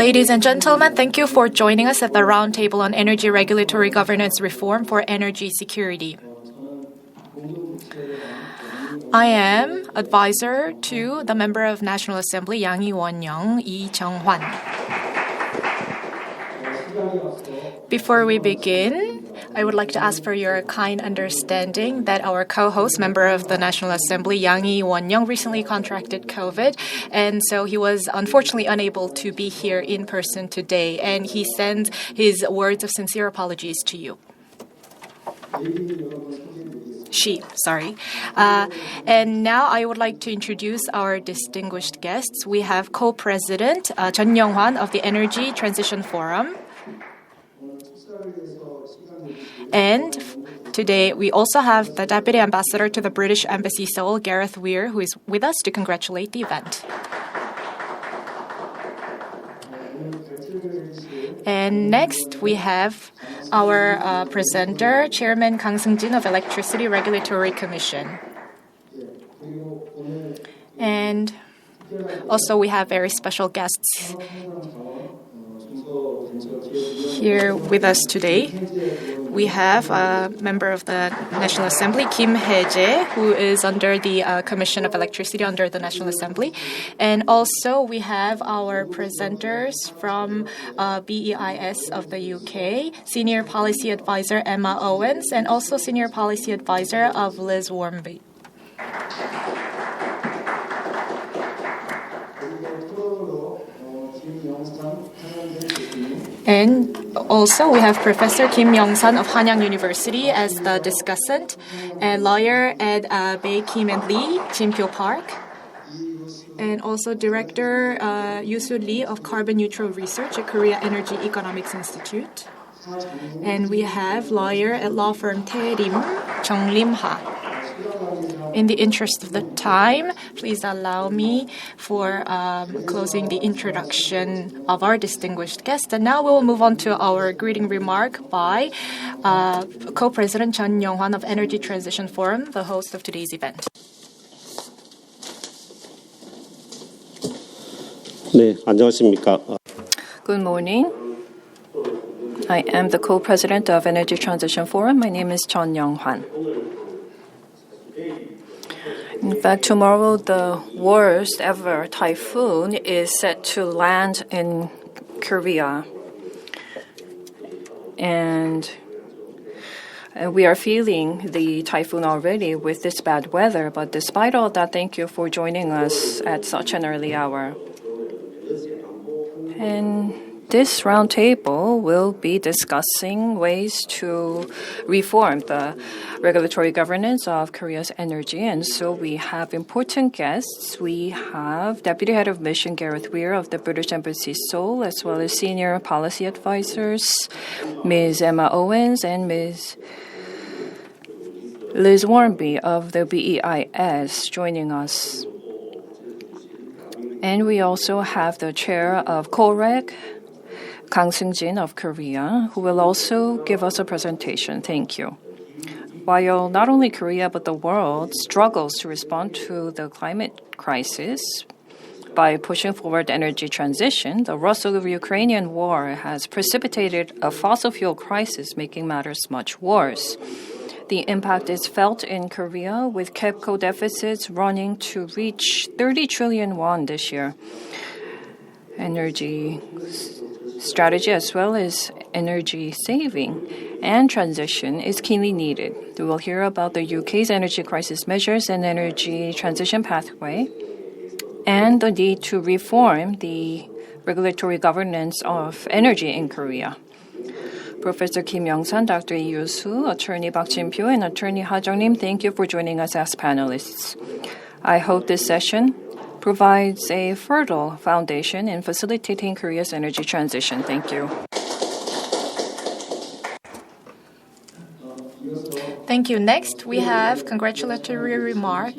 Ladies and gentlemen, thank you for joining us at the Roundtable on Energy Regulatory Governance Reform for Energy Security. I am advisor to the Member of National Assembly Yang Won-young, Lee Jung-hwan. Before we begin, I would like to ask for your kind understanding that our co-host, Member of the National Assembly, Yang Won-young, recently contracted COVID, and so he was unfortunately unable to be here in person today, and he sends his words of sincere apologies to you. And now I would like to introduce our distinguished guests. We have Co-President Chun Young-hwan of the Energy Transition Forum. And today we also have the Deputy Ambassador to the British Embassy Seoul, Gareth Weir, who is with us to congratulate the event. And next we have our presenter, Chairman Kang Seung-jin of Electricity Regulatory Commission. And also we have very special guests here with us today. We have a member of the National Assembly, Kim Hae-jae, who is under the Commission of Electricity under the National Assembly. And also we have our presenters from BEIS of the UK, Senior Policy Advisor Emma Owens, and also Senior Policy Advisor of Liz Warmby. And also we have Professor Kim Young-san of Hanyang University as the discussant, and lawyer at Bae Kim and Lee, Jimpyo Park, and also Director Yoo-soo Lee of Carbon Neutral Research at Korea Energy Economics Institute. And we have lawyer at law firm Tae-rim, Jung-lim-ha. In the interest of the time, please allow me for closing the introduction of our distinguished guests. And now we will move on to our greeting remark by Co-President Chun Young-hwan of Energy Transition Forum, the host of today's event. 네, 안녕하십니까. Good morning. I am the co-president of Energy Transition Forum. My name is Chun Young-hwan. In fact, tomorrow the worst ever typhoon is set to land in Korea. And we are feeling the typhoon already with this bad weather. But despite all that, thank you for joining us at such an early hour. And this roundtable will be discussing ways to reform the regulatory governance of Korea's energy. And so we have important guests. We have Deputy Head of Mission Gareth Weir of the British Embassy Seoul, as well as Senior Policy Advisors Ms. Emma Owens and Ms. Liz Warmby of the BEIS joining us. And we also have the Chair of COREG, Kang Seung-jin of Korea, who will also give us a presentation. Thank you. While not only Korea but the world struggles to respond to the climate crisis by pushing forward energy transition, the Russo-Ukrainian war has precipitated a fossil fuel crisis, making matters much worse. The impact is felt in Korea, with KEPCO deficits running to reach 30 trillion won this year. Energy strategy as well as energy saving and transition is keenly needed. We will hear about the UK's energy crisis measures and energy transition pathway and the need to reform the regulatory governance of energy in Korea. Professor Kim Young-san, Dr. Lee Yoo-soo, Attorney Park Jin-pyo, and Attorney Ha Jung-lim, thank you for joining us as panelists. I hope this session provides a fertile foundation in facilitating Korea's energy transition. Thank you. Thank you. Next, we have congratulatory remark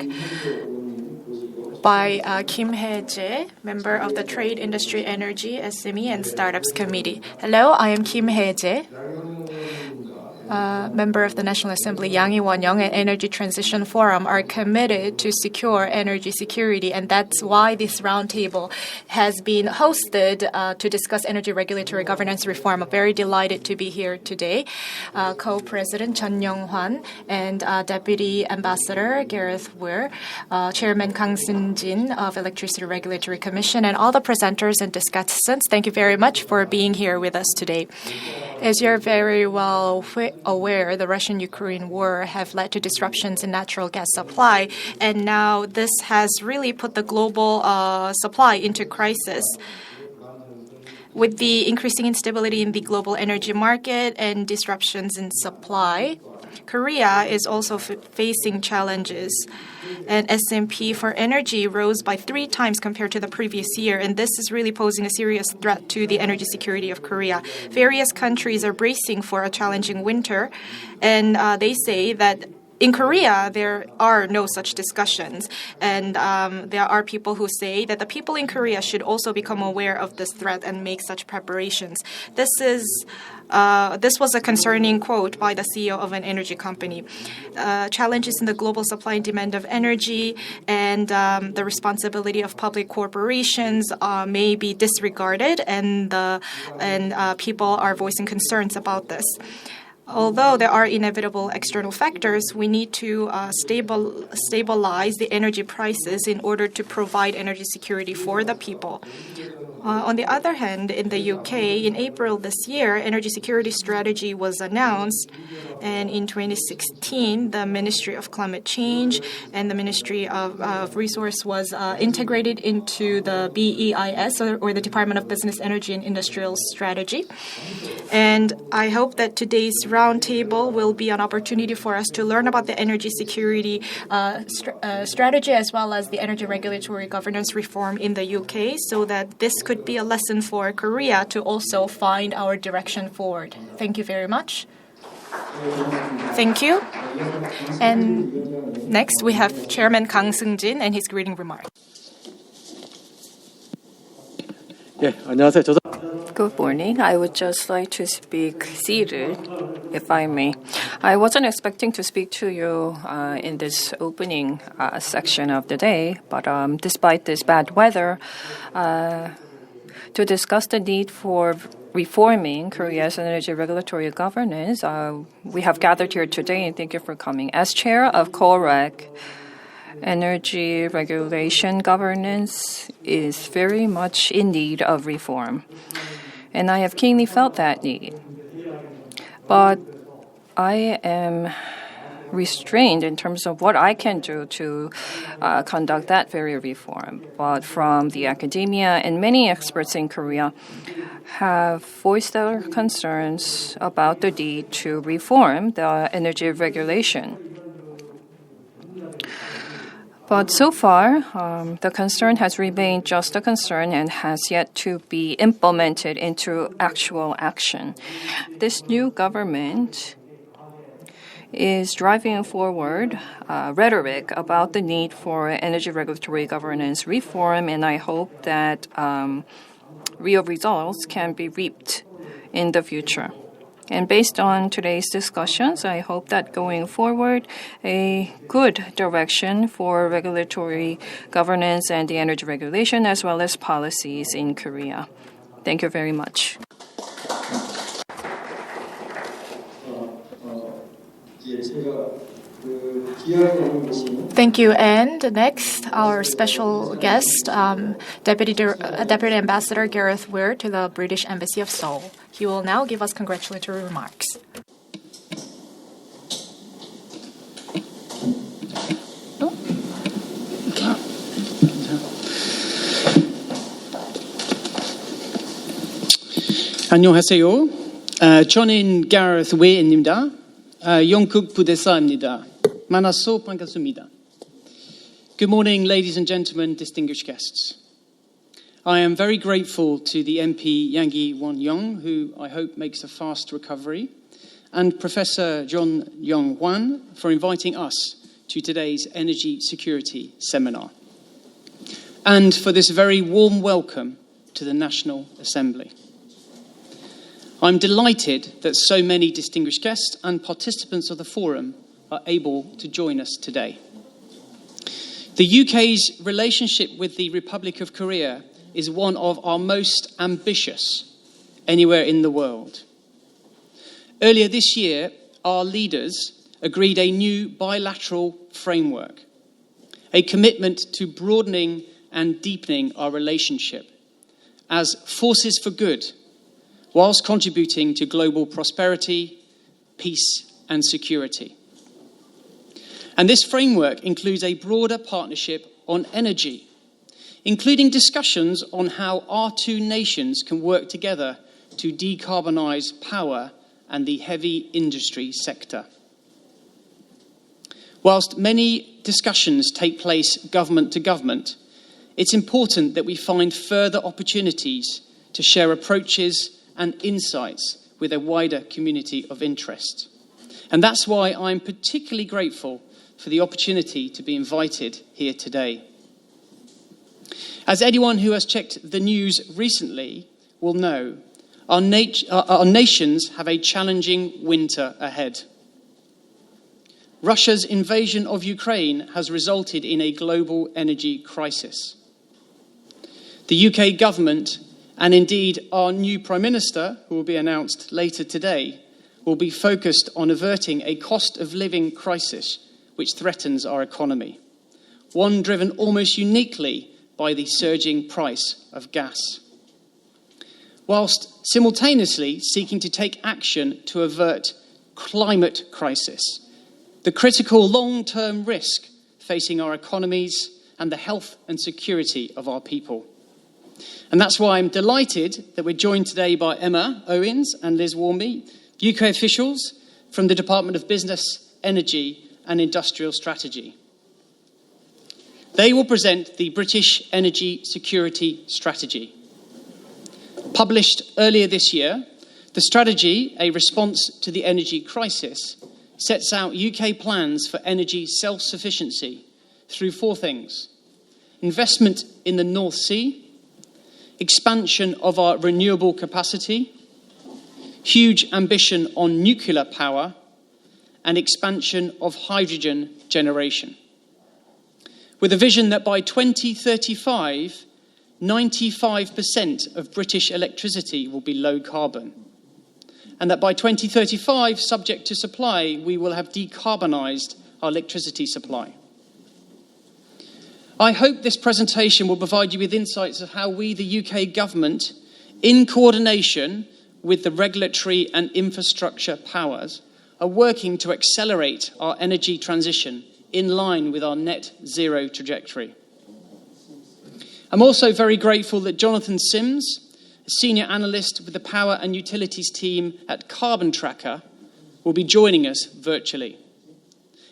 by Kim Hae-jae, member of the Trade, Industry, Energy, SME, and Startups Committee. Hello, I am Kim Hae-jae. member of the National Assembly Yang Lee-won-young and Energy Transition Forum are committed to secure energy security, and that's why this roundtable has been hosted to discuss energy regulatory governance reform. I'm very delighted to be here today. Co-President Chun Young-hwan and Deputy Ambassador Gareth Weir, Chairman Kang Seung-jin of Electricity Regulatory Commission, and all the presenters and discussants, thank you very much for being here with us today. As you're very well aware, the Russian-Ukraine war have led to disruptions in natural gas supply, and now this has really put the global supply into crisis. With the increasing instability in the global energy market and disruptions in supply, Korea is also facing challenges. And S&P for energy rose by 3 times compared to the previous year, and this is really posing a serious threat to the energy security of Korea. Various countries are bracing for a challenging winter, and they say that in Korea, there are no such discussions, and there are people who say that the people in Korea should also become aware of this threat and make such preparations. This was a concerning quote by the CEO of an energy company. Challenges in the global supply and demand of energy and the responsibility of public corporations may be disregarded, and people are voicing concerns about this. Although there are inevitable external factors, we need to stabilize the energy prices in order to provide energy security for the people. On the other hand, in the UK, in April this year, energy security strategy was announced, and in 2016, the Ministry of Climate Change and the Ministry of Resource was integrated into the BEIS, or the Department of Business, Energy and Industrial Strategy. And I hope that today's roundtable will be an opportunity for us to learn about the energy security strategy as well as the energy regulatory governance reform in the UK, so that this could be a lesson for Korea to also find our direction forward. Thank you very much. Thank you. And next we have Chairman Kang Seung-jin and his greeting remarks. 예, 안녕하세요. Good morning. I would just like to speak seated, if I may. I wasn't expecting to speak to you in this opening section of the day, but despite this bad weather, to discuss the need for reforming Korea's energy regulatory governance, we have gathered here today, and thank you for coming. As chair of KOREG, energy regulation governance is very much in need of reform, and I have keenly felt that need. But I am restrained in terms of what I can do to conduct that very reform. But from the academia and many experts in Korea have voiced their concerns about the need to reform the energy regulation. But so far, the concern has remained just a concern and has yet to be implemented into actual action. This new government is driving forward rhetoric about the need for energy regulatory governance reform, and I hope that real results can be reaped in the future. And based on today's discussions, I hope that going forward, a good direction for regulatory governance and the energy regulation as well as policies in Korea. Thank you very much. Thank you. And next, our special guest, Deputy Ambassador Gareth Weir to the British Embassy of Seoul. He will now give us congratulatory remarks. 안녕하세요. 저는 Gareth Weir입니다. 영국 부대사입니다. 만나서 반갑습니다. Good morning, ladies and gentlemen, distinguished guests. I am very grateful to the MP Yang Lee-won-young, who I hope makes a fast recovery, and Professor Chun Young-hwan for inviting us to today's Energy Security Seminar, and for this very warm welcome to the National Assembly. I'm delighted that so many distinguished guests and participants of the forum are able to join us today. The UK's relationship with the Republic of Korea is one of our most ambitious anywhere in the world. Earlier this year, our leaders agreed a new bilateral framework, a commitment to broadening and deepening our relationship as forces for good, whilst contributing to global prosperity, peace and security. And this framework includes a broader partnership on energy, including discussions on how our two nations can work together to decarbonise power and the heavy industry sector. Whilst many discussions take place government to government, it's important that we find further opportunities to share approaches and insights with a wider community of interest. And that's why I'm particularly grateful for the opportunity to be invited here today. As anyone who has checked the news recently will know, our nations have a challenging winter ahead. Russia's invasion of Ukraine has resulted in a global energy crisis. The UK government, and indeed our new Prime Minister, who will be announced later today, will be focused on averting a cost of living crisis which threatens our economy, one driven almost uniquely by the surging price of gas, whilst simultaneously seeking to take action to avert climate crisis, the critical long-term risk facing our economies and the health and security of our people. And that's why I'm delighted that we're joined today by Emma Owens and Liz Warmby, UK officials from the Department of Business, Energy and Industrial Strategy. They will present the British Energy Security Strategy. Published earlier this year, the strategy, a response to the energy crisis, sets out UK plans for energy self-sufficiency through four things: investment in the North Sea, expansion of our renewable capacity, huge ambition on nuclear power, and expansion of hydrogen generation, with a vision that by 2035, 95% of British electricity will be low carbon, and that by 2035, subject to supply, we will have decarbonised our electricity supply. I hope this presentation will provide you with insights of how we, the UK government, in coordination with the regulatory and infrastructure powers, are working to accelerate our energy transition in line with our net zero trajectory. I'm also very grateful that Jonathan Sims, a senior analyst with the Power and Utilities team at Carbon Tracker, will be joining us virtually.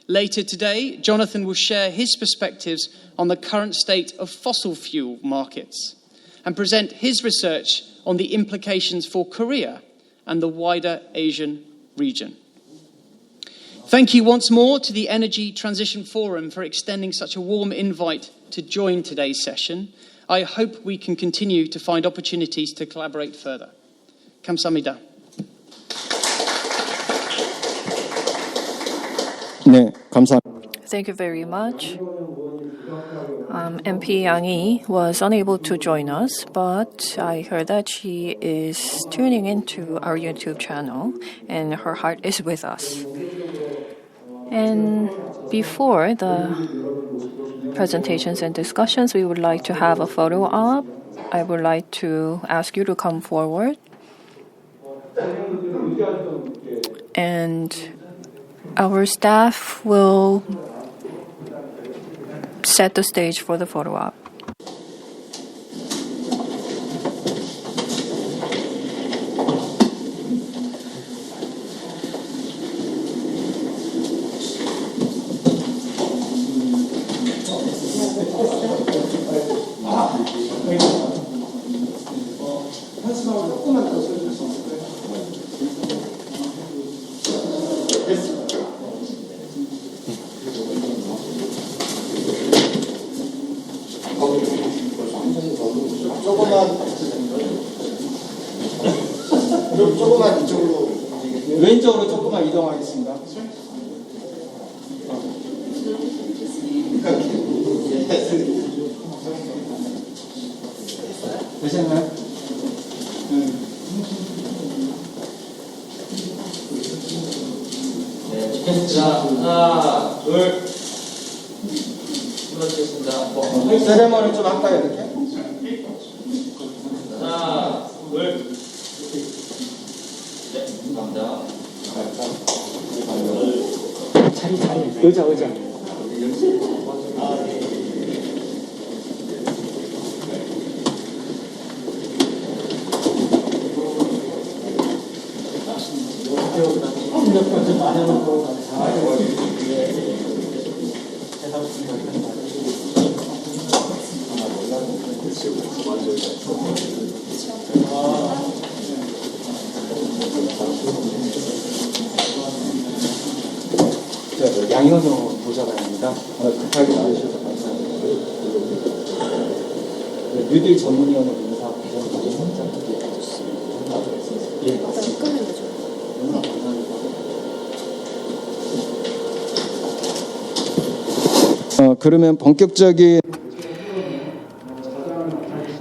Later today, Jonathan will share his perspectives on the current state of fossil fuel markets and present his research on the implications for Korea and the wider Asian region. Thank you once more to the Energy Transition Forum for extending such a warm invite to join today's session. I hope we can continue to find opportunities to collaborate further. 감사합니다. 네, 감사합니다. Thank you very much. MP Yang Yi was unable to join us, but I heard that she is tuning into our YouTube channel and her heart is with us. And before the presentations and discussions, we would like to have a photo op. I would like to ask you to come forward. And our staff will set the stage for the photo op. 그럼 조금만 이쪽으로 움직이세요. 왼쪽으로 조금만 이동하겠습니다. 되셨나요? 네, 자, 하나, 둘. 수고하셨습니다. 세레머니 좀 할까요, 이렇게? 하나, 둘. 네, 감사합니다. 자리. 의자. 양현호 보좌관입니다. 급하게 나와주셔서 감사합니다. 뉴딜 전문위원회 인사 부장까지 살짝 해주셨습니다. 예, 맞습니다. 그러면 본격적인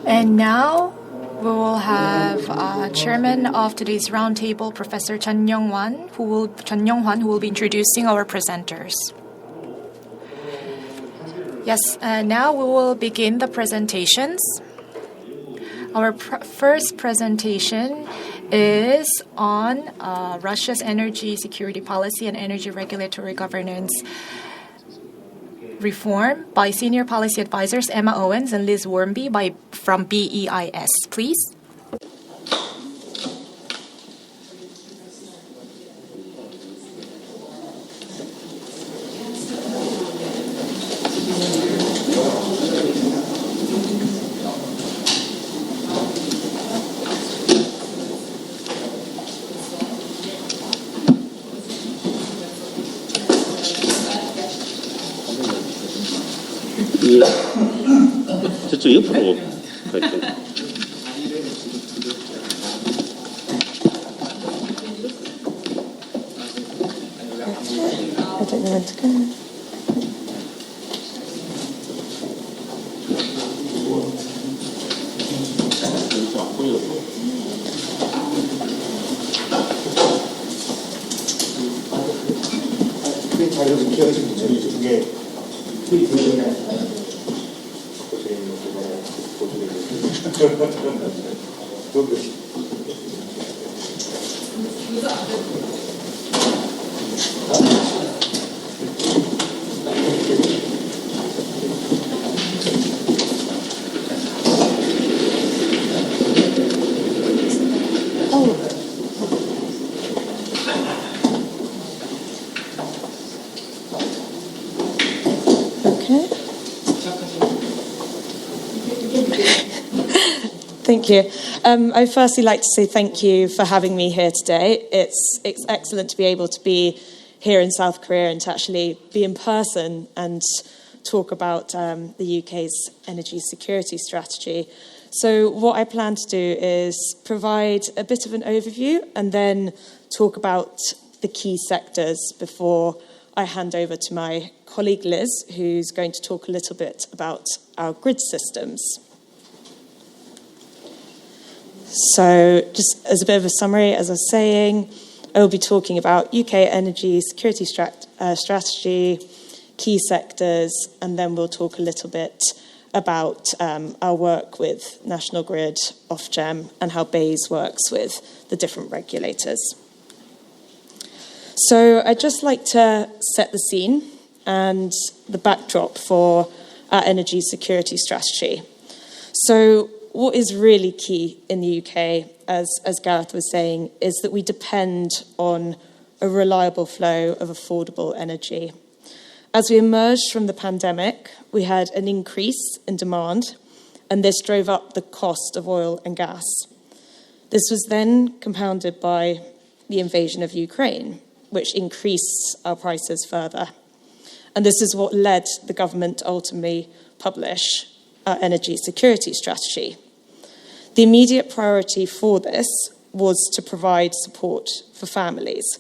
And now we will have chairman of today's roundtable, Professor Chun Young-hwan, who will be introducing our presenters. Yes, now we will begin the presentations. Our first presentation is on Russia's energy security policy and energy regulatory governance reform by Senior Policy Advisors Emma Owens and Liz Wormby from BEIS. Please. 저쪽 옆으로 갈게요. I don't know when to go. 자료를 기억해주면 두 개. Okay. Thank you. I'd firstly like to say thank you for having me here today. It's excellent to be able to be here in South Korea and to actually be in person and talk about the UK's energy security strategy. So what I plan to do is provide a bit of an overview and then talk about the key sectors before I hand over to my colleague Liz, who's going to talk a little bit about our grid systems. So just as a bit of a summary, as I was saying, I will be talking about UK energy security strategy, key sectors, and then we'll talk a little bit about our work with National Grid, Ofgem, and how BEIS works with the different regulators. So I'd just like to set the scene and the backdrop for our energy security strategy. So what is really key in the UK, as Gareth was saying, is that we depend on a reliable flow of affordable energy. As we emerged from the pandemic, we had an increase in demand, and this drove up the cost of oil and gas. This was then compounded by the invasion of Ukraine, which increased our prices further. And this is what led the government to ultimately publish our energy security strategy. The immediate priority for this was to provide support for families.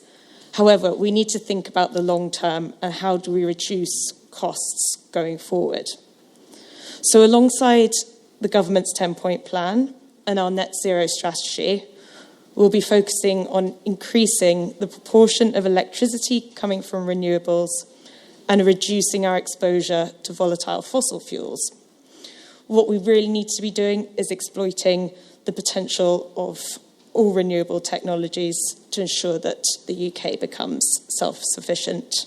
However, we need to think about the long term and how do we reduce costs going forward. So alongside the government's 10-point plan and our net zero strategy, we'll be focusing on increasing the proportion of electricity coming from renewables and reducing our exposure to volatile fossil fuels. What we really need to be doing is exploiting the potential of all renewable technologies to ensure that the UK becomes self-sufficient.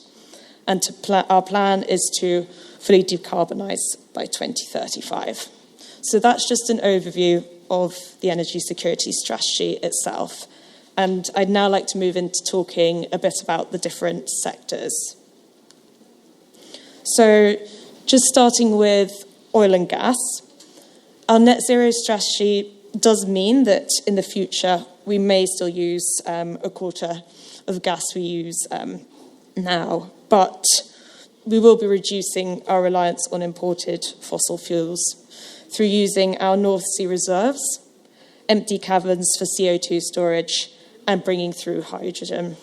And our plan is to fully decarbonise by 2035. So that's just an overview of the energy security strategy itself. And I'd now like to move into talking a bit about the different sectors. So just starting with oil and gas, our net zero strategy does mean that in the future we may still use a quarter of gas we use now, but we will be reducing our reliance on imported fossil fuels through using our North Sea reserves, empty caverns for CO2 storage, and bringing through hydrogen.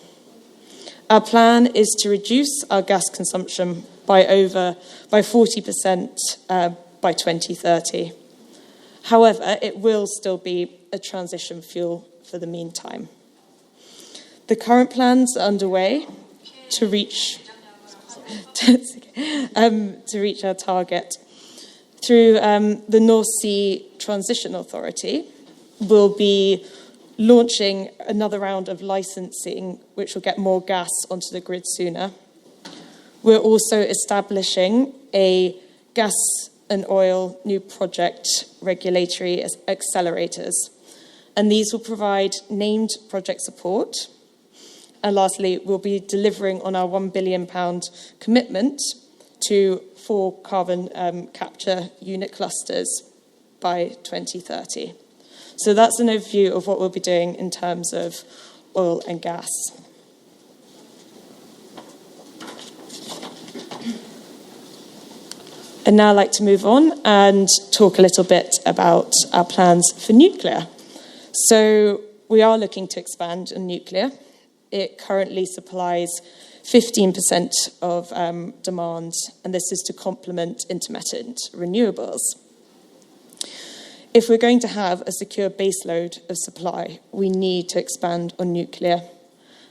Our plan is to reduce our gas consumption by 40% by 2030. However, it will still be a transition fuel for the meantime. The current plans are underway to reach our target. Through the North Sea Transition Authority, we'll be launching another round of licensing, which will get more gas onto the grid sooner. We're also establishing a gas and oil new project regulatory accelerators, and these will provide named project support. And lastly, we'll be delivering on our £1 billion commitment to 4 carbon capture unit clusters by 2030. So that's an overview of what we'll be doing in terms of oil and gas. I'd now like to move on and talk a little bit about our plans for nuclear. So we are looking to expand on nuclear. It currently supplies 15% of demand, and this is to complement intermittent renewables. If we're going to have a secure baseload of supply, we need to expand on nuclear.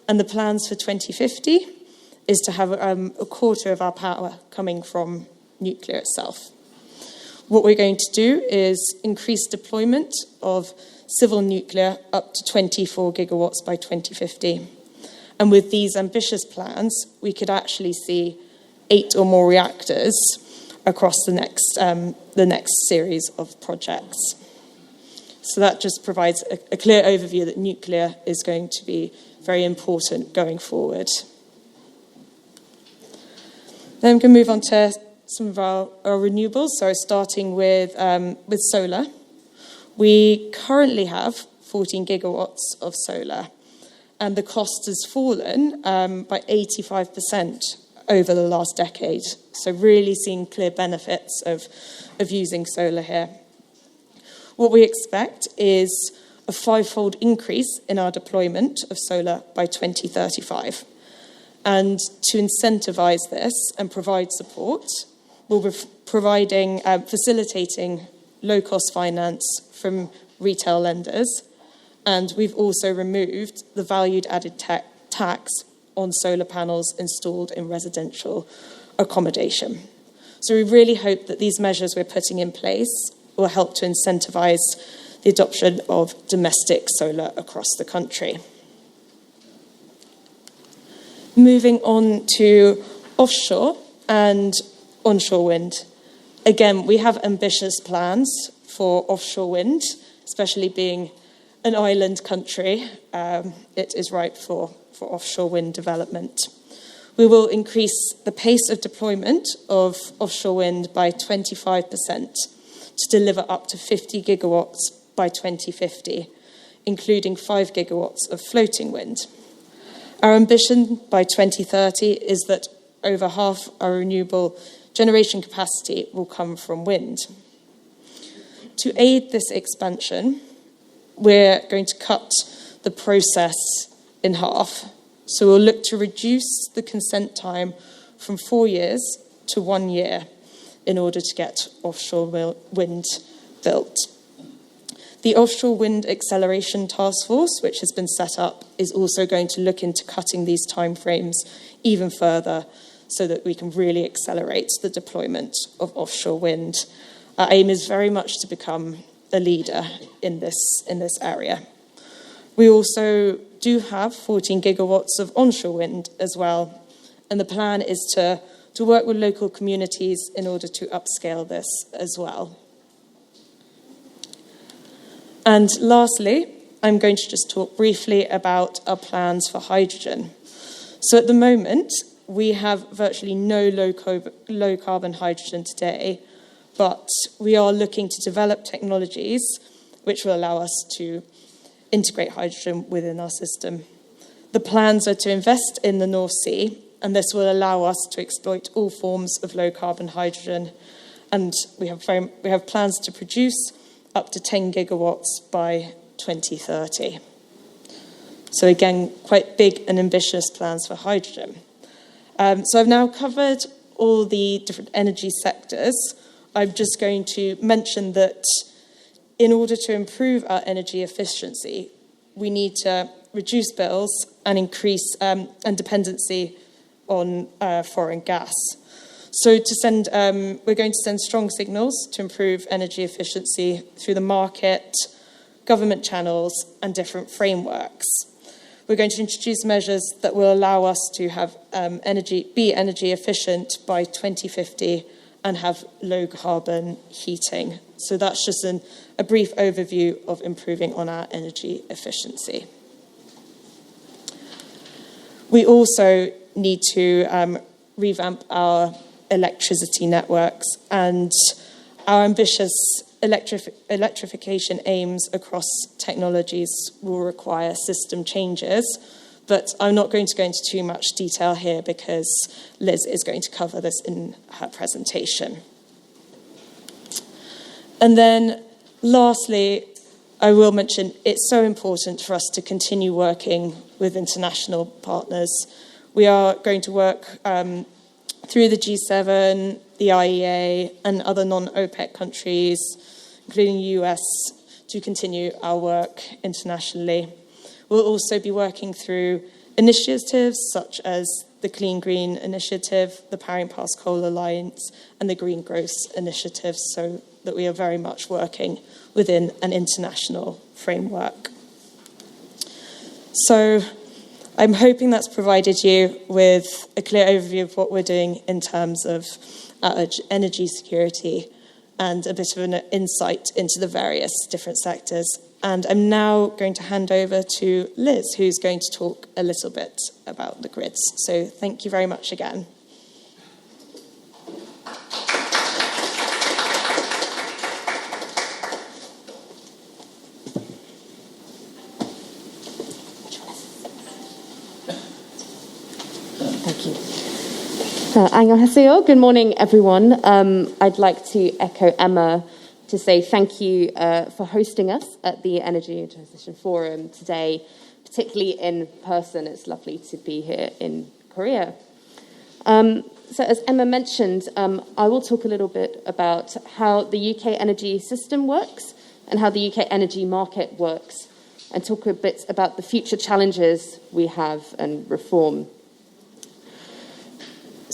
And the plans for 2050 is to have a quarter of our power coming from nuclear itself. What we're going to do is increase deployment of civil nuclear up to 24 gigawatts by 2050. And with these ambitious plans, we could actually see 8 or more reactors across the next series of projects. So that just provides a clear overview that nuclear is going to be very important going forward. Then I'm going to move on to some of our renewables. So starting with solar. We currently have 14 gigawatts of solar, and the cost has fallen by 85% over the last decade. So really seeing clear benefits of using solar here. What we expect is a 5-fold increase in our deployment of solar by 2035. And to incentivise this and provide support, we'll be facilitating low-cost finance from retail lenders. And we've also removed the valued added tax on solar panels installed in residential accommodation. So we really hope that these measures we're putting in place will help to incentivise the adoption of domestic solar across the country. Moving on to offshore and onshore wind. Again, we have ambitious plans for offshore wind, especially being an island country. It is ripe for offshore wind development. We will increase the pace of deployment of offshore wind by 25% to deliver up to 50 gigawatts by 2050, including 5 gigawatts of floating wind. Our ambition by 2030 is that over half our renewable generation capacity will come from wind. To aid this expansion, we're going to cut the process in half. So we'll look to reduce the consent time from 4 years to 1 year in order to get offshore wind built. The Offshore Wind Acceleration Task Force, which has been set up, is also going to look into cutting these timeframes even further so that we can really accelerate the deployment of offshore wind. Our aim is very much to become a leader in this area. We also do have 14 gigawatts of onshore wind as well, and the plan is to work with local communities in order to upscale this as well. And lastly, I'm going to just talk briefly about our plans for hydrogen. So at the moment, we have virtually no low carbon hydrogen today, but we are looking to develop technologies which will allow us to integrate hydrogen within our system. The plans are to invest in the North Sea, and this will allow us to exploit all forms of low carbon hydrogen. And we have plans to produce up to 10 gigawatts by 2030. So again, quite big and ambitious plans for hydrogen. So I've now covered all the different energy sectors. I'm just going to mention that in order to improve our energy efficiency, we need to reduce bills and increase dependency on foreign gas. So we're going to send strong signals to improve energy efficiency through the market, government channels, and different frameworks. We're going to introduce measures that will allow us to have be energy efficient by 2050 and have low carbon heating. So that's just a brief overview of improving on our energy efficiency. We also need to revamp our electricity networks, and our ambitious electrification aims across technologies will require system changes, but I'm not going to go into too much detail here because Liz is going to cover this in her presentation. And then lastly, I will mention it's so important for us to continue working with international partners. We are going to work through the G7, the IEA, and other non-OPEC countries, including the US, to continue our work internationally. We'll also be working through initiatives such as the Clean Green Initiative, the Powering Past Coal Alliance, and the Green Growth Initiative, so that we are very much working within an international framework. So I'm hoping that's provided you with a clear overview of what we're doing in terms of energy security and a bit of an insight into the various different sectors. And I'm now going to hand over to Liz, who's going to talk a little bit about the grids. So thank you very much again. Thank you. 안녕하세요. Good morning, everyone. I'd like to echo Emma to say thank you for hosting us at the Energy Transition Forum today, particularly in person. It's lovely to be here in Korea. So as Emma mentioned, I will talk a little bit about how the UK energy system works and how the UK energy market works, and talk a bit about the future challenges we have and reform.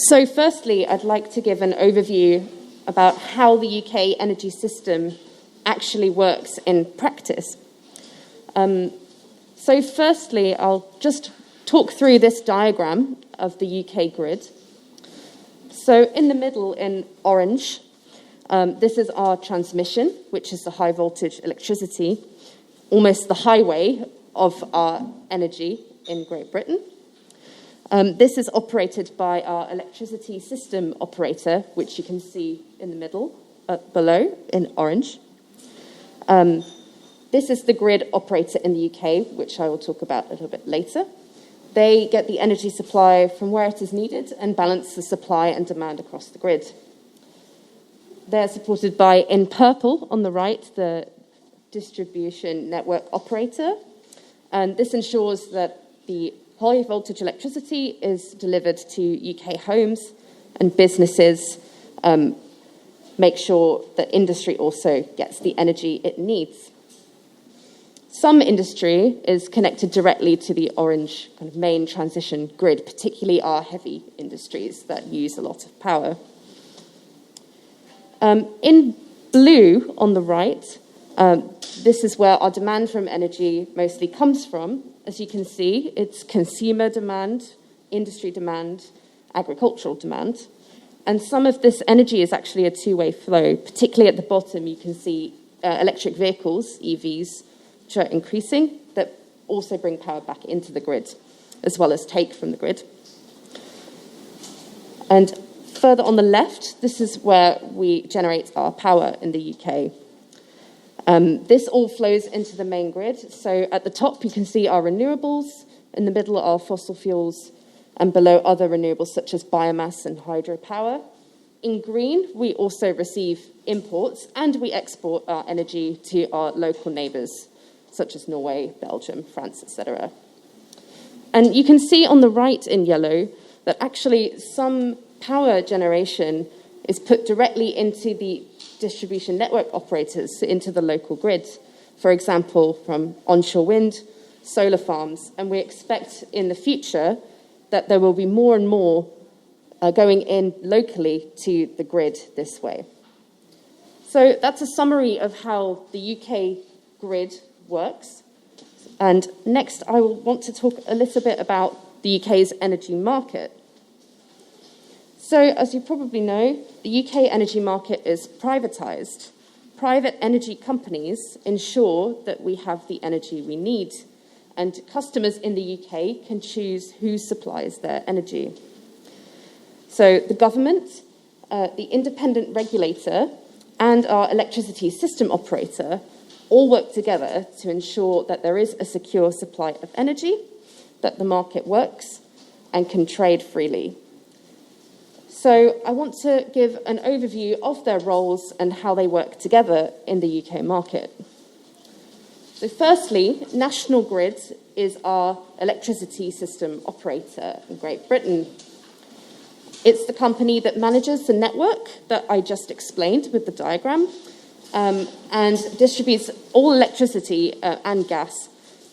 So firstly, I'd like to give an overview about how the UK energy system actually works in practice. So firstly, I'll just talk through this diagram of the UK grid. So in the middle, in orange, this is our transmission, which is the high voltage electricity, almost the highway of our energy in Great Britain. This is operated by our electricity system operator, which you can see in the middle, below, in orange. This is the grid operator in the UK, which I will talk about a little bit later. They get the energy supply from where it is needed and balance the supply and demand across the grid. They're supported by, in purple on the right, the distribution network operator, And this ensures that the high voltage electricity is delivered to UK homes and businesses, make sure that industry also gets the energy it needs. Some industry is connected directly to the orange kind of main transition grid, particularly our heavy industries that use a lot of power. In blue on the right, this is where our demand from energy mostly comes from. As you can see, it's consumer demand, industry demand, agricultural demand. And some of this energy is actually a two-way flow. Particularly at the bottom, you can see electric vehicles, EVs, which are increasing, that also bring power back into the grid, as well as take from the grid. And further on the left, this is where we generate our power in the UK. This all flows into the main grid. So at the top, you can see our renewables. In the middle are fossil fuels, and below other renewables such as biomass and hydropower. In green, we also receive imports, and we export our energy to our local neighbours, such as Norway, Belgium, France, etc. And you can see on the right in yellow that actually some power generation is put directly into the distribution network operators, into the local grid, for example, from onshore wind, solar farms, and we expect in the future that there will be more and more going in locally to the grid this way. So that's a summary of how the UK grid works. And next, I will want to talk a little bit about the UK's energy market. So, as you probably know, the UK energy market is privatised. Private energy companies ensure that we have the energy we need, and customers in the UK can choose who supplies their energy. So, the government, the independent regulator, and our electricity system operator all work together to ensure that there is a secure supply of energy, that the market works, and can trade freely. So I want to give an overview of their roles and how they work together in the UK market. So firstly, National Grid is our electricity system operator in Great Britain. It's the company that manages the network that I just explained with the diagram, and distributes all electricity and gas,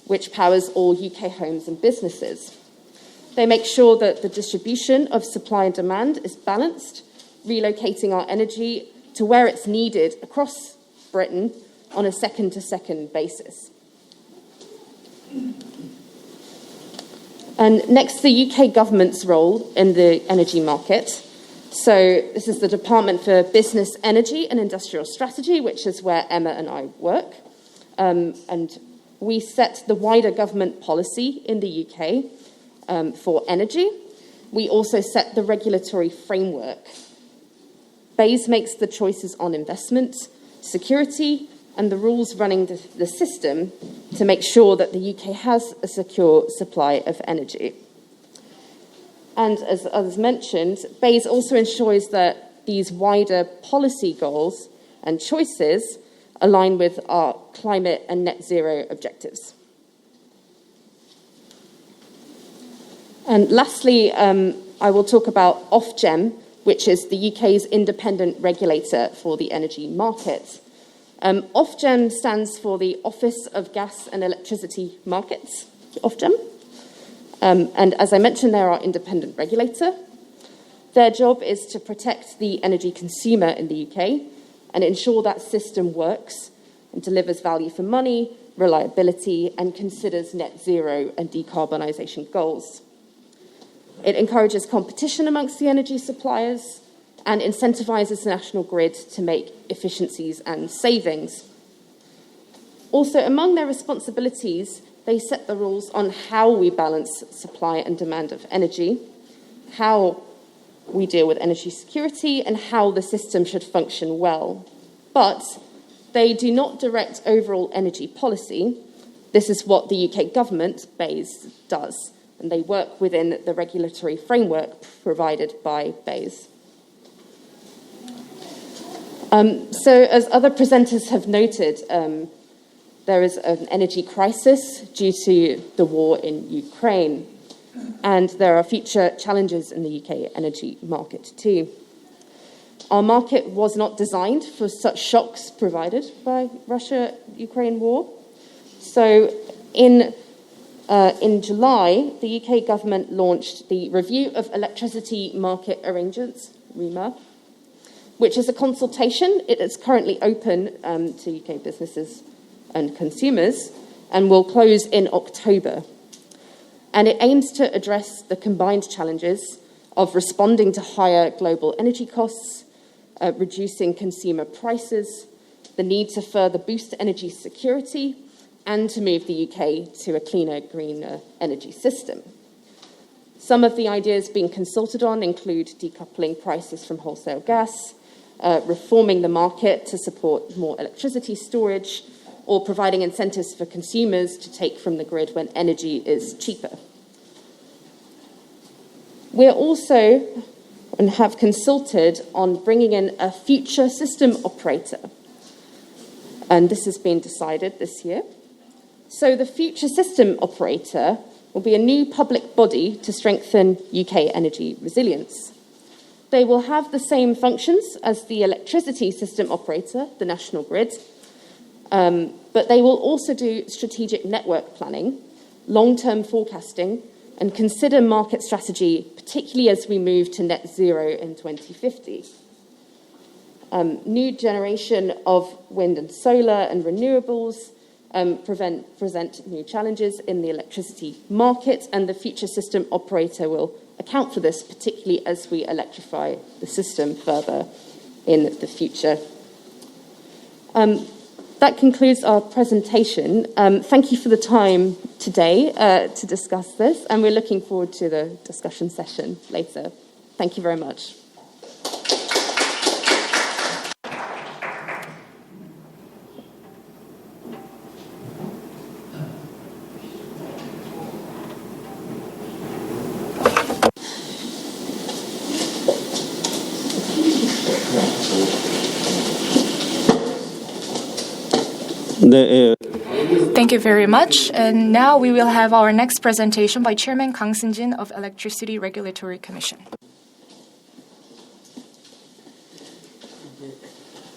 which powers all UK homes and businesses. They make sure that the distribution of supply and demand is balanced, relocating our energy to where it's needed across Britain on a second-to-second basis. And next, the UK government's role in the energy market. So this is the Department for Business, Energy and Industrial Strategy, which is where Emma and I work. And we set the wider government policy in the UK for energy. We also set the regulatory framework. BEIS makes the choices on investment, security, and the rules running the system to make sure that the UK has a secure supply of energy. And as others mentioned, BEIS also ensures that these wider policy goals and choices align with our climate and net zero objectives. And lastly, I will talk about Ofgem, which is the UK's independent regulator for the energy market. Ofgem stands for the Office of Gas and Electricity Markets, Ofgem. And as I mentioned, they're our independent regulator. Their job is to protect the energy consumer in the UK and ensure that system works and delivers value for money, reliability, and considers net zero and decarbonisation goals. It encourages competition amongst the energy suppliers and incentivises the national grid to make efficiencies and savings. Also, among their responsibilities, they set the rules on how we balance supply and demand of energy, how we deal with energy security, and how the system should function well. But they do not direct overall energy policy. This is what the UK government, BEIS, does. And they work within the regulatory framework provided by BEIS. So as other presenters have noted, There is an energy crisis due to the war in Ukraine, and there are future challenges in the UK energy market too. Our market was not designed for such shocks provided by Russia-Ukraine war. So in July, the UK government launched the Review of Electricity Market Arrangements, REMA, which is a consultation. It is currently open to UK businesses and consumers and will close in October. And it aims to address the combined challenges of responding to higher global energy costs, reducing consumer prices, the need to further boost energy security, and to move the UK to a cleaner, greener energy system. Some of the ideas being consulted on include decoupling prices from wholesale gas, reforming the market to support more electricity storage, or providing incentives for consumers to take from the grid when energy is cheaper. We're also and have consulted on bringing in a future system operator. And this has been decided this year. So the future system operator will be a new public body to strengthen UK energy resilience. They will have the same functions as the electricity system operator, the national grid, but they will also do strategic network planning, long-term forecasting, and consider market strategy, particularly as we move to net zero in 2050. New generation of wind and solar and renewables present new challenges in the electricity market, and the future system operator will account for this, particularly as we electrify the system further in the future. That concludes our presentation. Thank you for the time today to discuss this, and we're looking forward to the discussion session later. Thank you very much. Thank you very much. And now we will have our next presentation by Chairman Kang Seung-jin of Electricity Regulatory Commission.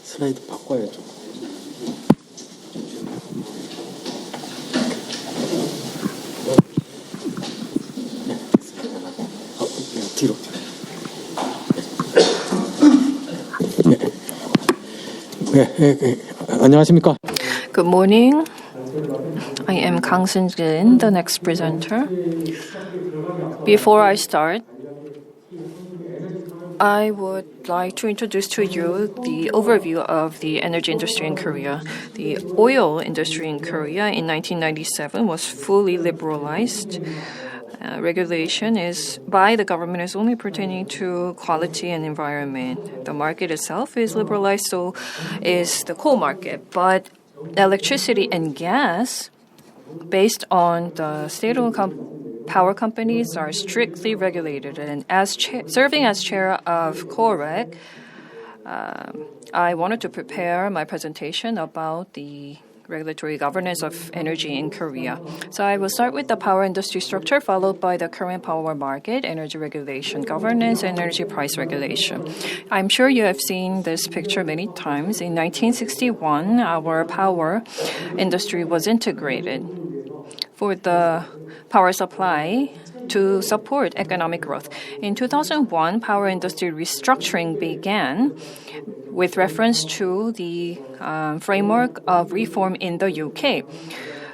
슬라이드 바꿔야죠. 뒤로. 안녕하십니까? Good morning. I am Kang Seung-jin, the next presenter. Before I start, I would like to introduce to you the overview of the energy industry in Korea. The oil industry in Korea in 1997 was fully liberalized. Regulation is by the government is only pertaining to quality and environment. The market itself is liberalized, so is the coal market. But electricity and gas, based on the state-owned power companies, are strictly regulated. And as serving as chair of COREC, I wanted to prepare my presentation about the regulatory governance of energy in Korea. So I will start with the power industry structure, followed by the current power market, energy regulation governance, and energy price regulation. I'm sure you have seen this picture many times. In 1961, our power industry was integrated for the power supply to support economic growth. In 2001, power industry restructuring began with reference to the framework of reform in the UK.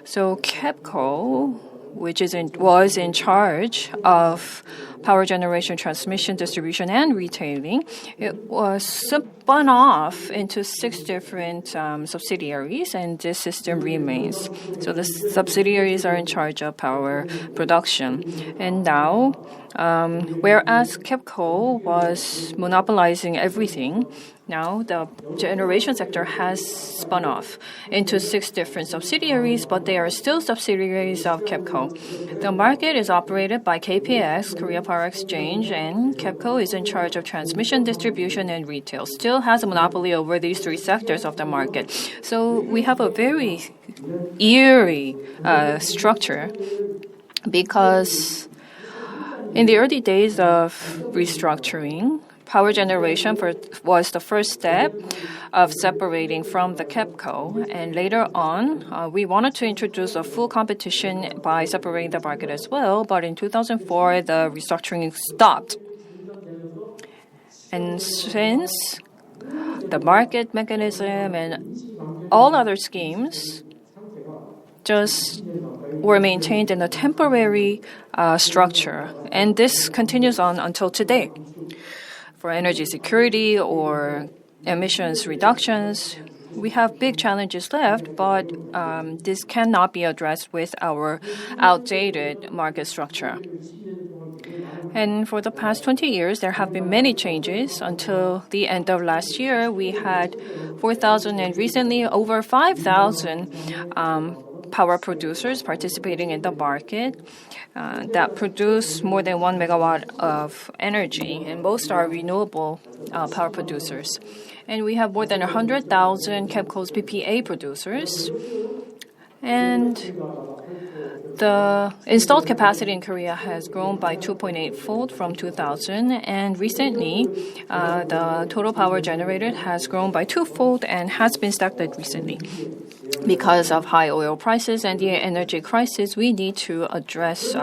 So KEPCO, which was in charge of power generation, transmission, distribution, and retailing, it was spun off into 6 different subsidiaries, and this system remains. So the subsidiaries are in charge of power production. And now Whereas KEPCO was monopolizing everything, now the generation sector has spun off into 6 different subsidiaries, but they are still subsidiaries of KEPCO. The market is operated by KPX, Korea Power Exchange, and KEPCO is in charge of transmission, distribution, and retail. Still has a monopoly over these 3 sectors of the market. So we have a very eerie structure because in the early days of restructuring, power generation was the first step of separating from the KEPCO. And later on, we wanted to introduce a full competition by separating the market as well. But in 2004, the restructuring stopped. And since the market mechanism and all other schemes just were maintained in a temporary structure. And this continues on until today. For energy security or emissions reductions, we have big challenges left, but this cannot be addressed with our outdated market structure. And for the past 20 years, there have been many changes. Until the end of last year, we had 4,000 and recently over 5,000 power producers participating in the market that produce more than 1 megawatt of energy, and most are renewable power producers. And we have more than 100,000 KEPCO's PPA producers. And the installed capacity in Korea has grown by 2.8-fold from 2000, and recently the total power generated has grown by 2-fold and has been stagnant recently. Because of high oil prices and the energy crisis, we need to address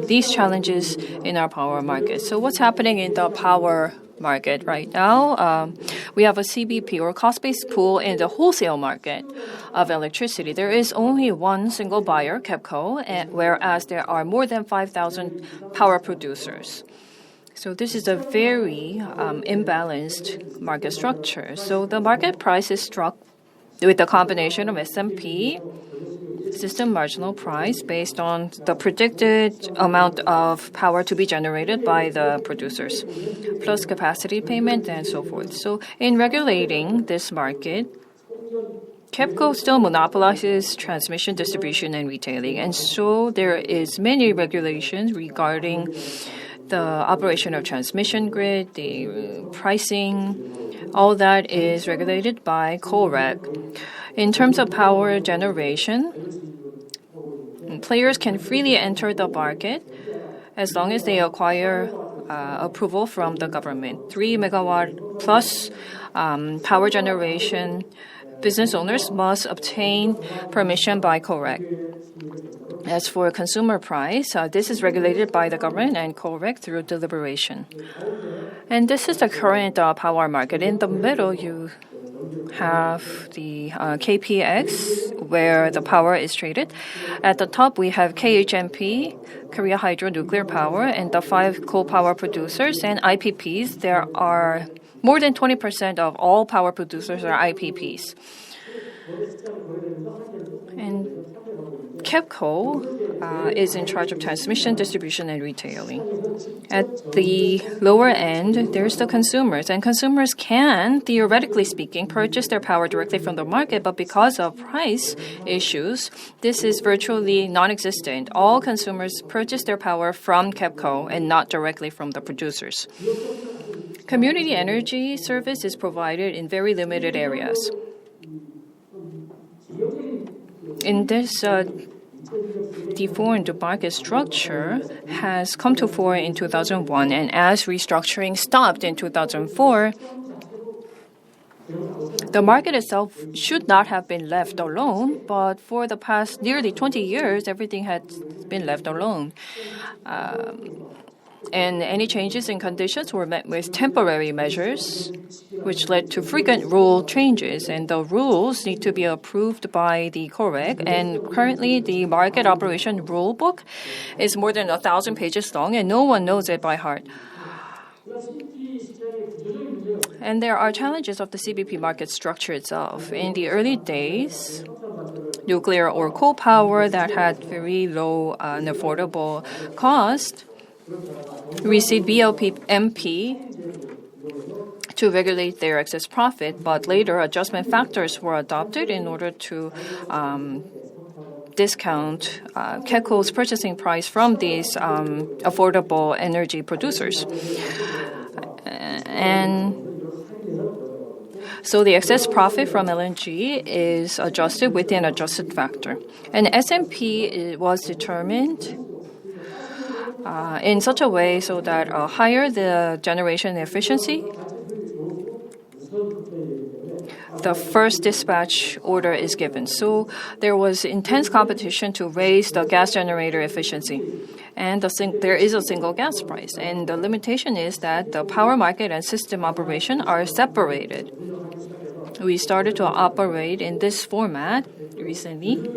these challenges in our power market. So what's happening in the power market right now? We have a CBP or cost-based pool in the wholesale market of electricity. There is only one single buyer, KEPCO, whereas there are more than 5,000 power producers. So this is a very imbalanced market structure. So the market price is struck with a combination of S&P, system marginal price, based on the predicted amount of power to be generated by the producers, plus capacity payment and so forth. So in regulating this market, KEPCO still monopolizes transmission, distribution, and retailing. And so there is many regulations regarding the operation of transmission grid, the pricing. All that is regulated by KOREG. In terms of power generation, players can freely enter the market as long as they acquire approval from the government. 3 megawatt plus power generation business owners must obtain permission by KOREG. As for consumer price, this is regulated by the government and KOREG through deliberation. And this is the current power market. In the middle, you have the KPX, where the power is traded. At the top, we have KHNP, Korea Hydro Nuclear Power, and the 5 coal power producers and IPPs. There are more than 20% of all power producers are IPPs. And KEPCO is in charge of transmission, distribution, and retailing. At the lower end, there's the consumers. And consumers can, theoretically speaking, purchase their power directly from the market, but because of price issues, this is virtually non-existent. All consumers purchase their power from KEPCO and not directly from the producers. Community energy service is provided in very limited areas. In this deformed market structure has come to fore in 2001, and as restructuring stopped in 2004, the market itself should not have been left alone, but for the past nearly 20 years, everything had been left alone. And any changes in conditions were met with temporary measures, which led to frequent rule changes. And the rules need to be approved by the KOREG. And currently, the market operation rule book is more than 1,000 pages long, and no one knows it by heart. And there are challenges of the CBP market structure itself. In the early days, nuclear or coal power that had very low and affordable cost received BLP-MP to regulate their excess profit, but later adjustment factors were adopted in order to discount KECO's purchasing price from these affordable energy producers. And so the excess profit from LNG is adjusted with an adjusted factor. And S&P was determined in such a way so that higher the generation efficiency, the first dispatch order is given. So there was intense competition to raise the gas generator efficiency. And there is a single gas price. And the limitation is that the power market and system operation are separated. We started to operate in this format recently.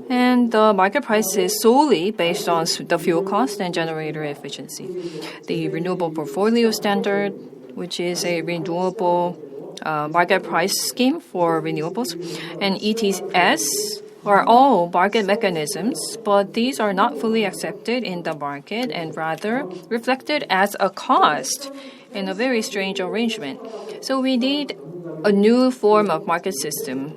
And the market price is solely based on the fuel cost and generator efficiency. The renewable portfolio standard, which is a renewable market price scheme for renewables, and ETS are all market mechanisms, but these are not fully accepted in the market and rather reflected as a cost in a very strange arrangement. So we need a new form of market system,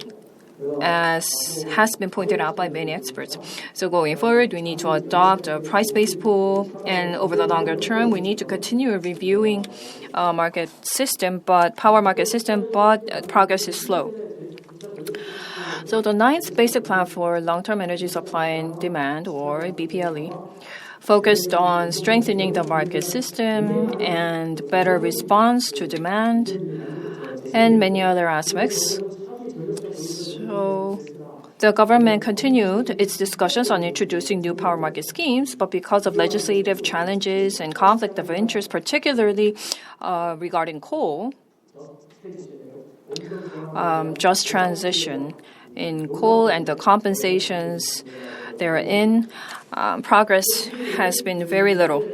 as has been pointed out by many experts. So going forward, we need to adopt a price-based pool, and over the longer term, we need to continue reviewing power market system, but progress is slow. So the ninth basic plan for long-term energy supply and demand, or BPLE, focused on strengthening the market system and better response to demand and many other aspects. So the government continued its discussions on introducing new power market schemes, but because of legislative challenges and conflict of interest, particularly regarding coal, just transition in coal and the compensations therein, progress has been very little.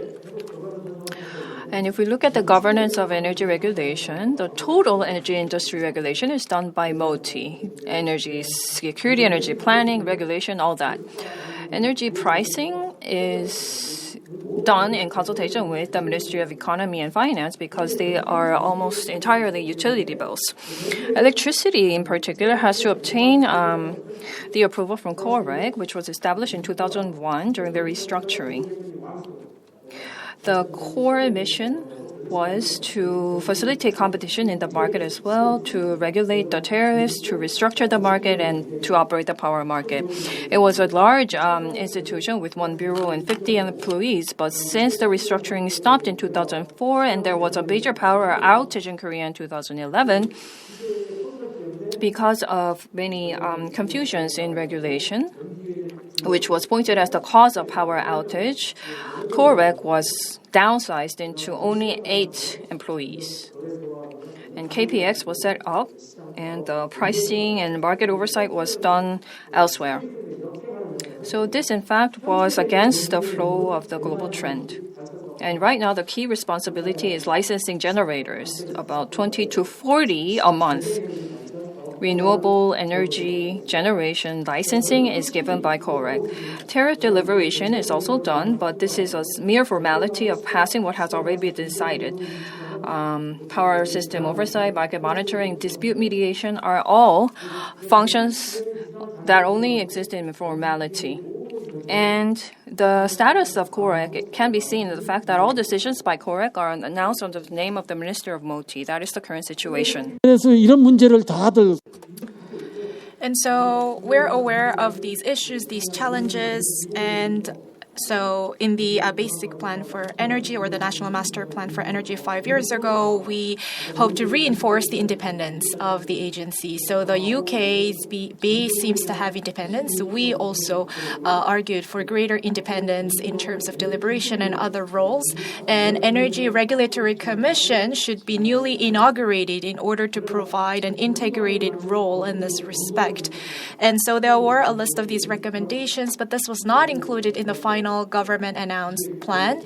And if we look at the governance of energy regulation, the total energy industry regulation is done by MOTI, energy security, energy planning, regulation, all that. Energy pricing is done in consultation with the Ministry of Economy and Finance because they are almost entirely utility bills. Electricity, in particular, has to obtain the approval from COREG, which was established in 2001 during the restructuring. The core mission was to facilitate competition in the market as well, to regulate the tariffs, to restructure the market, and to operate the power market. It was a large institution with one bureau and 50 employees, but since the restructuring stopped in 2004 and there was a major power outage in Korea in 2011, because of many confusions in regulation, which was pointed as the cause of power outage, COREG was downsized into only 8 employees. And KPX was set up, and the pricing and market oversight was done elsewhere. So this, in fact, was against the flow of the global trend. And right now, the key responsibility is licensing generators, about 20 to 40 a month. Renewable energy generation licensing is given by COREG. Tariff deliberation is also done, but this is a mere formality of passing what has already been decided. Power system oversight, market monitoring, dispute mediation are all functions that only exist in formality. And the status of COREG can be seen in the fact that all decisions by COREG are announced under the name of the Minister of MOTI. That is the current situation. 그래서 이런 문제를 다들 And so we're aware of these issues, these challenges, and so in the basic plan for energy, or the National Master Plan for Energy 5 years ago, we hope to reinforce the independence of the agency. So the UK's base seems to have independence. We also argued for greater independence in terms of deliberation and other roles. And Energy Regulatory Commission should be newly inaugurated in order to provide an integrated role in this respect. And so there were a list of these recommendations, but this was not included in the final government announced plan,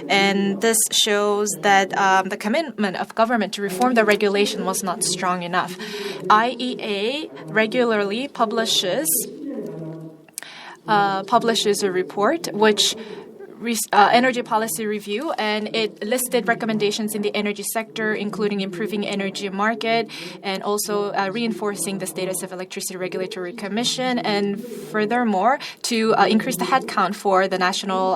and this shows that the commitment of government to reform the regulation was not strong enough. IEA regularly publishes a report which energy policy review, and it listed recommendations in the energy sector, including improving energy market and also reinforcing the status of Electricity Regulatory Commission, and furthermore to increase the headcount for the National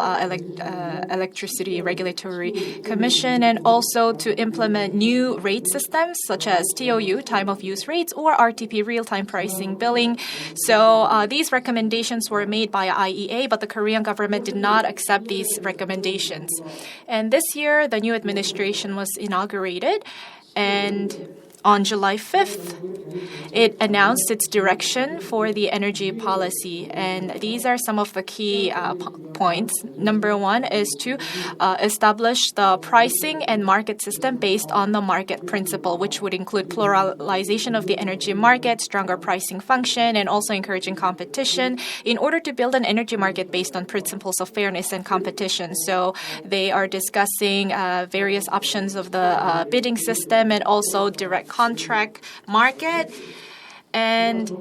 Electricity Regulatory Commission, and also to implement new rate systems such as TOU, time of use rates, or RTP, real-time pricing billing. So these recommendations were made by IEA, but the Korean government did not accept these recommendations. And this year, the new administration was inaugurated, and on July 5th, it announced its direction for the energy policy. And these are some of the key points. Number one is to establish the pricing and market system based on the market principle, which would include pluralization of the energy market, stronger pricing function, and also encouraging competition in order to build an energy market based on principles of fairness and competition. So they are discussing various options of the bidding system and also direct contract market. And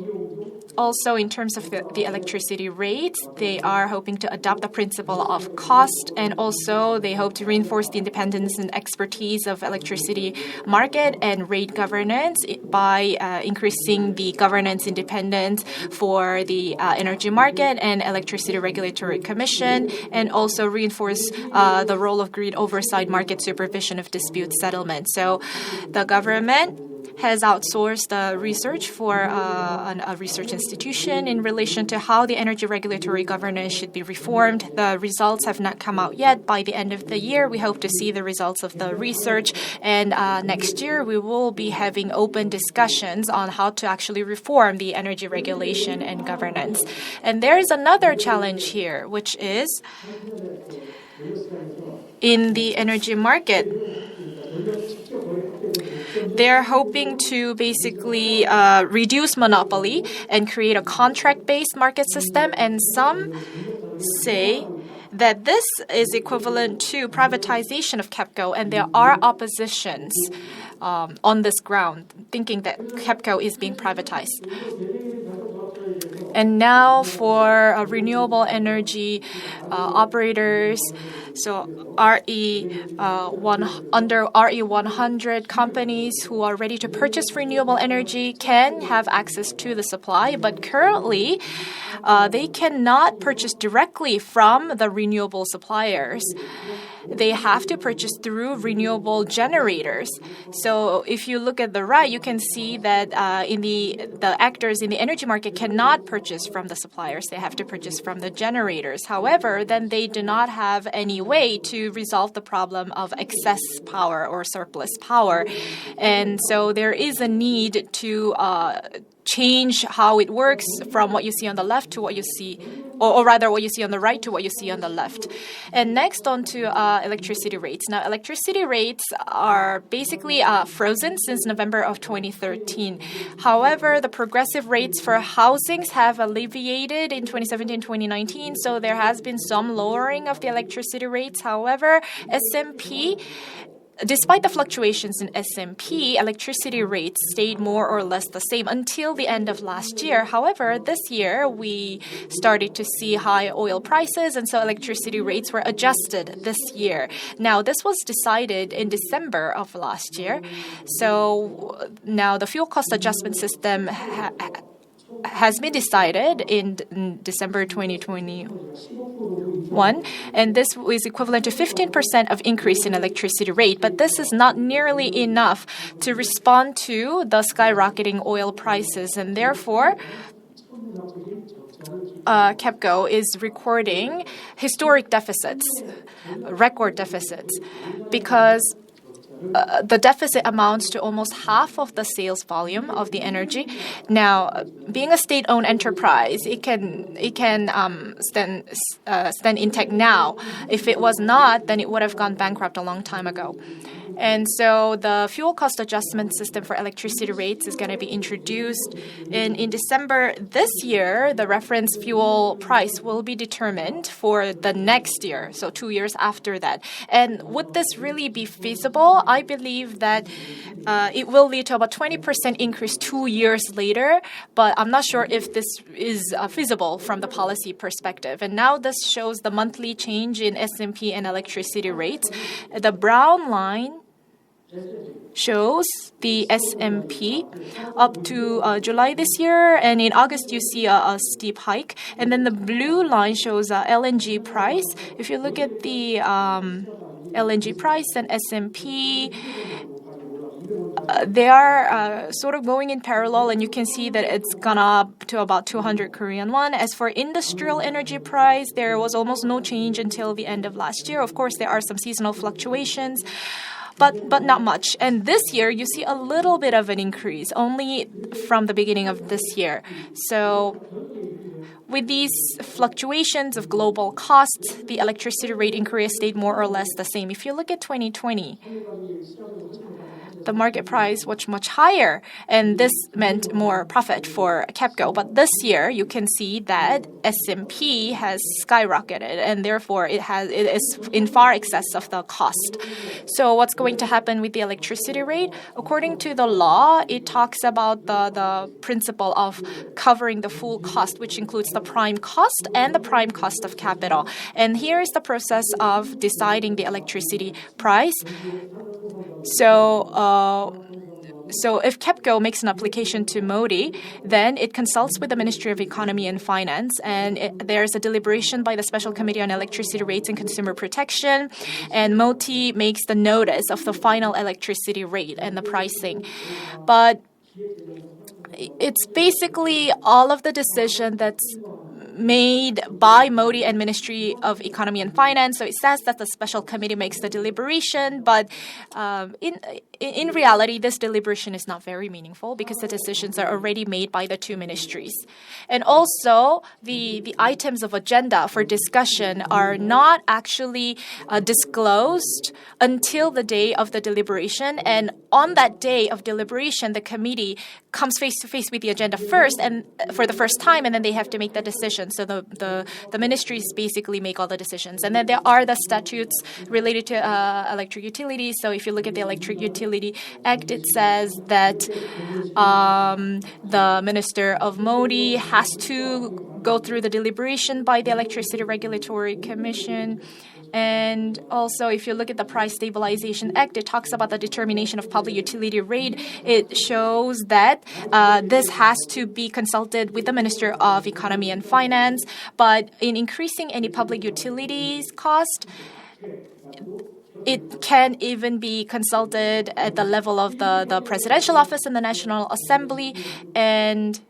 also, in terms of the electricity rates, they are hoping to adopt the principle of cost, and also they hope to reinforce the independence and expertise of electricity market and rate governance by increasing the governance independence for the energy market and Electricity Regulatory Commission, and also reinforce the role of grid oversight, market supervision of dispute settlement. So the government has outsourced the research for a research institution in relation to how the energy regulatory governance should be reformed. The results have not come out yet. By the end of the year, we hope to see the results of the research. And next year, we will be having open discussions on how to actually reform the energy regulation and governance. And there is another challenge here, which is in the energy market. They're hoping to basically reduce monopoly and create a contract-based market system, and some say that this is equivalent to privatization of KEPCO, and there are oppositions on this ground, thinking that KEPCO is being privatized. And now for renewable energy operators, so under RE 100 companies who are ready to purchase renewable energy can have access to the supply, but currently they cannot purchase directly from the renewable suppliers. They have to purchase through renewable generators. So if you look at the right, you can see that the actors in the energy market cannot purchase from the suppliers. They have to purchase from the generators. However, then they do not have any way to resolve the problem of excess power or surplus power. And so there is a need to change how it works from what you see on the left to what you see, or rather what you see on the right to what you see on the left. And next on to electricity rates. Now, electricity rates are basically frozen since November of 2013. However, the progressive rates for housings have alleviated in 2017-2019, so there has been some lowering of the electricity rates. However, despite the fluctuations in S&P, electricity rates stayed more or less the same until the end of last year. However, this year we started to see high oil prices, and so electricity rates were adjusted this year. Now, this was decided in December of last year. So now the fuel cost adjustment system has been decided in December 2021, and this is equivalent to 15% of increase in electricity rate. But this is not nearly enough to respond to the skyrocketing oil prices, and therefore KEPCO is recording historic deficits, record deficits, because the deficit amounts to almost half of the sales volume of the energy. Now, being a state-owned enterprise, it can stand intact now. If it was not, then it would have gone bankrupt a long time ago. And so the fuel cost adjustment system for electricity rates is going to be introduced. In December this year, the reference fuel price will be determined for the next year, so 2 years after that. And would this really be feasible? I believe that it will lead to about 20% increase 2 years later, but I'm not sure if this is feasible from the policy perspective. And now this shows the monthly change in S&P and electricity rates. The brown line shows the S&P up to July this year, and in August you see a steep hike. And then the blue line shows LNG price. If you look at the LNG price and S&P, they are sort of going in parallel, and you can see that it's gone up to about 200 Korean won. As for industrial energy price, there was almost no change until the end of last year. Of course, there are some seasonal fluctuations, but not much. And this year, you see a little bit of an increase, only from the beginning of this year. So with these fluctuations of global costs, the electricity rate in Korea stayed more or less the same. If you look at 2020, the market price was much higher, and this meant more profit for KEPCO. But this year, you can see that S&P has skyrocketed, and therefore it is in far excess of the cost. So what's going to happen with the electricity rate? According to the law, it talks about the principle of covering the full cost, which includes the prime cost and the prime cost of capital. And here is the process of deciding the electricity price. So if KEPCO makes an application to Modi, then it consults with the Ministry of Economy and Finance, and there's a deliberation by the Special Committee on Electricity Rates and Consumer Protection, and Modi makes the notice of the final electricity rate and the pricing. But it's basically all of the decision that's made by Modi and Ministry of Economy and Finance. So it says that the special committee makes the deliberation, but in reality, this deliberation is not very meaningful because the decisions are already made by the two ministries. And also, the items of agenda for discussion are not actually disclosed until the day of the deliberation. And on that day of deliberation, the committee comes face to face with the agenda first and for the first time, and then they have to make the decision. So the ministries basically make all the decisions. And then there are the statutes related to electric utilities. So if you look at the Electric Utility Act, it says that the Minister of Modi has to go through the deliberation by the Electricity Regulatory Commission. And also, if you look at the Price Stabilization Act, it talks about the determination of public utility rate. It shows that this has to be consulted with the Minister of Economy and Finance. But in increasing any public utilities cost, it can even be consulted at the level of the Presidential Office and the National Assembly. And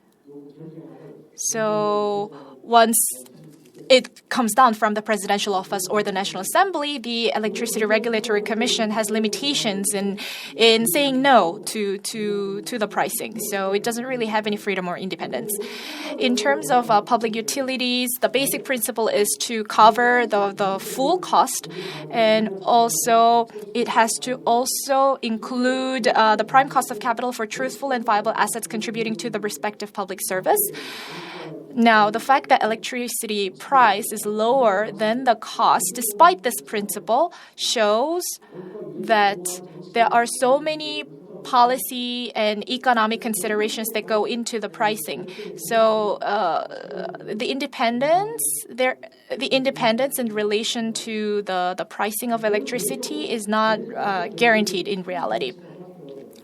so once it comes down from the Presidential Office or the National Assembly, the Electricity Regulatory Commission has limitations in saying no to the pricing. So it doesn't really have any freedom or independence. In terms of public utilities, the basic principle is to cover the full cost, and also it has to also include the prime cost of capital for truthful and viable assets contributing to the respective public service. Now, the fact that electricity price is lower than the cost, despite this principle, shows that there are so many policy and economic considerations that go into the pricing. So the independence in relation to the pricing of electricity is not guaranteed in reality.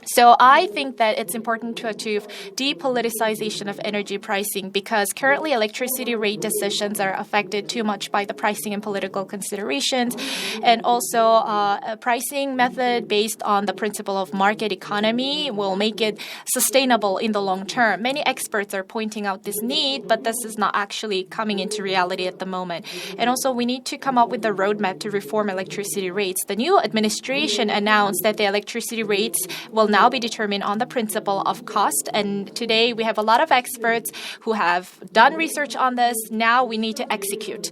So I think that it's important to achieve depoliticization of energy pricing because currently electricity rate decisions are affected too much by the pricing and political considerations. And also a pricing method based on the principle of market economy will make it sustainable in the long term. Many experts are pointing out this need, but this is not actually coming into reality at the moment. And also we need to come up with a roadmap to reform electricity rates. The new administration announced that the electricity rates will now be determined on the principle of cost. And today we have a lot of experts who have done research on this. Now we need to execute.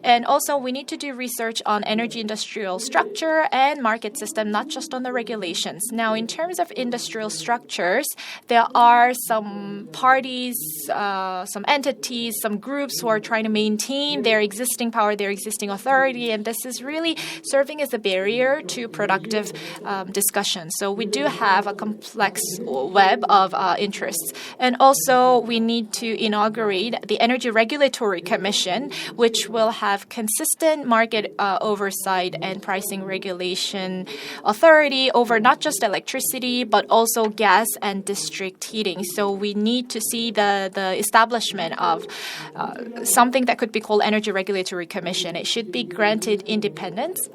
And also, we need to do research on energy industrial structure and market system, not just on the regulations. Now, in terms of industrial structures, there are some parties, some entities, some groups who are trying to maintain their existing power, their existing authority, and this is really serving as a barrier to productive discussion. So we do have a complex web of interests. And also, we need to inaugurate the Energy Regulatory Commission, which will have consistent market oversight and pricing regulation authority over not just electricity, but also gas and district heating. So we need to see the establishment of something that could be called Energy Regulatory Commission. It should be granted independence,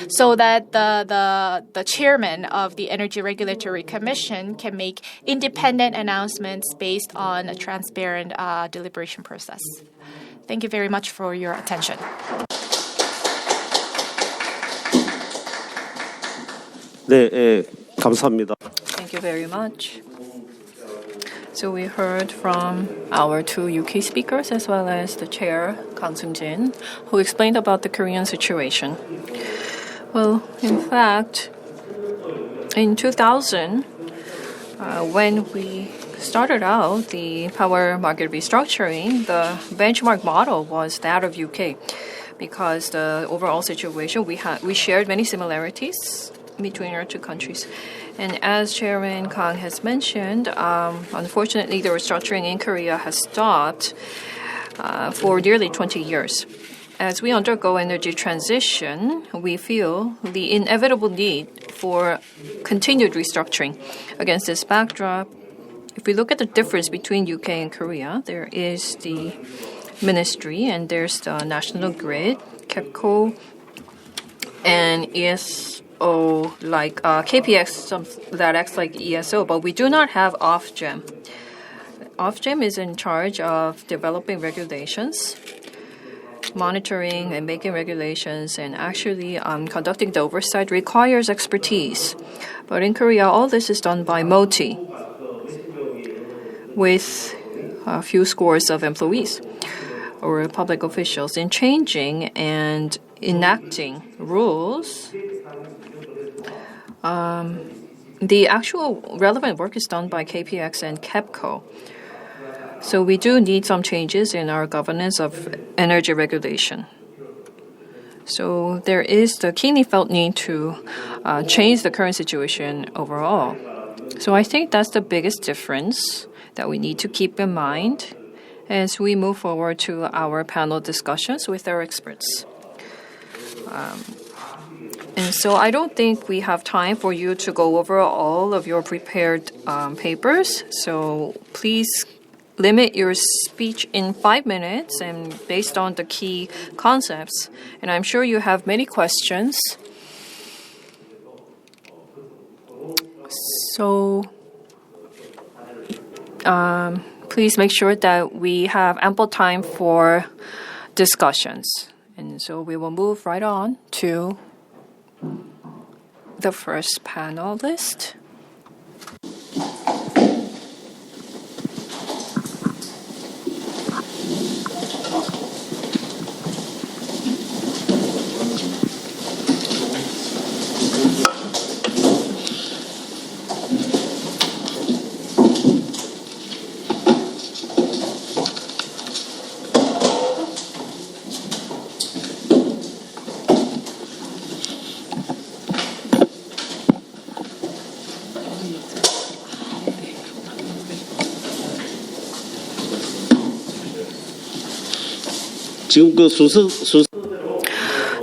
so that the chairman of the Energy Regulatory Commission can make independent announcements based on a transparent deliberation process. Thank you very much for your attention. 네, 감사합니다. Thank you very much. So we heard from our two UK speakers as well as the chair, Kang Seung-jin, who explained about the Korean situation. Well, in fact, in 2000, when we started out the power market restructuring, the benchmark model was that of UK, because the overall situation, we shared many similarities between our two countries. And as Chairman Kang has mentioned, unfortunately, the restructuring in Korea has stopped for nearly 20 years. As we undergo energy transition, we feel the inevitable need for continued restructuring. Against this backdrop, if we look at the difference between UK and Korea, there is the ministry and there's the national grid, KEPCO, and ESO, like KPX that acts like ESO, but we do not have Ofgem. Ofgem is in charge of developing regulations, monitoring and making regulations, and actually conducting the oversight requires expertise. But in Korea, all this is done by MOTI with a few scores of employees or public officials. In changing and enacting rules, the actual relevant work is done by KPX and KEPCO. So we do need some changes in our governance of energy regulation. So there is the keenly felt need to change the current situation overall. So I think that's the biggest difference that we need to keep in mind as we move forward to our panel discussions with our experts. And so I don't think we have time for you to go over all of your prepared papers. So please limit your speech in 5 minutes and based on the key concepts. And I'm sure you have many questions. So please make sure that we have ample time for discussions. And so we will move right on to the first panelist.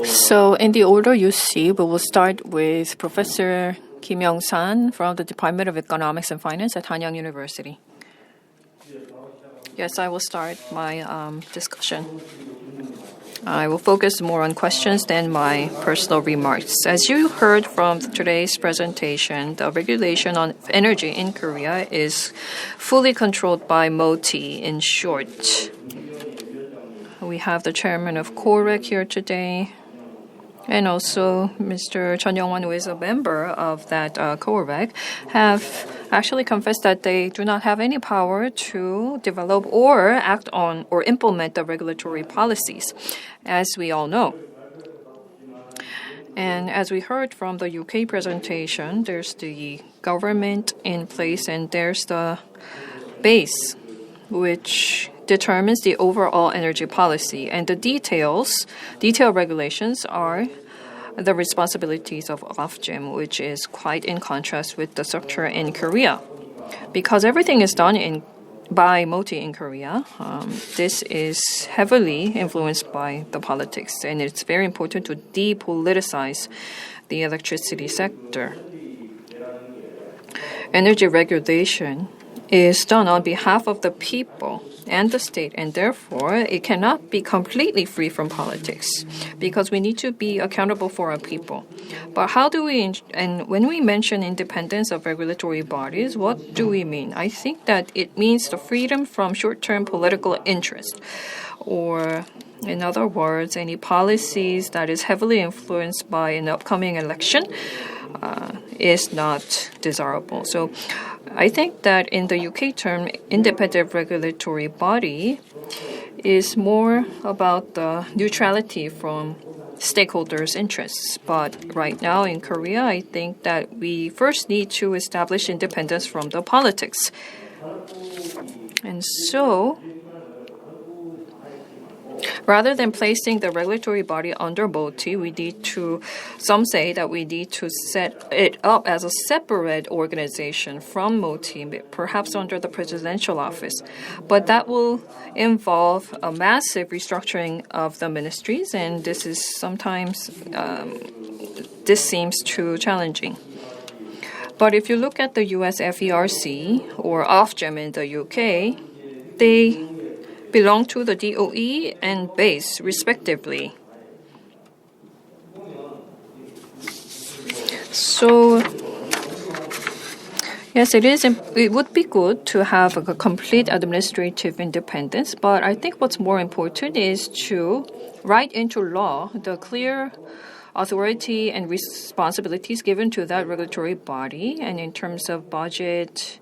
So in the order you see, we will start with Professor Kim Young-san from the Department of Economics and Finance at Hanyang University. Yes, I will start my discussion. I will focus more on questions than my personal remarks. As you heard from today's presentation, the regulation on energy in Korea is fully controlled by MOTI, in short. We have the chairman of COREC here today. and also Mr. Chun Young-won, who is a member of that COREC, have actually confessed that they do not have any power to develop or act on or implement the regulatory policies, as we all know. And as we heard from the UK presentation, there's the government in place and there's the base, which determines the overall energy policy. And the detailed regulations are the responsibilities of Ofgem, which is quite in contrast with the structure in Korea. Because everything is done by MOTI in Korea, this is heavily influenced by the politics, and it's very important to depoliticize the electricity sector. Energy regulation is done on behalf of the people and the state, and therefore it cannot be completely free from politics because we need to be accountable for our people. But how do we, and when we mention independence of regulatory bodies, what do we mean? I think that it means the freedom from short-term political interest, or in other words, any policies that is heavily influenced by an upcoming election is not desirable. So I think that in the UK term, independent regulatory body is more about the neutrality from stakeholders' interests. But right now in Korea, I think that we first need to establish independence from the politics. And so, rather than placing the regulatory body under MOTI, some say that we need to set it up as a separate organization from MOTI, perhaps under the presidential office. But that will involve a massive restructuring of the ministries, and this seems too challenging. But if you look at the US FERC or Ofgem in the UK, they belong to the DOE and BASE, respectively. So, yes, it would be good to have a complete administrative independence, but I think what's more important is to write into law the clear authority and responsibilities given to that regulatory body, and in terms of budget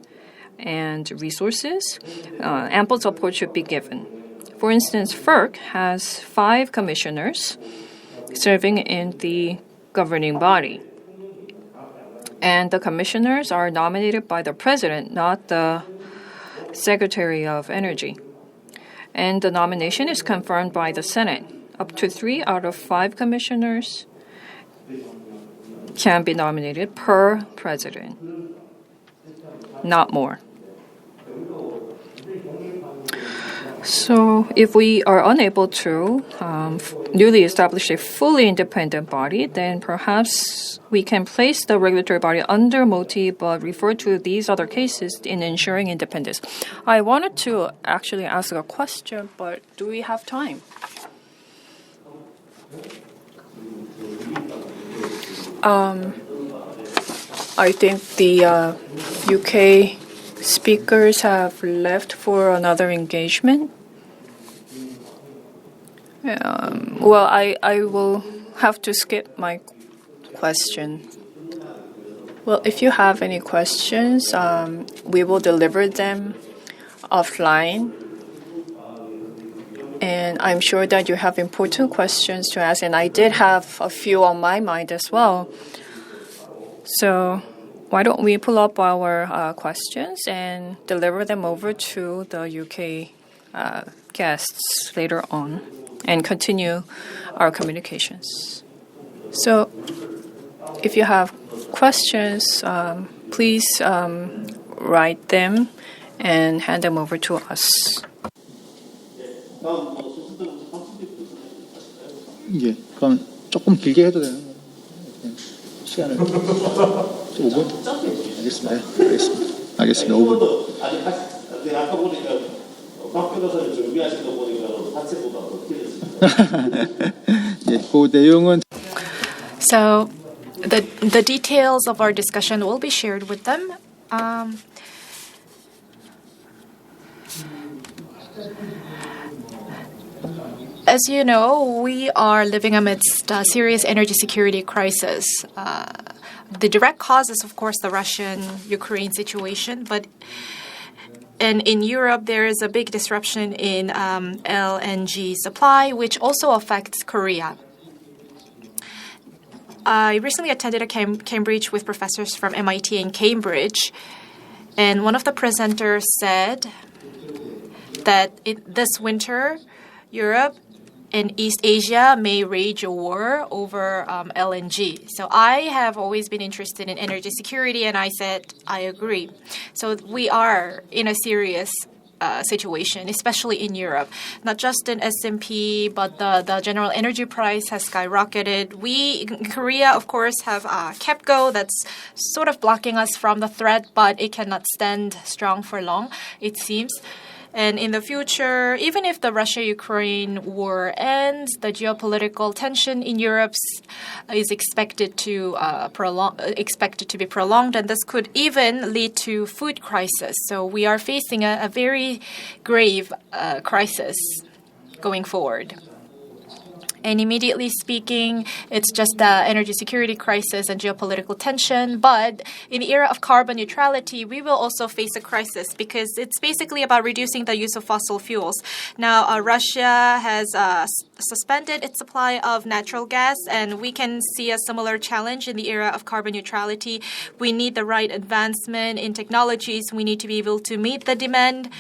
and resources, ample support should be given. For instance, FERC has 5 commissioners serving in the governing body. And the commissioners are nominated by the president, not the Secretary of Energy. And the nomination is confirmed by the Senate. Up to 3 out of 5 commissioners can be nominated per president, not more. So if we are unable to newly establish a fully independent body, then perhaps we can place the regulatory body under MOTI but refer to these other cases in ensuring independence. I wanted to actually ask a question, but do we have time? I think the UK speakers have left for another engagement. Well, I will have to skip my question. Well, if you have any questions, we will deliver them offline. And I'm sure that you have important questions to ask, and I did have a few on my mind as well. So why don't we pull up our questions and deliver them over to the UK guests later on and continue our communications. So if you have questions, please write them and hand them over to us. 예, 그럼 조금 길게 해도 되는 거예요? 시간을 5분? 알겠습니다. 알겠습니다. 5분. 아까 보니까 박 변호사님 준비하신 거 보니까 학생보다 더 길었습니다. 예, 그 내용은 So the details of our discussion will be shared with them. as you know, we are living amidst a serious energy security crisis. The direct cause is, of course, the Russian-Ukraine situation, and in Europe, there is a big disruption in LNG supply, which also affects Korea. I recently attended a Cambridge with professors from MIT and Cambridge, and one of the presenters said that this winter, Europe and East Asia may wage a war over LNG. So I have always been interested in energy security, and I said, I agree. So we are in a serious situation, especially in Europe. Not just in S&P, but the general energy price has skyrocketed. We, in Korea, of course, have KEPCO that's sort of blocking us from the threat, but it cannot stand strong for long, it seems. And in the future, even if the Russia-Ukraine war ends, the geopolitical tension in Europe is expected to be prolonged, and this could even lead to food crisis. So we are facing a very grave crisis going forward. And immediately speaking, it's just the energy security crisis and geopolitical tension. But in the era of carbon neutrality, we will also face a crisis because it's basically about reducing the use of fossil fuels. Now, Russia has suspended its supply of natural gas, and we can see a similar challenge in the era of carbon neutrality. We need the right advancement in technologies. We need to be able to meet the demand.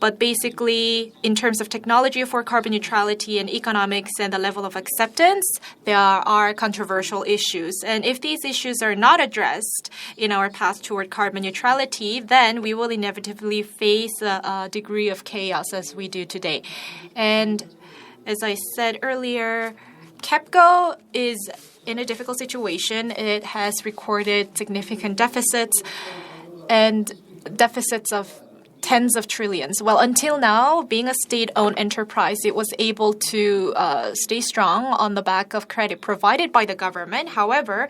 But basically, in terms of technology for carbon neutrality and economics and the level of acceptance, there are controversial issues. And if these issues are not addressed in our path toward carbon neutrality, then we will inevitably face a degree of chaos as we do today. And as I said earlier, KEPCO is in a difficult situation. It has recorded significant deficits and deficits of tens of trillions. Well, until now, being a state-owned enterprise, it was able to stay strong on the back of credit provided by the government. However,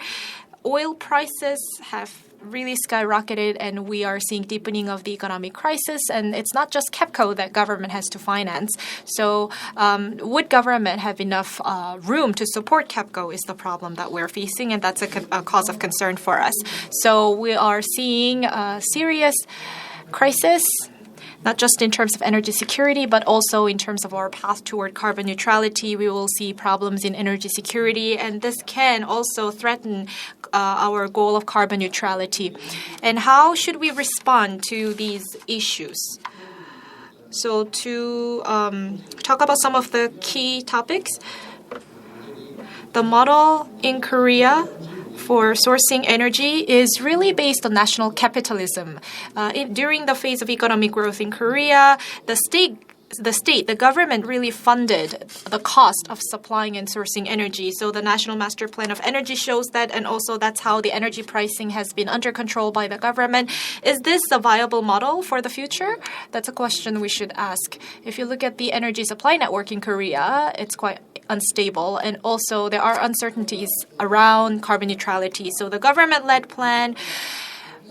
oil prices have really skyrocketed, and we are seeing deepening of the economic crisis. And it's not just KEPCO that government has to finance. So would government have enough room to support KEPCO is the problem that we're facing, and that's a cause of concern for us. So we are seeing a serious crisis, not just in terms of energy security, but also in terms of our path toward carbon neutrality. We will see problems in energy security, and this can also threaten our goal of carbon neutrality. And how should we respond to these issues? So to talk about some of the key topics, the model in Korea for sourcing energy is really based on national capitalism. During the phase of economic growth in Korea, the government really funded the cost of supplying and sourcing energy. So the National Master Plan of Energy shows that, and also that's how the energy pricing has been under control by the government. Is this a viable model for the future? That's a question we should ask. If you look at the energy supply network in Korea, it's quite unstable, and also there are uncertainties around carbon neutrality. So the government-led plan,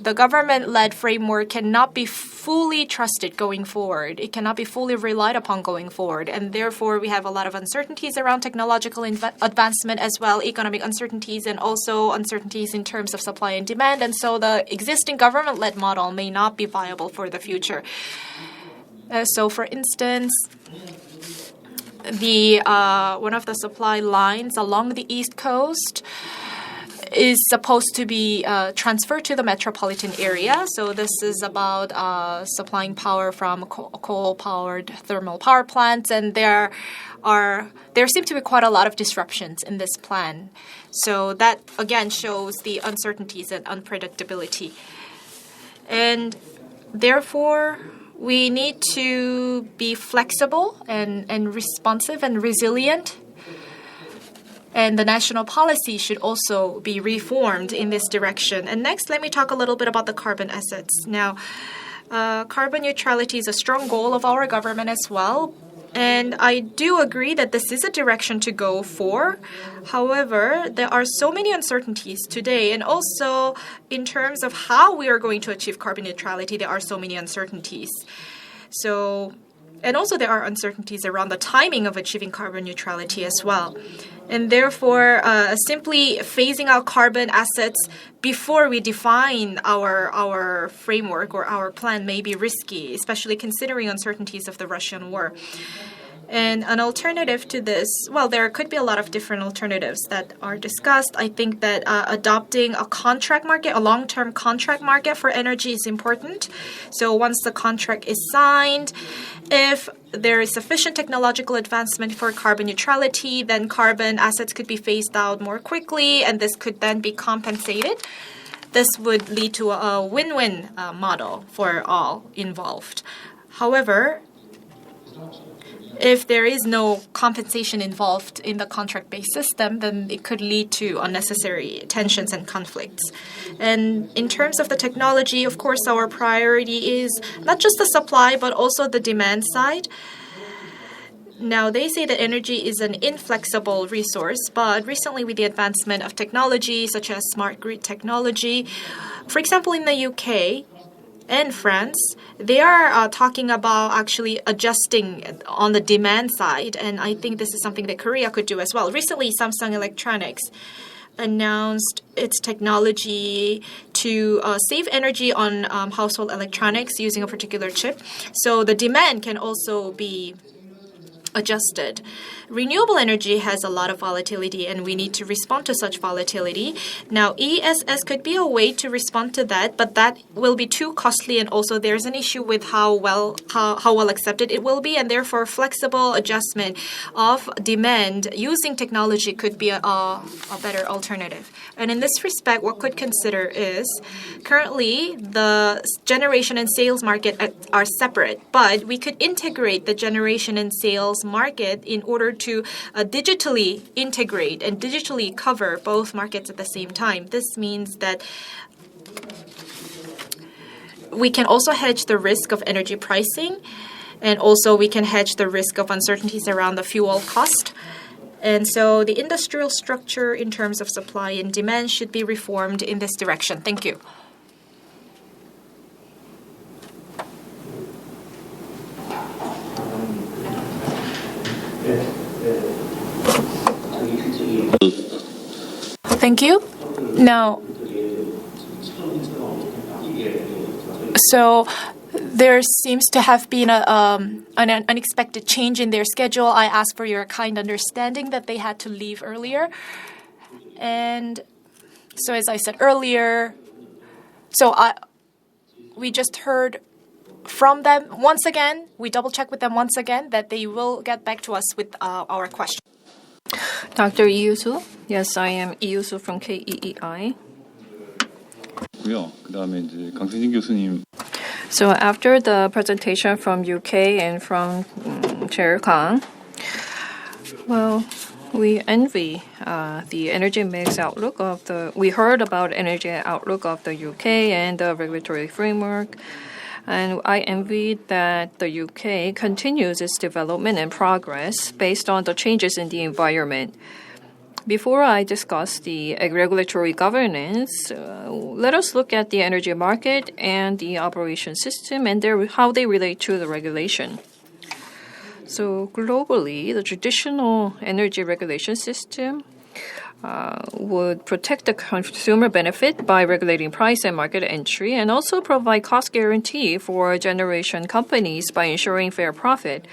the government-led framework cannot be fully trusted going forward. It cannot be fully relied upon going forward. And therefore, we have a lot of uncertainties around technological advancement as well, economic uncertainties, and also uncertainties in terms of supply and demand. And so the existing government-led model may not be viable for the future. So for instance, one of the supply lines along the East Coast is supposed to be transferred to the metropolitan area. So this is about supplying power from coal-powered thermal power plants, and there seem to be quite a lot of disruptions in this plan. So that again shows the uncertainties and unpredictability. And therefore, we need to be flexible and responsive and resilient. And the national policy should also be reformed in this direction. And next, let me talk a little bit about the carbon assets. Now, carbon neutrality is a strong goal of our government as well. And I do agree that this is a direction to go for. However, there are so many uncertainties today. And also, in terms of how we are going to achieve carbon neutrality, there are so many uncertainties. So And also there are uncertainties around the timing of achieving carbon neutrality as well. And therefore, simply phasing out carbon assets before we define our framework or our plan may be risky, especially considering uncertainties of the Russian war. And an alternative to this, well, there could be a lot of different alternatives that are discussed. I think that adopting a contract market, a long-term contract market for energy is important. So once the contract is signed, if there is sufficient technological advancement for carbon neutrality, then carbon assets could be phased out more quickly, and this could then be compensated. This would lead to a win-win model for all involved. However, if there is no compensation involved in the contract-based system, then it could lead to unnecessary tensions and conflicts. And in terms of the technology, of course, our priority is not just the supply, but also the demand side. Now, they say that energy is an inflexible resource, but recently with the advancement of technology, such as smart grid technology, for example, in the UK, and France, they are talking about actually adjusting on the demand side, and I think this is something that Korea could do as well. Recently, Samsung Electronics announced its technology to save energy on household electronics using a particular chip, so the demand can also be adjusted. Renewable energy has a lot of volatility, and we need to respond to such volatility. Now, ESS could be a way to respond to that, but that will be too costly, and also there's an issue with how well accepted it will be, and therefore flexible adjustment of demand using technology could be a better alternative. And in this respect, what could consider is currently the generation and sales market are separate, but we could integrate the generation and sales market in order to digitally integrate and digitally cover both markets at the same time. This means that we can also hedge the risk of energy pricing, and also we can hedge the risk of uncertainties around the fuel cost. And so the industrial structure in terms of supply and demand should be reformed in this direction. Thank you. Thank you. Now, so there seems to have been an unexpected change in their schedule. I ask for your kind understanding that they had to leave earlier. And so as I said earlier, we just heard from them once again. We double-checked with them once again that they will get back to us with our question. Dr. Iusu? Yes, I am Iusu from KEEI. 그다음에 이제 강승진 교수님. So after the presentation from UK and from Chair Kang, well, we envy the energy mix outlook of we heard about energy outlook of the UK and the regulatory framework. And I envy that the UK continues its development and progress based on the changes in the environment. Before I discuss the regulatory governance, let us look at the energy market and the operation system and how they relate to the regulation. So globally, the traditional energy regulation system would protect the consumer benefit by regulating price and market entry, and also provide cost guarantee for generation companies by ensuring fair profit.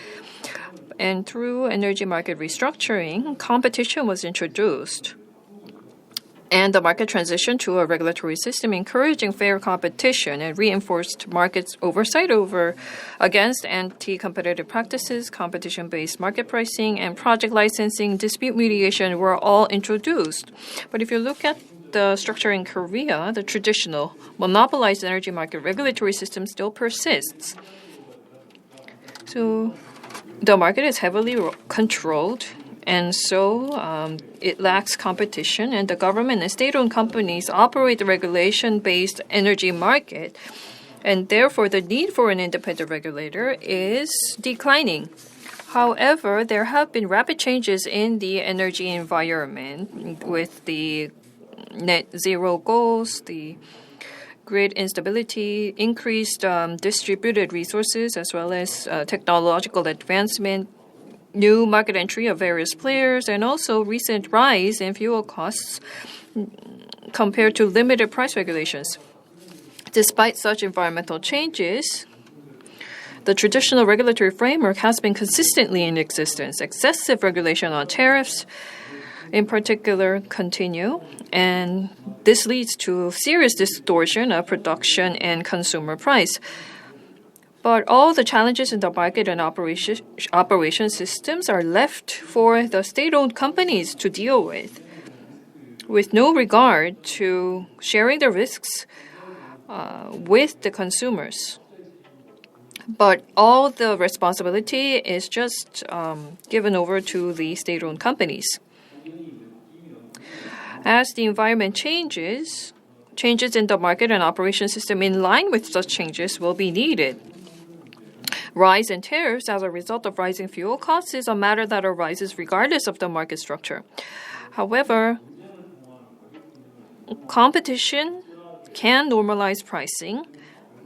And through energy market restructuring, competition was introduced. And the market transitioned to a regulatory system encouraging fair competition and reinforced markets oversight against anti-competitive practices, competition-based market pricing, and project licensing, dispute mediation were all introduced. But if you look at the structure in Korea, the traditional monopolized energy market regulatory system still persists. So the market is heavily controlled, and so it lacks competition, and the government and state-owned companies operate the regulation-based energy market, and therefore the need for an independent regulator is declining. However, there have been rapid changes in the energy environment with the net zero goals, the grid instability, increased distributed resources, as well as technological advancement, new market entry of various players, and also recent rise in fuel costs compared to limited price regulations. Despite such environmental changes, the traditional regulatory framework has been consistently in existence. Excessive regulation on tariffs, in particular, continue, and this leads to serious distortion of production and consumer price. But all the challenges in the market and operation systems are left for the state-owned companies to deal with no regard to sharing the risks with the consumers. But all the responsibility is just given over to the state-owned companies. As the environment changes in the market and operation system in line with such changes will be needed. Rise in tariffs as a result of rising fuel costs is a matter that arises regardless of the market structure. However, competition can normalize pricing,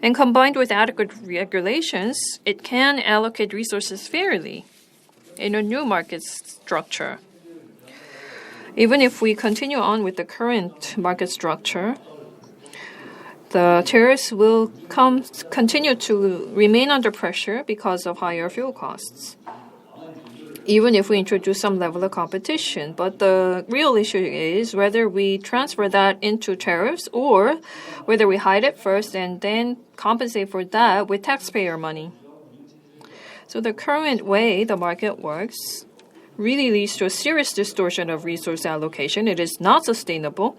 and combined with adequate regulations, it can allocate resources fairly in a new market structure. Even if we continue on with the current market structure, the tariffs will continue to remain under pressure because of higher fuel costs, even if we introduce some level of competition. But the real issue is whether we transfer that into tariffs or whether we hide it first and then compensate for that with taxpayer money. So the current way the market works really leads to a serious distortion of resource allocation. It is not sustainable.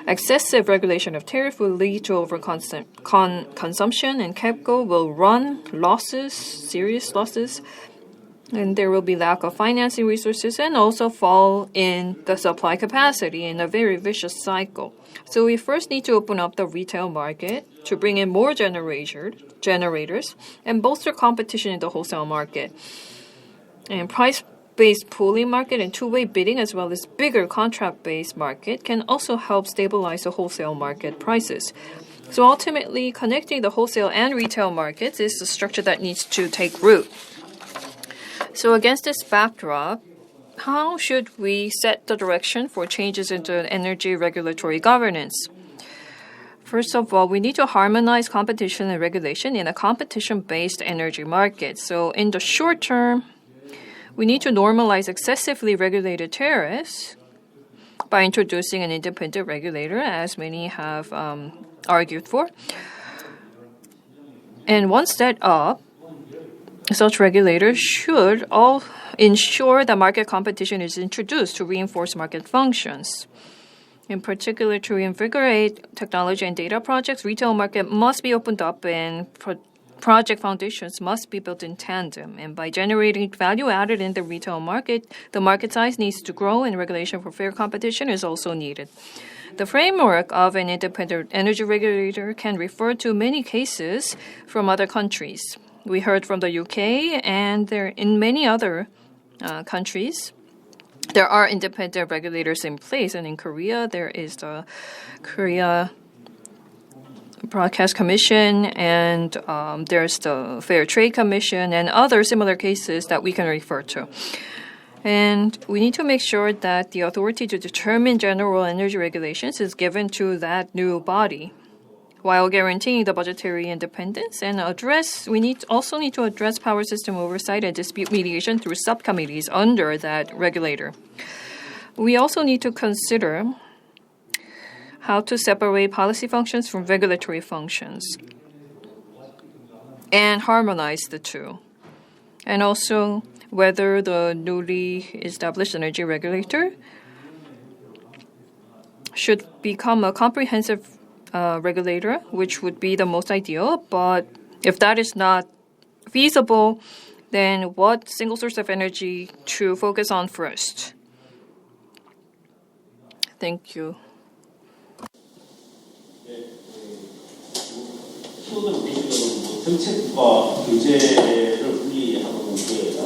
Excessive regulation of tariff will lead to overconsumption, and KEPCO will run losses, serious losses, and there will be lack of financing resources and also fall in the supply capacity in a very vicious cycle. So we first need to open up the retail market to bring in more generators and bolster competition in the wholesale market. And price-based pooling market and two-way bidding as well as bigger contract-based market can also help stabilize the wholesale market prices. So ultimately, connecting the wholesale and retail markets is the structure that needs to take root. So against this backdrop, how should we set the direction for changes into energy regulatory governance? First of all, we need to harmonize competition and regulation in a competition-based energy market. So in the short term, we need to normalize excessively regulated tariffs by introducing an independent regulator, as many have argued for. And once set up, such regulators should all ensure that market competition is introduced to reinforce market functions. In particular, to reinvigorate technology and data projects, retail market must be opened up and project foundations must be built in tandem. And by generating value added in the retail market, the market size needs to grow and regulation for fair competition is also needed. The framework of an independent energy regulator can refer to many cases from other countries. We heard from the UK, and in many other countries, there are independent regulators in place. And in Korea, there is the Korea Broadcast Commission, and there's the Fair Trade Commission, and other similar cases that we can refer to. And we need to make sure that the authority to determine general energy regulations is given to that new body, while guaranteeing the budgetary independence. And we also need to address power system oversight and dispute mediation through subcommittees under that regulator. We also need to consider how to separate policy functions from regulatory functions and harmonize the two. And also whether the newly established energy regulator should become a comprehensive regulator, which would be the most ideal. But if that is not feasible, then what single source of energy to focus on first? Thank you. 정책과 규제를 분리하는 문제가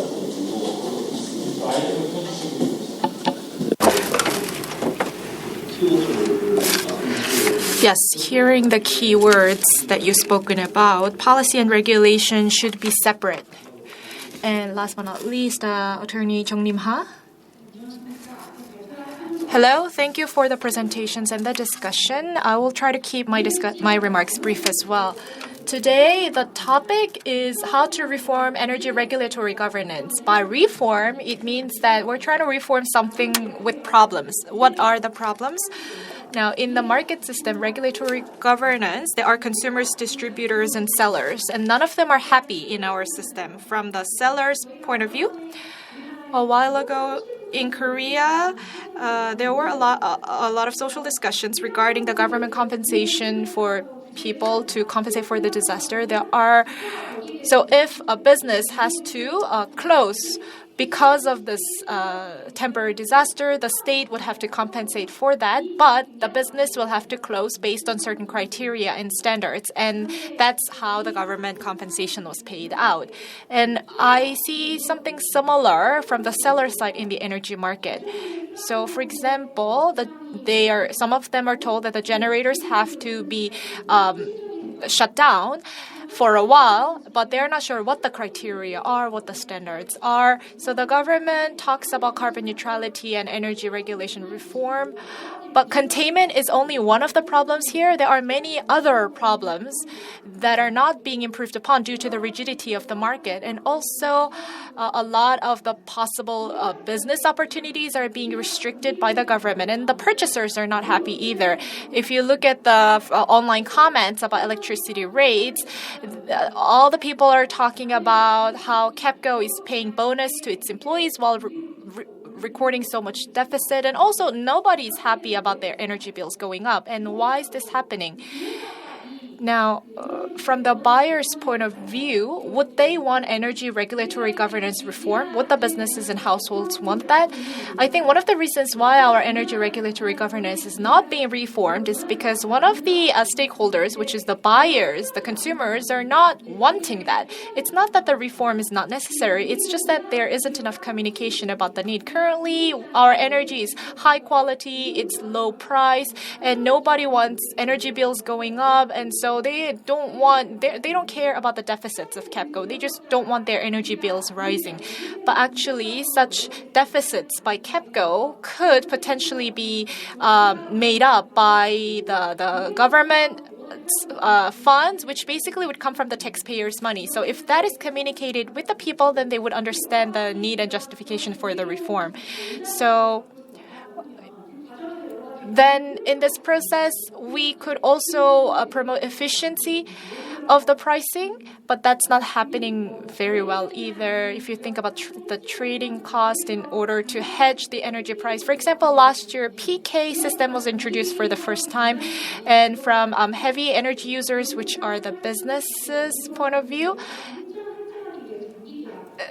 Yes, hearing the key words that you've spoken about, policy and regulation should be separate. And last but not least, Attorney Jung Lim-ha. Hello, thank you for the presentations and the discussion. I will try to keep my remarks brief as well. Today, the topic is how to reform energy regulatory governance. By reform, it means that we're trying to reform something with problems. What are the problems? Now, in the market system, regulatory governance, there are consumers, distributors, and sellers, and none of them are happy in our system. From the seller's point of view, a while ago in Korea, there were a lot of social discussions regarding the government compensation for people to compensate for the disaster. So if a business has to close because of this temporary disaster, the state would have to compensate for that, but the business will have to close based on certain criteria and standards, and that's how the government compensation was paid out. And I see something similar from the seller side in the energy market. So, for example, some of them are told that the generators have to be shut down for a while, but they're not sure what the criteria are, what the standards are. So the government talks about carbon neutrality and energy regulation reform, but containment is only one of the problems here. There are many other problems that are not being improved upon due to the rigidity of the market. And also, a lot of the possible business opportunities are being restricted by the government, and the purchasers are not happy either. If you look at the online comments about electricity rates, all the people are talking about how KEPCO is paying bonus to its employees while recording so much deficit, and also nobody's happy about their energy bills going up. And why is this happening? Now, from the buyer's point of view, would they want energy regulatory governance reform? Would the businesses and households want that? I think one of the reasons why our energy regulatory governance is not being reformed is because one of the stakeholders, which is the buyers, the consumers, are not wanting that. It's not that the reform is not necessary. It's just that there isn't enough communication about the need. Currently, our energy is high quality, it's low price, and nobody wants energy bills going up, and so they don't care about the deficits of KEPCO. They just don't want their energy bills rising. But actually, such deficits by KEPCO could potentially be made up by the government funds, which basically would come from the taxpayers' money. So if that is communicated with the people, then they would understand the need and justification for the reform. So then in this process, we could also promote efficiency of the pricing, but that's not happening very well either. If you think about the trading cost in order to hedge the energy price. For example, last year, PK system was introduced for the first time, and from heavy energy users, which are the businesses' point of view,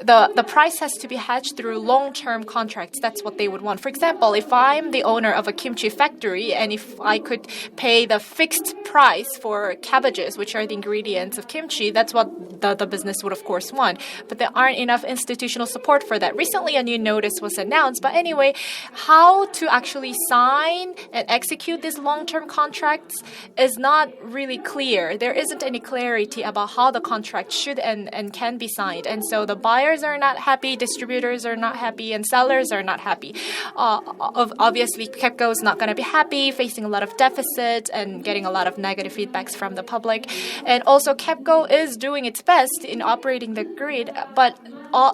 the price has to be hedged through long-term contracts. That's what they would want. For example, if I'm the owner of a kimchi factory and if I could pay the fixed price for cabbages, which are the ingredients of kimchi, that's what the business would, of course, want. But there aren't enough institutional support for that. Recently, a new notice was announced. But anyway, how to actually sign and execute these long-term contracts is not really clear. There isn't any clarity about how the contract should and can be signed. And so the buyers are not happy, distributors are not happy, and sellers are not happy. Obviously, KEPCO is not going to be happy, facing a lot of deficit and getting a lot of negative feedbacks from the public. And also, KEPCO is doing its best in operating the grid, but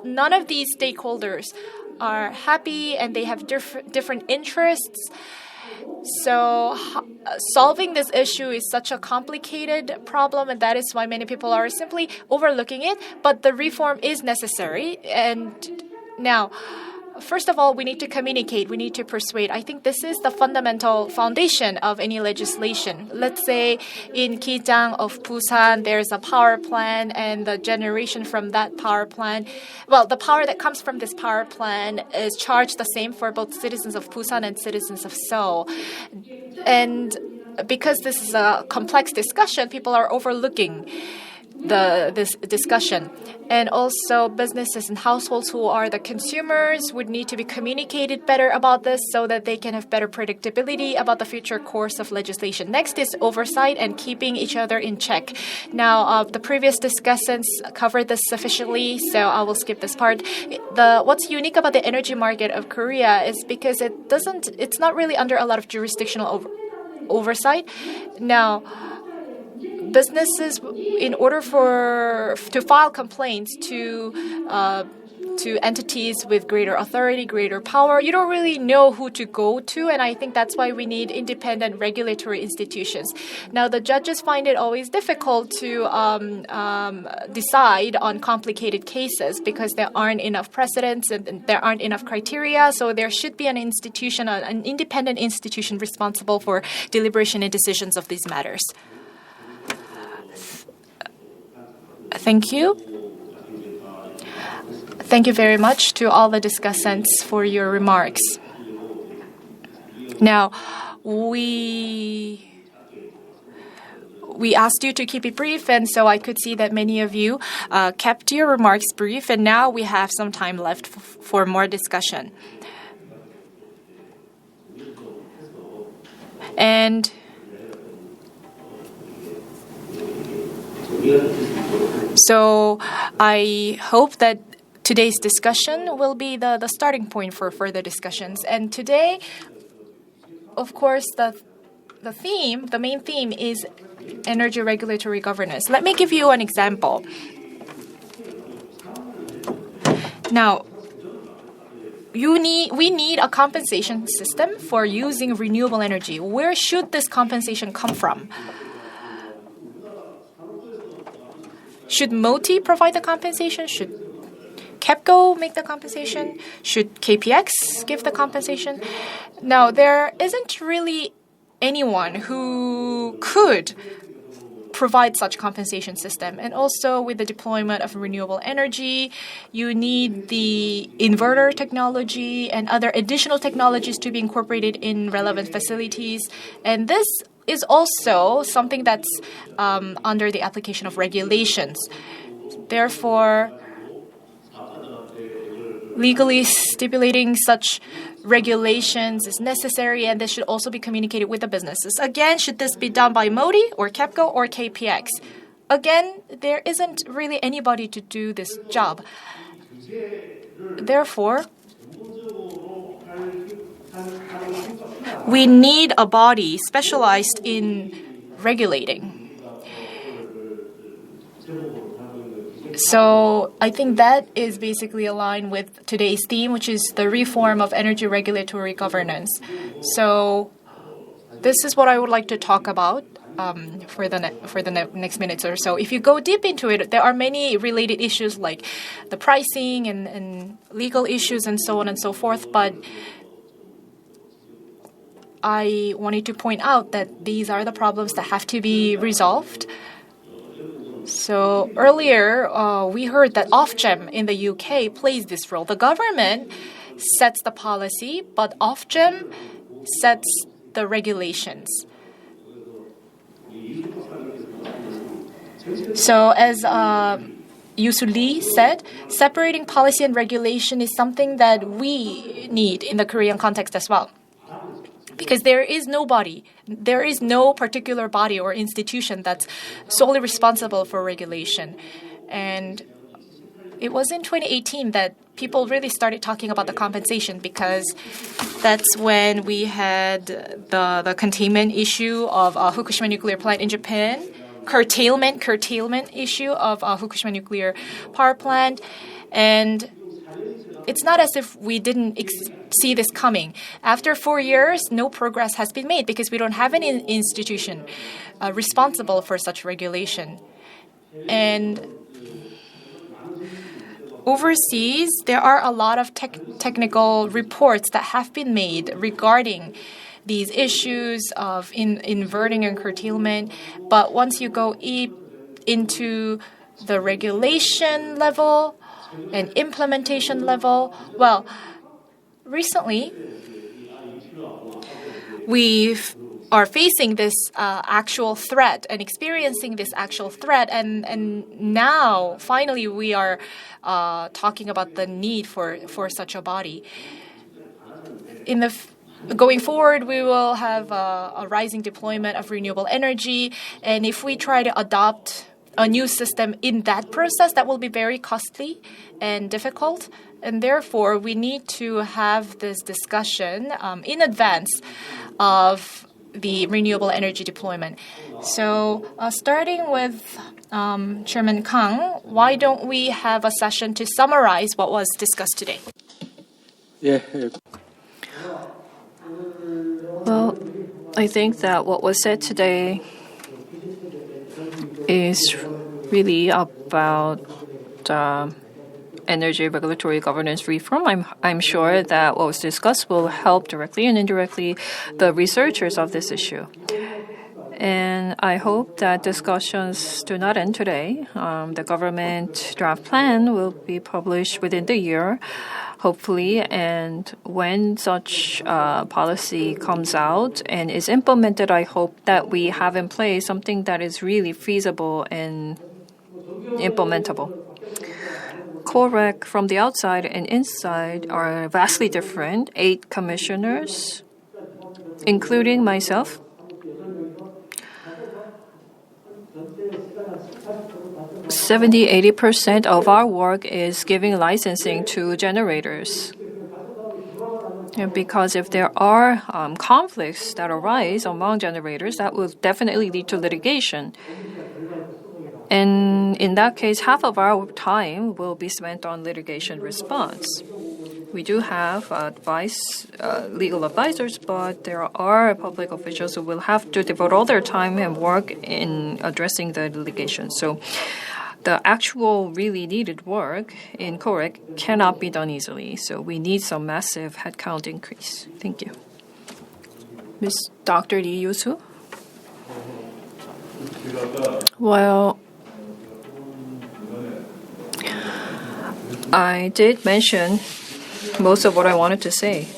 none of these stakeholders are happy, and they have different interests. So solving this issue is such a complicated problem, and that is why many people are simply overlooking it. But the reform is necessary. And now, first of all, we need to communicate. We need to persuade. I think this is the fundamental foundation of any legislation. Let's say in Kijang of Busan, there's a power plant, and the generation from that power plant, well, the power that comes from this power plant is charged the same for both citizens of Busan and citizens of Seoul. And because this is a complex discussion, people are overlooking this discussion. And also businesses and households who are the consumers would need to be communicated better about this so that they can have better predictability about the future course of legislation. Next is oversight and keeping each other in check. Now, the previous discussants covered this sufficiently, so I will skip this part. What's unique about the energy market of Korea is because it's not really under a lot of jurisdictional oversight. Now, businesses, in order to file complaints to entities with greater authority, greater power, you don't really know who to go to, and I think that's why we need independent regulatory institutions. Now, the judges find it always difficult to decide on complicated cases because there aren't enough precedents and there aren't enough criteria, so there should be an independent institution responsible for deliberation and decisions of these matters. Thank you. Thank you very much to all the discussants for your remarks. Now, we asked you to keep it brief, and so I could see that many of you kept your remarks brief, and now we have some time left for more discussion. And so I hope that today's discussion will be the starting point for further discussions. And today, of course, the main theme is energy regulatory governance. Let me give you an example. Now, we need a compensation system for using renewable energy. Where should this compensation come from? Should MOTI provide the compensation? Should KEPCO make the compensation? Should KPX give the compensation? Now, there isn't really anyone who could provide such compensation system. And also with the deployment of renewable energy, you need the inverter technology and other additional technologies to be incorporated in relevant facilities. And this is also something that's under the application of regulations. Therefore, legally stipulating such regulations is necessary, and this should also be communicated with the businesses. Again, should this be done by MOTI or KEPCO or KPX? Again, there isn't really anybody to do this job. Therefore, we need a body specialized in regulating. So I think that is basically aligned with today's theme, which is the reform of energy regulatory governance. So this is what I would like to talk about for the next minutes or so. If you go deep into it, there are many related issues like the pricing and legal issues and so on and so forth, but I wanted to point out that these are the problems that have to be resolved. So earlier, we heard that Ofgem in the UK plays this role. The government sets the policy, but Ofgem sets the regulations. So as Yusu Lee said, separating policy and regulation is something that we need in the Korean context as well. Because there is no particular body or institution that's solely responsible for regulation. And it was in 2018 that people really started talking about the compensation, because that's when we had the containment issue of Fukushima nuclear plant in Japan, curtailment issue of Fukushima nuclear power plant, and it's not as if we didn't see this coming. After 4 years, no progress has been made because we don't have an institution responsible for such regulation. And overseas, there are a lot of technical reports that have been made regarding these issues of inverting and curtailment. But once you go into the regulation level and implementation level, well, recently we've are facing this actual threat and experiencing this actual threat, and now finally we are talking about the need for such a body. Going forward, we will have a rising deployment of renewable energy, and if we try to adopt a new system in that process, that will be very costly and difficult. And therefore, we need to have this discussion in advance of the renewable energy deployment. So starting with Chairman Kang, why don't we have a session to summarize what was discussed today? Well, I think that what was said today is really about energy regulatory governance reform. I'm sure that what was discussed will help directly and indirectly the researchers of this issue. And I hope that discussions do not end today. The government draft plan will be published within the year, hopefully, and when such policy comes out and is implemented, I hope that we have in place something that is really feasible and implementable. COREC from the outside and inside are vastly different. 8 commissioners, including myself. Seventy, 80% of our work is giving licensing to generators. And because if there are conflicts that arise among generators, that will definitely lead to litigation. And in that case, half of our time will be spent on litigation response. We do have legal advisors, but there are public officials who will have to devote all their time and work in addressing the litigation. So the actual really needed work in COREC cannot be done easily. So we need some massive headcount increase. Thank you. Ms. Dr. Lee Yoo-soo? Well, I did mention most of what I wanted to say,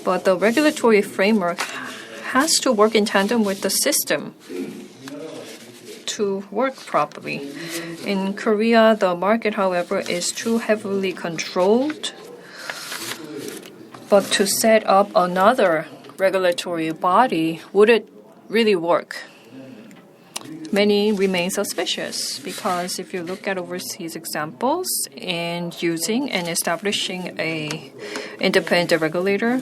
but the regulatory framework has to work in tandem with the system to work properly. In Korea, the market, however, is too heavily controlled. But to set up another regulatory body, would it really work? Many remain suspicious because if you look at overseas examples in using and establishing a independent regulator,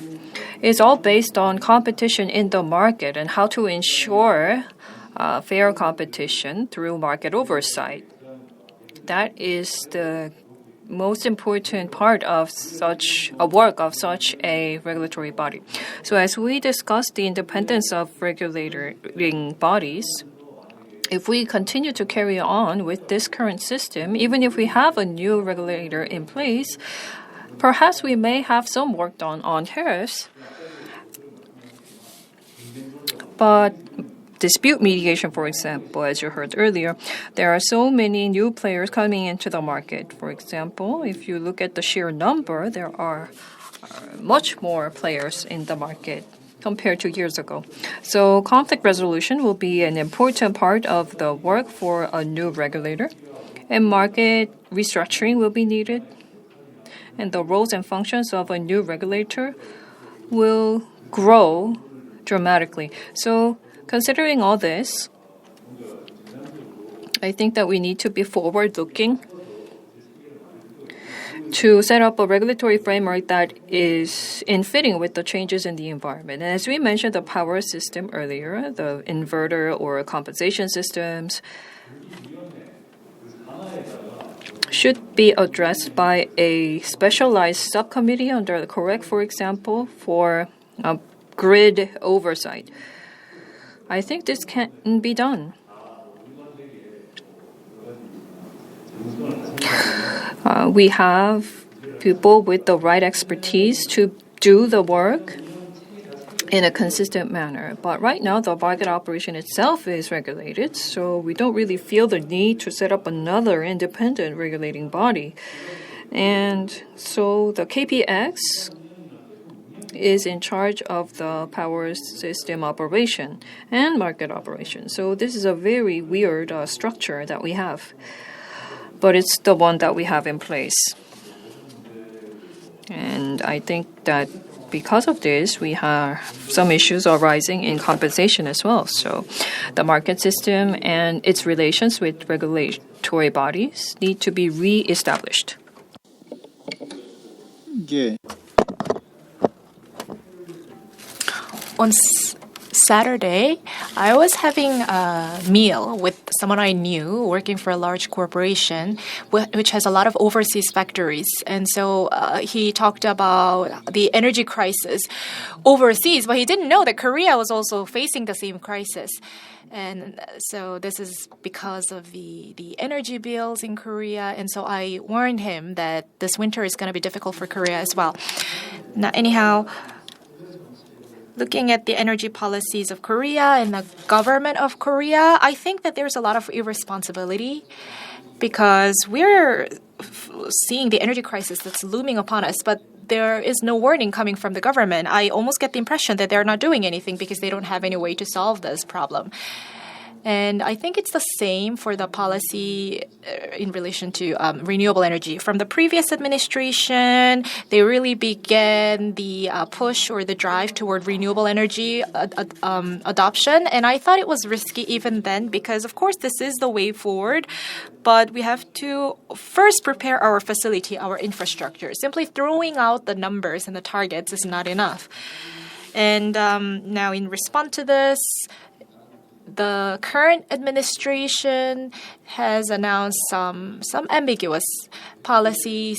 it's all based on competition in the market and how to ensure fair competition through market oversight. That is the most important part of such a work of such a regulatory body. So as we discuss the independence of regulating bodies, if we continue to carry on with this current system, even if we have a new regulator in place, perhaps we may have some work done on tariffs. But dispute mediation, for example, as you heard earlier, there are so many new players coming into the market. For example, if you look at the sheer number, there are much more players in the market compared to years ago. So conflict resolution will be an important part of the work for a new regulator, and market restructuring will be needed, and the roles and functions of a new regulator will grow dramatically. So considering all this, I think that we need to be forward-looking to set up a regulatory framework that is in fitting with the changes in the environment. And as we mentioned, the power system earlier, the inverter or compensation systems should be addressed by a specialized subcommittee under the COREC, for example, for grid oversight. I think this can be done. We have people with the right expertise to do the work in a consistent manner. But right now, the market operation itself is regulated, so we don't really feel the need to set up another independent regulating body. And so the KPX is in charge of the power system operation and market operation. So this is a very weird structure that we have. But it's the one that we have in place. And I think that because of this, we have some issues arising in compensation as well. So the market system and its relations with regulatory bodies need to be re-established. 예. On Saturday, I was having a meal with someone I knew working for a large corporation which has a lot of overseas factories. And so he talked about the energy crisis overseas, but he didn't know that Korea was also facing the same crisis. And so this is because of the energy bills in Korea. And so I warned him that this winter is going to be difficult for Korea as well. Now, anyhow, looking at the energy policies of Korea and the government of Korea, I think that there's a lot of irresponsibility because we're seeing the energy crisis that's looming upon us, but there is no warning coming from the government. I almost get the impression that they're not doing anything because they don't have any way to solve this problem. And I think it's the same for the policy in relation to renewable energy. From the previous administration, they really began the push or the drive toward renewable energy adoption. And I thought it was risky even then because, of course, this is the way forward. But we have to first prepare our facility, our infrastructure. Simply throwing out the numbers and the targets is not enough. And now in response to this, the current administration has announced some ambiguous policies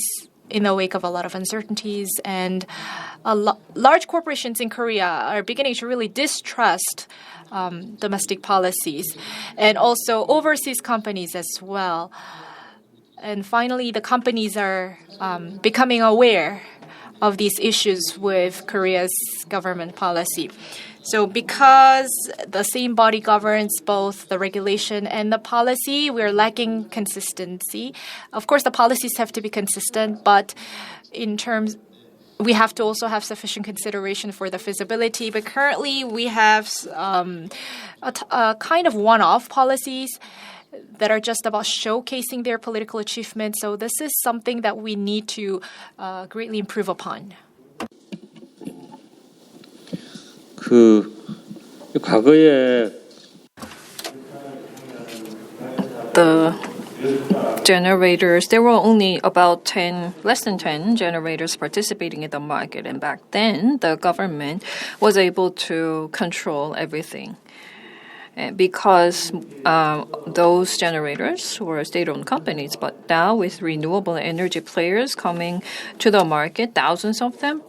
in the wake of a lot of uncertainties, and large corporations in Korea are beginning to really distrust domestic policies, and also overseas companies as well. And finally, the companies are becoming aware of these issues with Korea's government policy. So because the same body governs both the regulation and the policy, we're lacking consistency. Of course, the policies have to be consistent, but in terms, we have to also have sufficient consideration for the feasibility. But currently, we have a kind of one-off policies that are just about showcasing their political achievements. So this is something that we need to greatly improve upon. 과거에 the generators, there were only about less than 10 generators participating in the market. And back then, the government was able to control everything. Because those generators were state-owned companies. But now with renewable energy players coming to the market, thousands of them,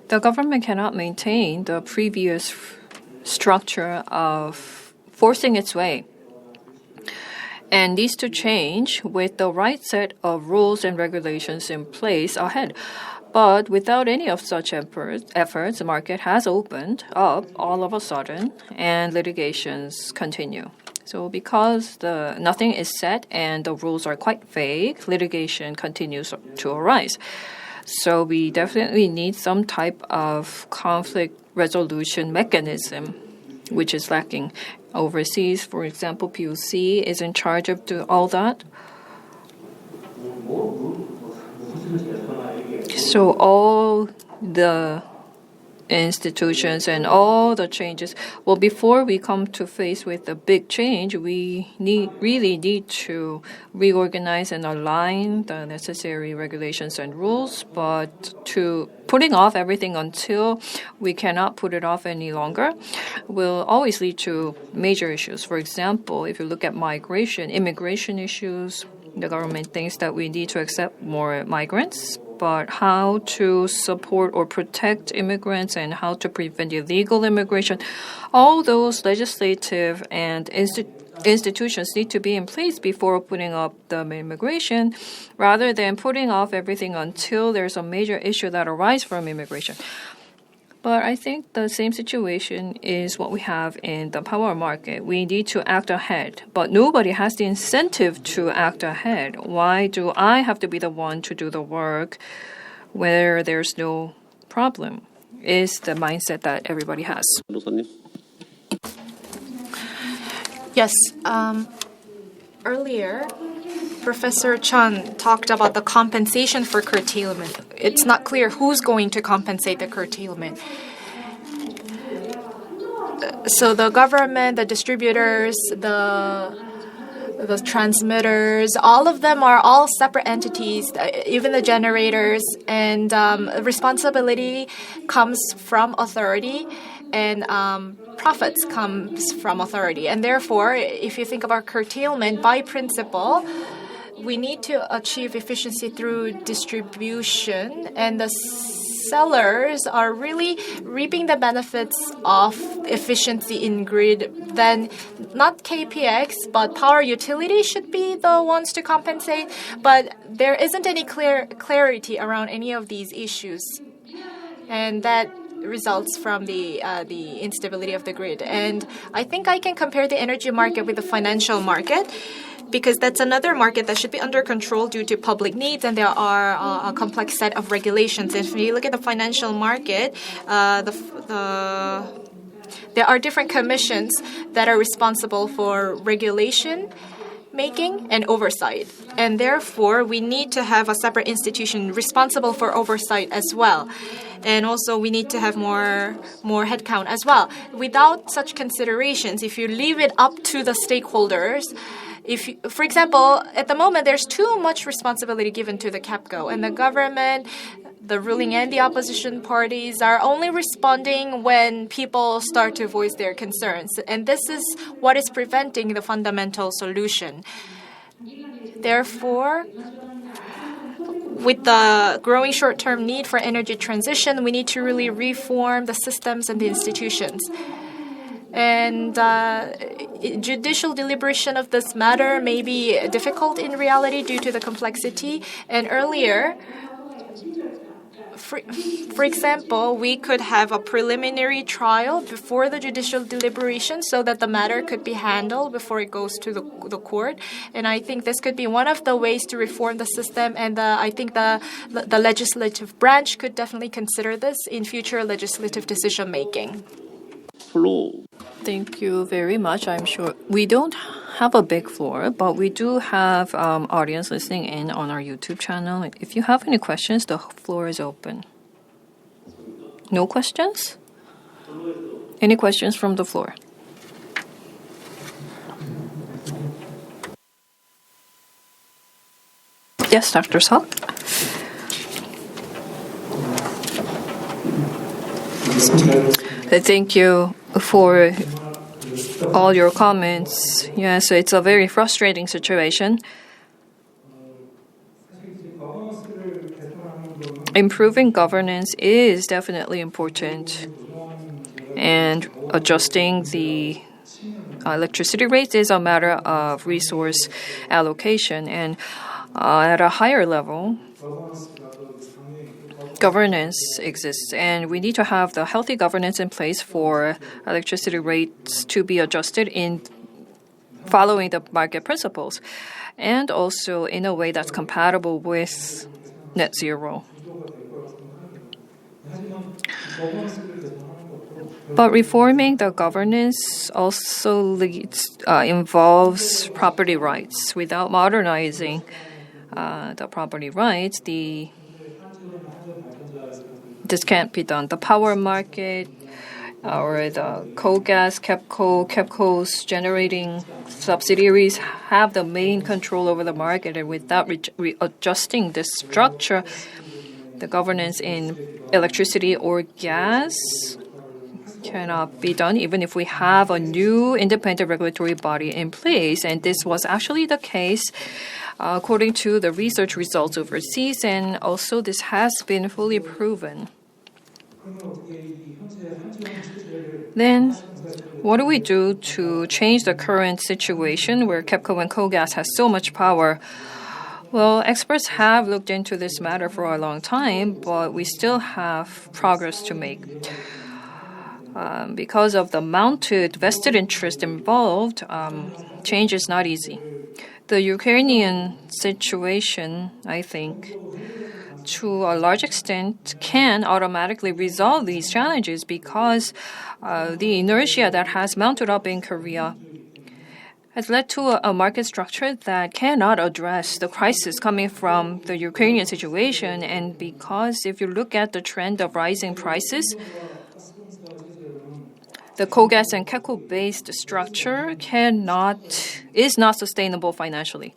the government cannot maintain the previous structure of forcing its way and needs to change with the right set of rules and regulations in place ahead. But without any of such efforts, the market has opened up all of a sudden and litigations continue. So because nothing is set and the rules are quite vague, litigation continues to arise. So we definitely need some type of conflict resolution mechanism, which is lacking. Overseas, for example, POC is in charge of all that. So all the institutions and all the changes, well, before we come to face with a big change, we really need to reorganize and align the necessary regulations and rules, but to putting off everything until we cannot put it off any longer will always lead to major issues. For example, if you look at immigration issues, the government thinks that we need to accept more migrants, but how to support or protect immigrants and how to prevent illegal immigration, all those legislative and institutions need to be in place before putting up the immigration, rather than putting off everything until there's a major issue that arises from immigration. But I think the same situation is what we have in the power market. We need to act ahead, but nobody has the incentive to act ahead. Why do I have to be the one to do the work where there's no problem is the mindset that everybody has. 변호사님. Yes. Earlier, Professor Chun talked about the compensation for curtailment. It's not clear who's going to compensate the curtailment. So the government, the distributors, the transmitters, all of them are all separate entities, even the generators, and responsibility comes from authority and profits comes from authority. And therefore, if you think about curtailment, by principle, we need to achieve efficiency through distribution, and the sellers are really reaping the benefits of efficiency in grid. Then not KPX, but power utility should be the ones to compensate. But there isn't any clarity around any of these issues. And that results from the instability of the grid. And I think I can compare the energy market with the financial market, because that's another market that should be under control due to public needs, and there are a complex set of regulations. If you look at the financial market, there are different commissions that are responsible for regulation making and oversight. And therefore, we need to have a separate institution responsible for oversight as well. And also, we need to have more headcount as well. Without such considerations, if you leave it up to the stakeholders, for example, at the moment, there's too much responsibility given to the KEPCO, and the government, the ruling and the opposition parties are only responding when people start to voice their concerns. And this is what is preventing the fundamental solution. Therefore, with the growing short-term need for energy transition, we need to really reform the systems and the institutions. And judicial deliberation of this matter may be difficult in reality due to the complexity. And earlier, for example, we could have a preliminary trial before the judicial deliberation so that the matter could be handled before it goes to the court. And I think this could be one of the ways to reform the system. And I think the legislative branch could definitely consider this in future legislative decision making. Thank you very much. I'm sure we don't have a big floor, but we do have audience listening in on our YouTube channel. If you have any questions, the floor is open. No questions? Any questions from the floor? Yes, Dr. Seok. Thank you for all your comments. Yes, it's a very frustrating situation. Improving governance is definitely important, and adjusting the electricity rates is a matter of resource allocation. And at a higher level, governance exists, and we need to have the healthy governance in place for electricity rates to be adjusted in following the market principles, and also in a way that's compatible with net zero. But reforming the governance also involves property rights. Without modernizing the property rights, this can't be done. The power market or the coal gas, KEPCO's generating subsidiaries have the main control over the market, and without adjusting this structure, the governance in electricity or gas cannot be done, even if we have a new independent regulatory body in place. And this was actually the case according to the research results overseas, and also this has been fully proven. Then, what do we do to change the current situation where KEPCO and KOGAS has so much power? Well, experts have looked into this matter for a long time, but we still have progress to make. Because of the mounted vested interest involved, change is not easy. The Ukrainian situation, I think, to a large extent, can automatically resolve these challenges because the inertia that has mounted up in Korea has led to a market structure that cannot address the crisis coming from the Ukrainian situation. And because if you look at the trend of rising prices, the coal gas and KEPCO-based structure is not sustainable financially.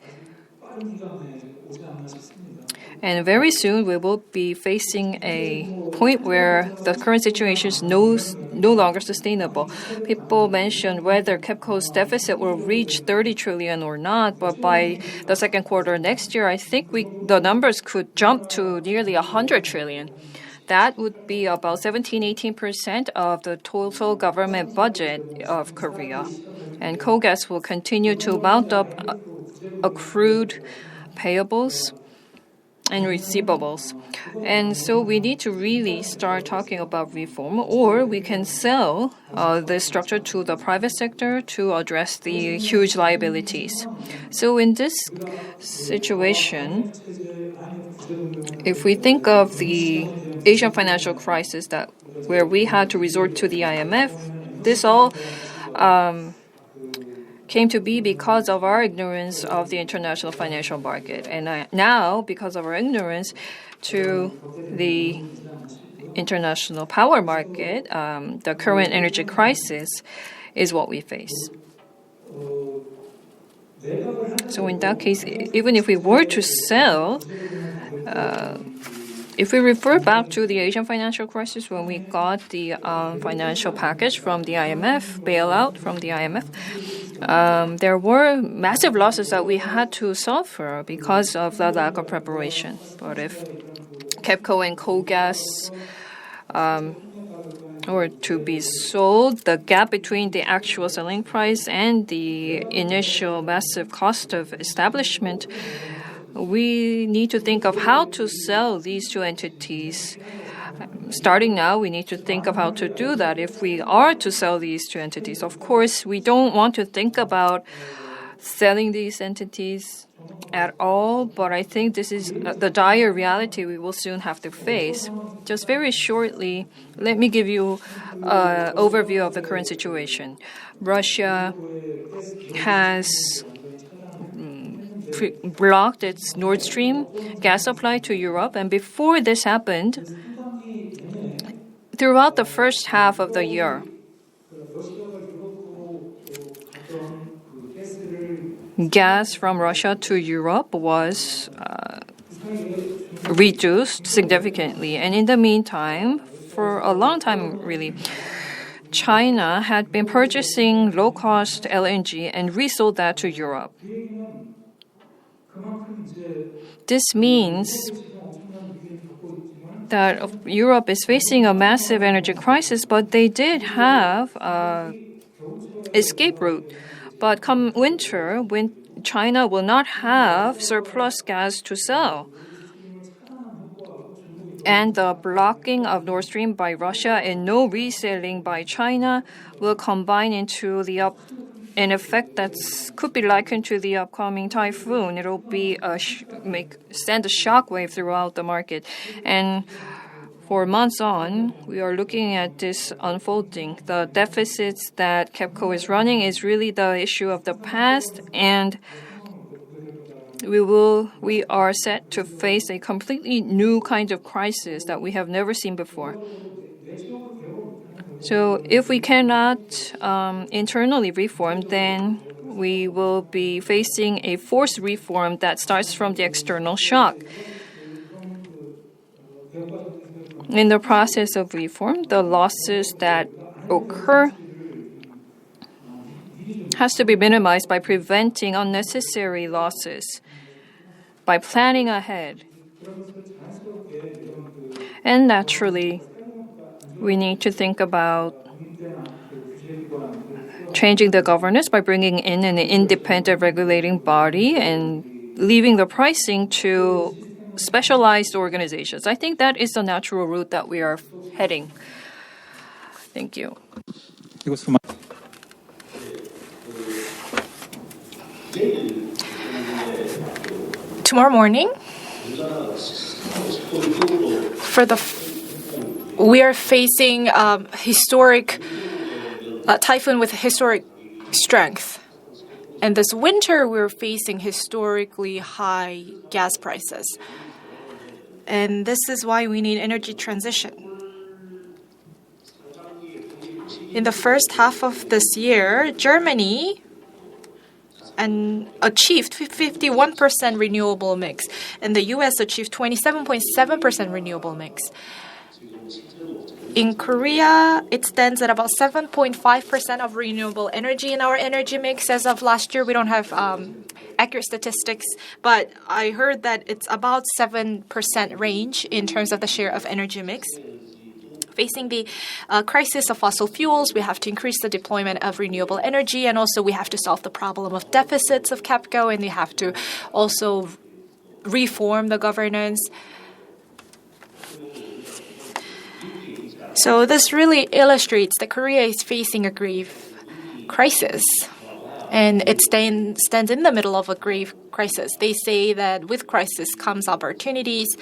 And very soon we will be facing a point where the current situation is no longer sustainable. People mention whether KEPCO's deficit will reach 30 trillion or not, but by the second quarter next year, I think the numbers could jump to nearly 100 trillion. That would be about 17-18% of the total government budget of Korea. And coal gas will continue to mount up accrued payables and receivables. And so we need to really start talking about reform, or we can sell this structure to the private sector to address the huge liabilities. So in this situation, if we think of the Asian financial crisis where we had to resort to the IMF, this all came to be because of our ignorance of the international financial market. And now, because of our ignorance to the international power market, the current energy crisis is what we face. So in that case, even if we were to sell, if we refer back to the Asian financial crisis when we got the financial package from the IMF, bailout from the IMF, there were massive losses that we had to suffer because of the lack of preparation. But if KEPCO and coal gas were to be sold, the gap between the actual selling price and the initial massive cost of establishment, we need to think of how to sell these two entities. Starting now, we need to think of how to do that if we are to sell these two entities. Of course, we don't want to think about selling these entities at all, but I think this is the dire reality we will soon have to face. Just very shortly, let me give you an overview of the current situation. Russia has blocked its Nord Stream gas supply to Europe, and before this happened, throughout the first half of the year, gas from Russia to Europe was reduced significantly. And in the meantime, for a long time, really, China had been purchasing low-cost LNG and resold that to Europe. This means that Europe is facing a massive energy crisis, but they did have an escape route. But come winter, when China will not have surplus gas to sell, and the blocking of Nord Stream by Russia and no reselling by China will combine into an effect that could be likened to the upcoming typhoon. It'll be send a shockwave throughout the market. And for months on, we are looking at this unfolding. The deficits that KEPCO is running is really the issue of the past, and we are set to face a completely new kind of crisis that we have never seen before. So if we cannot internally reform, then we will be facing a forced reform that starts from the external shock. In the process of reform, the losses that occur has to be minimized by preventing unnecessary losses, by planning ahead. And naturally, we need to think about changing the governance by bringing in an independent regulating body and leaving the pricing to specialized organizations. I think that is the natural route that we are heading. Thank you. Tomorrow morning, we are facing historic typhoon with historic strength. And this winter, we're facing historically high gas prices. And this is why we need energy transition. In the first half of this year, Germany achieved 51% renewable mix, and the U.S. achieved 27.7% renewable mix. In Korea, it stands at about 7.5% of renewable energy in our energy mix. As of last year, we don't have accurate statistics, but I heard that it's about 7% range in terms of the share of energy mix. Facing the crisis of fossil fuels, we have to increase the deployment of renewable energy, and also we have to solve the problem of deficits of KEPCO, and we have to also reform the governance. So this really illustrates that Korea is facing a grave crisis, and it stands in the middle of a grave crisis. They say that with crisis comes opportunities.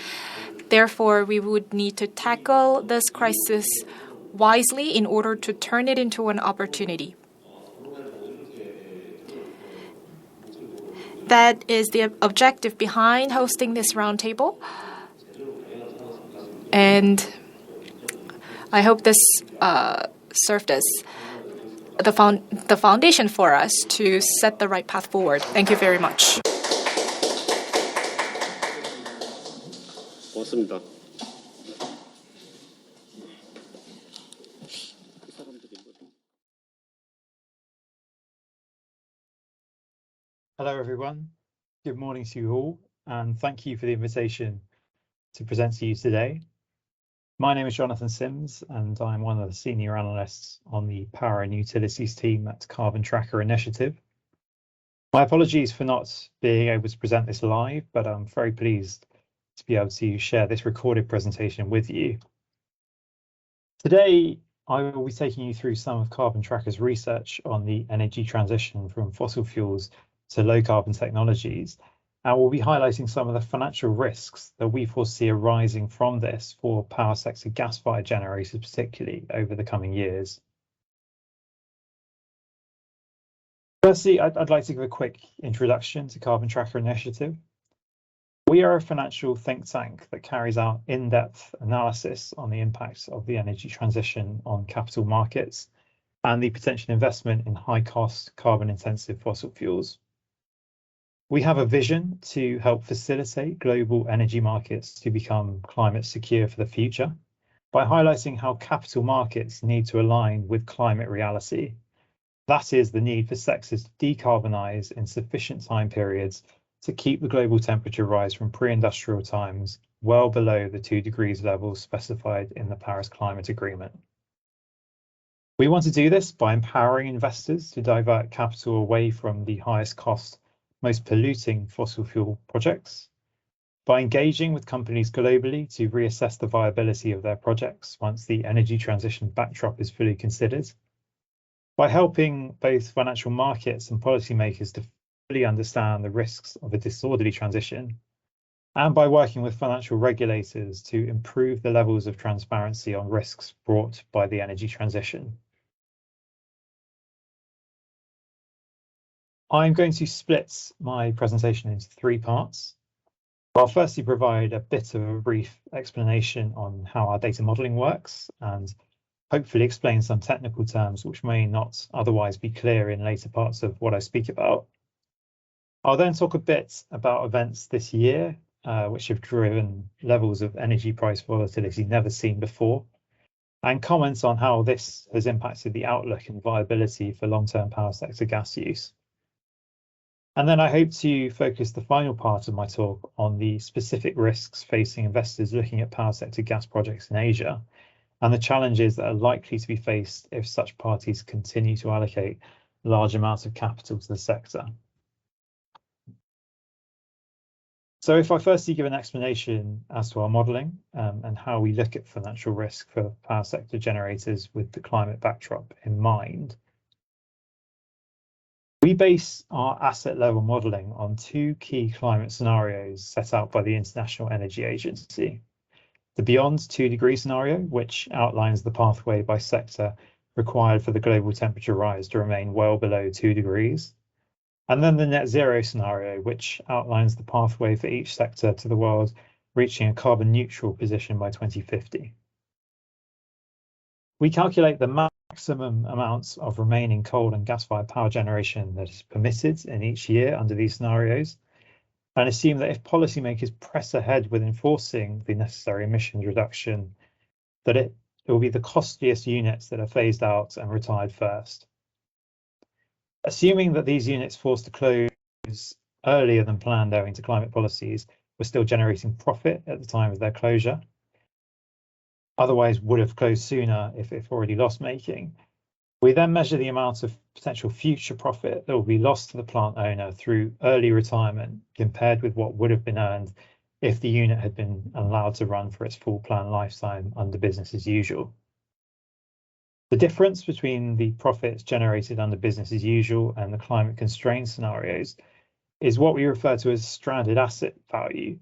Therefore, we would need to tackle this crisis wisely in order to turn it into an opportunity. That is the objective behind hosting this roundtable. And I hope this served as the foundation for us to set the right path forward. Thank you very much. 고맙습니다. Hello everyone, good morning to you all, and thank you for the invitation to present to you today. My name is Jonathan Sims, and I'm one of the senior analysts on the Power and Utilities team at Carbon Tracker Initiative. My apologies for not being able to present this live, but I'm very pleased to be able to share this recorded presentation with you. Today, I will be taking you through some of Carbon Tracker's research on the energy transition from fossil fuels to low carbon technologies, and we'll be highlighting some of the financial risks that we foresee arising from this for power sector gas-fired generators, particularly over the coming years. Firstly, I'd like to give a quick introduction to Carbon Tracker Initiative. We are a financial think tank that carries out in-depth analysis on the impacts of the energy transition on capital markets and the potential investment in high-cost, carbon-intensive fossil fuels. We have a vision to help facilitate global energy markets to become climate secure for the future by highlighting how capital markets need to align with climate reality. That is the need for sectors to decarbonize in sufficient time periods to keep the global temperature rise from pre-industrial times well below the 2 degrees levels specified in the Paris Climate Agreement. We want to do this by empowering investors to divert capital away from the highest cost, most polluting fossil fuel projects, by engaging with companies globally to reassess the viability of their projects once the energy transition backdrop is fully considered, by helping both financial markets and policymakers to fully understand the risks of a disorderly transition, and by working with financial regulators to improve the levels of transparency on risks brought by the energy transition. I'm going to split my presentation into 3 parts. I'll firstly provide a bit of a brief explanation on how our data modelling works and hopefully explain some technical terms which may not otherwise be clear in later parts of what I speak about. I'll then talk a bit about events this year, which have driven levels of energy price volatility never seen before, and comment on how this has impacted the outlook and viability for long-term power sector gas use. And then I hope to focus the final part of my talk on the specific risks facing investors looking at power sector gas projects in Asia and the challenges that are likely to be faced if such parties continue to allocate large amounts of capital to the sector. So if I firstly give an explanation as to our modelling and how we look at financial risk for power sector generators with the climate backdrop in mind. We base our asset level modelling on two key climate scenarios set out by the International Energy Agency. The Beyond 2 degree scenario, which outlines the pathway by sector required for the global temperature rise to remain well below 2 degrees. And then the net zero scenario, which outlines the pathway for each sector to the world reaching a carbon neutral position by 2050. We calculate the maximum amounts of remaining coal and gas-fired power generation that is permitted in each year under these scenarios, and assume that if policymakers press ahead with enforcing the necessary emissions reduction, that it will be the costliest units that are phased out and retired first. Assuming that these units forced to close earlier than planned owing to climate policies were still generating profit at the time of their closure, otherwise would have closed sooner if already loss-making, we then measure the amount of potential future profit that will be lost to the plant owner through early retirement compared with what would have been earned if the unit had been allowed to run for its full planned lifetime under business as usual. The difference between the profits generated under business as usual and the climate constrained scenarios is what we refer to as stranded asset value,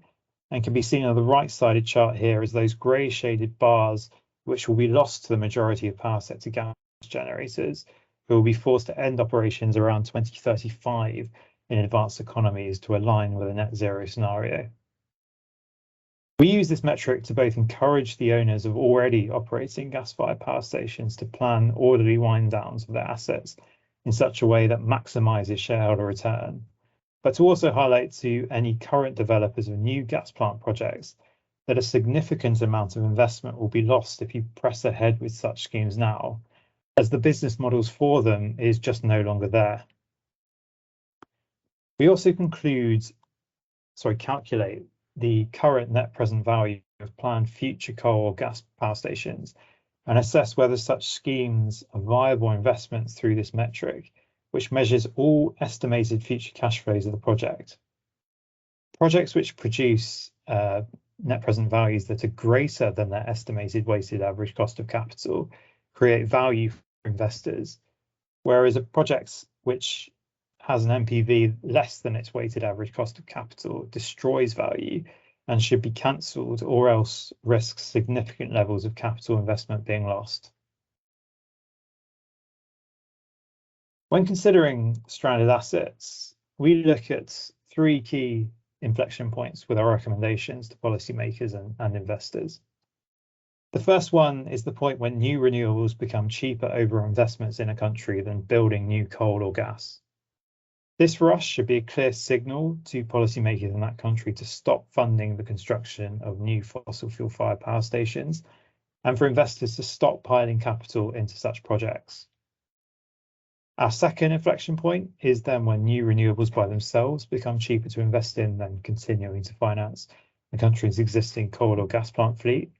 and can be seen on the right-sided chart here as those grey shaded bars which will be lost to the majority of power sector gas generators who will be forced to end operations around 2035 in advanced economies to align with a net zero scenario. We use this metric to both encourage the owners of already operating gas-fired power stations to plan orderly wind downs of their assets in such a way that maximises shareholder return, but to also highlight to any current developers of new gas plant projects that a significant amount of investment will be lost if you press ahead with such schemes now, as the business models for them is just no longer there. We also calculate the current net present value of planned future coal or gas power stations and assess whether such schemes are viable investments through this metric, which measures all estimated future cash flows of the project. Projects which produce net present values that are greater than their estimated weighted average cost of capital create value for investors, whereas a project which has an NPV less than its weighted average cost of capital destroys value and should be cancelled or else risks significant levels of capital investment being lost. When considering stranded assets, we look at three key inflection points with our recommendations to policymakers and investors. The first one is the point when new renewables become cheaper over investments in a country than building new coal or gas. This rush should be a clear signal to policymakers in that country to stop funding the construction of new fossil fuel-fired power stations and for investors to stop piling capital into such projects. Our second inflection point is then when new renewables by themselves become cheaper to invest in than continuing to finance the country's existing coal or gas plant fleet.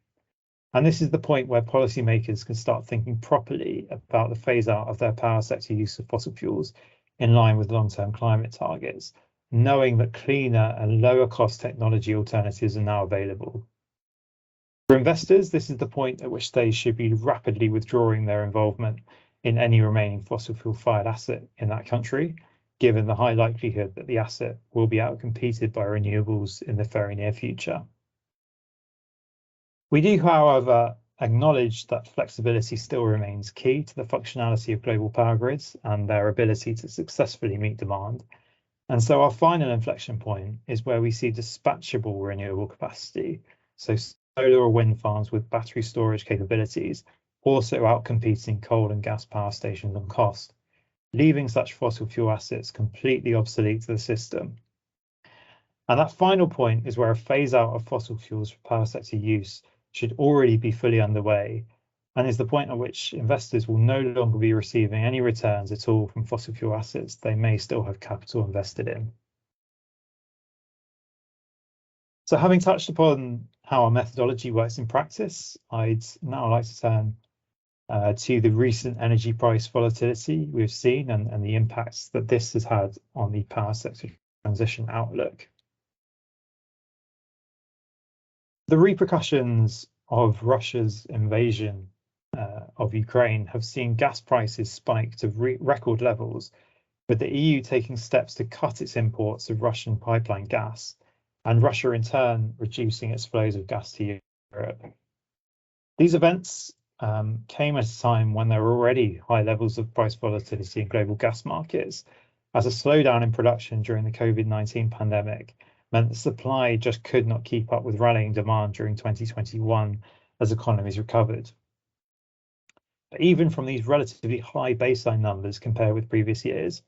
And this is the point where policymakers can start thinking properly about the phase out of their power sector use of fossil fuels in line with long-term climate targets, knowing that cleaner and lower cost technology alternatives are now available. For investors, this is the point at which they should be rapidly withdrawing their involvement in any remaining fossil fuel-fired asset in that country, given the high likelihood that the asset will be outcompeted by renewables in the very near future. We do, however, acknowledge that flexibility still remains key to the functionality of global power grids and their ability to successfully meet demand. And so our final inflection point is where we see dispatchable renewable capacity, so solar or wind farms with battery storage capabilities, also outcompeting coal and gas power stations on cost, leaving such fossil fuel assets completely obsolete to the system. And that final point is where a phase out of fossil fuels for power sector use should already be fully underway, and is the point at which investors will no longer be receiving any returns at all from fossil fuel assets they may still have capital invested in. So having touched upon how our methodology works in practice, I'd now like to turn to the recent energy price volatility we've seen and the impacts that this has had on the power sector transition outlook. The repercussions of Russia's invasion of Ukraine have seen gas prices spike to record levels with the EU taking steps to cut its imports of Russian pipeline gas, and Russia in turn reducing its flows of gas to Europe. These events came at a time when there were already high levels of price volatility in global gas markets, as a slowdown in production during the COVID-19 pandemic meant that supply just could not keep up with rallying demand during 2021 as economies recovered. But even from these relatively high baseline numbers compared with previous years,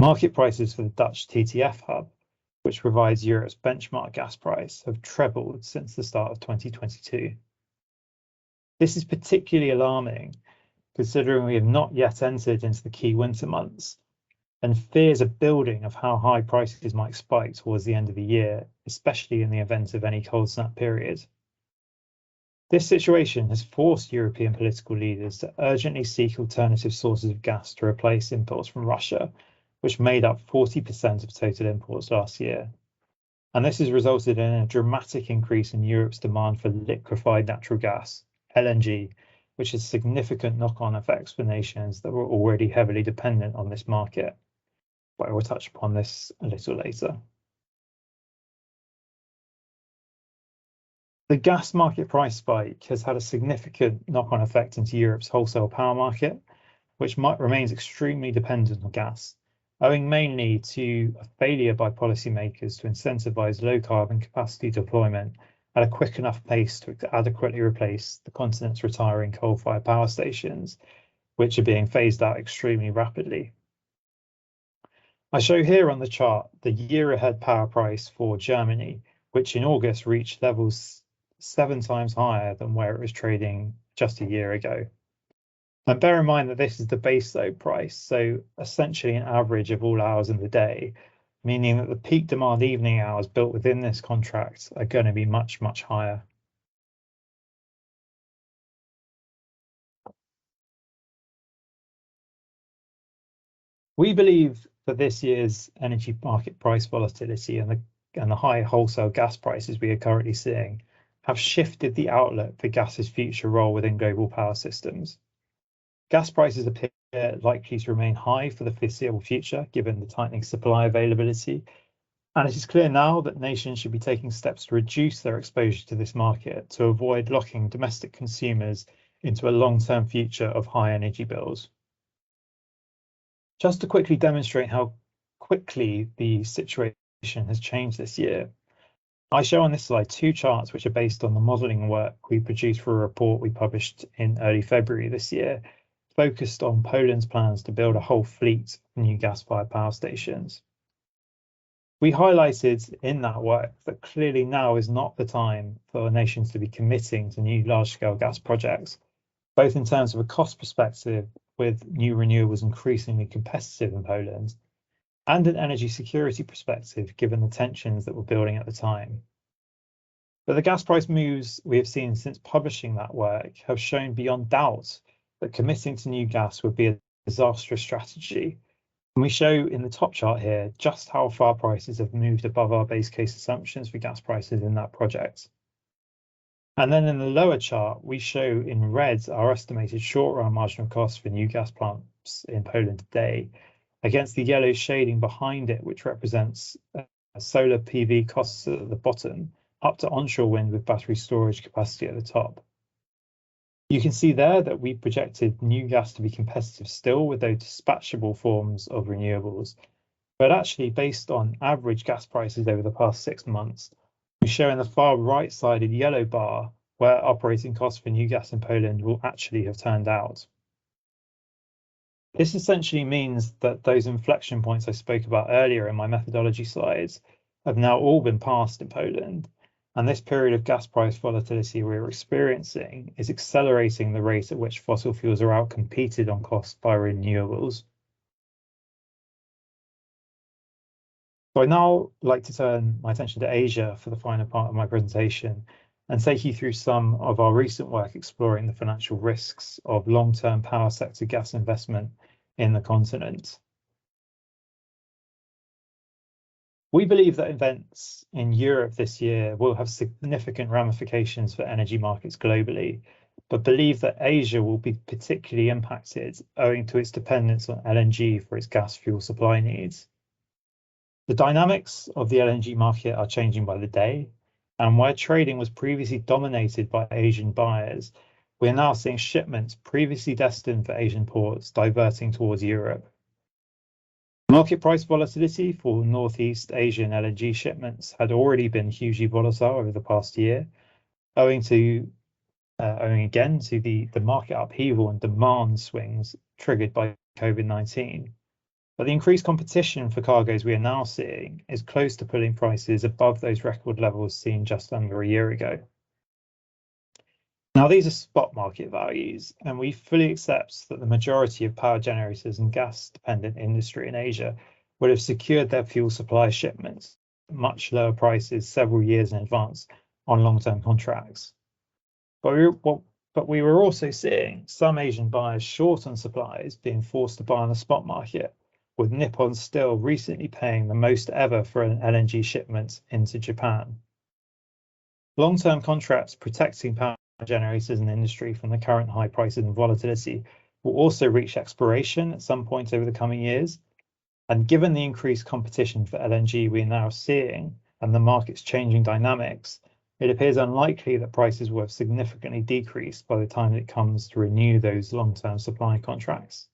market prices for the Dutch TTF hub, which provides Europe's benchmark gas price, have trebled since the start of 2022. This is particularly alarming, considering we have not yet entered into the key winter months, and fears are building of how high prices might spike towards the end of the year, especially in the event of any cold snap period. This situation has forced European political leaders to urgently seek alternative sources of gas to replace imports from Russia, which made up 40% of total imports last year. And this has resulted in a dramatic increase in Europe's demand for liquefied natural gas, LNG, which has significant knock-on effects for nations that were already heavily dependent on this market. But I will touch upon this a little later. The gas market price spike has had a significant knock-on effect into Europe's wholesale power market, which remains extremely dependent on gas, owing mainly to a failure by policymakers to incentivise low-carbon capacity deployment at a quick enough pace to adequately replace the continent's retiring coal-fired power stations, which are being phased out extremely rapidly. I show here on the chart the year-ahead power price for Germany, which in August reached levels 7 times higher than where it was trading just a year ago. And bear in mind that this is the baseload price, so essentially an average of all hours in the day, meaning that the peak demand evening hours built within this contract are going to be much, much higher. We believe that this year's energy market price volatility and the high wholesale gas prices we are currently seeing have shifted the outlook for gas's future role within global power systems. Gas prices appear likely to remain high for the foreseeable future, given the tightening supply availability, and it is clear now that nations should be taking steps to reduce their exposure to this market to avoid locking domestic consumers into a long-term future of high energy bills. Just to quickly demonstrate how quickly the situation has changed this year, I show on this slide 2 charts which are based on the modelling work we produced for a report we published in early February this year, focused on Poland's plans to build a whole fleet of new gas-fired power stations. We highlighted in that work that clearly now is not the time for nations to be committing to new large-scale gas projects, both in terms of a cost perspective, with new renewables increasingly competitive in Poland, and an energy security perspective, given the tensions that were building at the time. But the gas price moves we have seen since publishing that work have shown beyond doubt that committing to new gas would be a disastrous strategy. And we show in the top chart here just how far prices have moved above our base case assumptions for gas prices in that project. And then in the lower chart, we show in red our estimated short-run marginal costs for new gas plants in Poland today, against the yellow shading behind it, which represents solar PV costs at the bottom, up to onshore wind with battery storage capacity at the top. You can see there that we projected new gas to be competitive still with those dispatchable forms of renewables, but actually based on average gas prices over the past 6 months, we show in the far right-sided yellow bar where operating costs for new gas in Poland will actually have turned out. This essentially means that those inflection points I spoke about earlier in my methodology slides have now all been passed in Poland, and this period of gas price volatility we're experiencing is accelerating the rate at which fossil fuels are outcompeted on cost by renewables. So I'd now like to turn my attention to Asia for the final part of my presentation and take you through some of our recent work exploring the financial risks of long-term power sector gas investment in the continent. We believe that events in Europe this year will have significant ramifications for energy markets globally, but believe that Asia will be particularly impacted owing to its dependence on LNG for its gas fuel supply needs. The dynamics of the LNG market are changing by the day, and where trading was previously dominated by Asian buyers, we are now seeing shipments previously destined for Asian ports diverting towards Europe. Market price volatility for Northeast Asian LNG shipments had already been hugely volatile over the past year, owing again to the market upheaval and demand swings triggered by COVID-19. But the increased competition for cargoes we are now seeing is close to pulling prices above those record levels seen just under a year ago. Now, these are spot market values, and we fully accept that the majority of power generators and gas-dependent industry in Asia would have secured their fuel supply shipments at much lower prices several years in advance on long-term contracts. But we were also seeing some Asian buyers short on supplies being forced to buy on the spot market, with Nippon Steel recently paying the most ever for an LNG shipment into Japan. Long-term contracts protecting power generators and industry from the current high prices and volatility will also reach expiration at some point over the coming years. And given the increased competition for LNG we are now seeing and the market's changing dynamics, it appears unlikely that prices will have significantly decreased by the time it comes to renew those long-term supply contracts.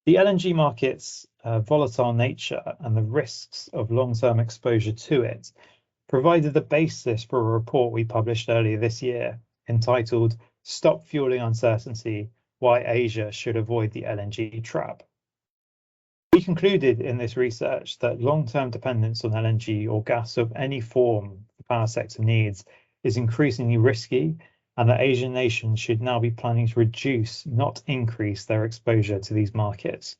The LNG market's volatile nature and the risks of long-term exposure to it provided the basis for a report we published earlier this year entitled "Stop Fueling Uncertainty: Why Asia Should Avoid the LNG Trap." We concluded in this research that long-term dependence on LNG or gas of any form the power sector needs is increasingly risky, and that Asian nations should now be planning to reduce, not increase, their exposure to these markets.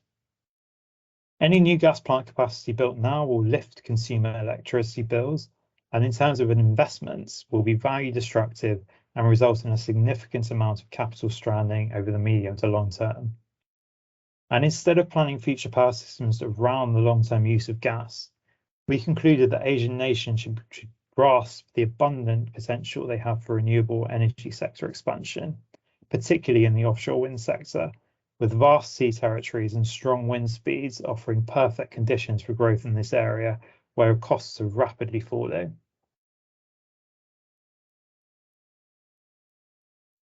Any new gas plant capacity built now will lift consumer electricity bills, and in terms of investments, will be value destructive and result in a significant amount of capital stranding over the medium to long term. And instead of planning future power systems around the long-term use of gas, we concluded that Asian nations should grasp the abundant potential they have for renewable energy sector expansion, particularly in the offshore wind sector, with vast sea territories and strong wind speeds offering perfect conditions for growth in this area, where costs are rapidly falling.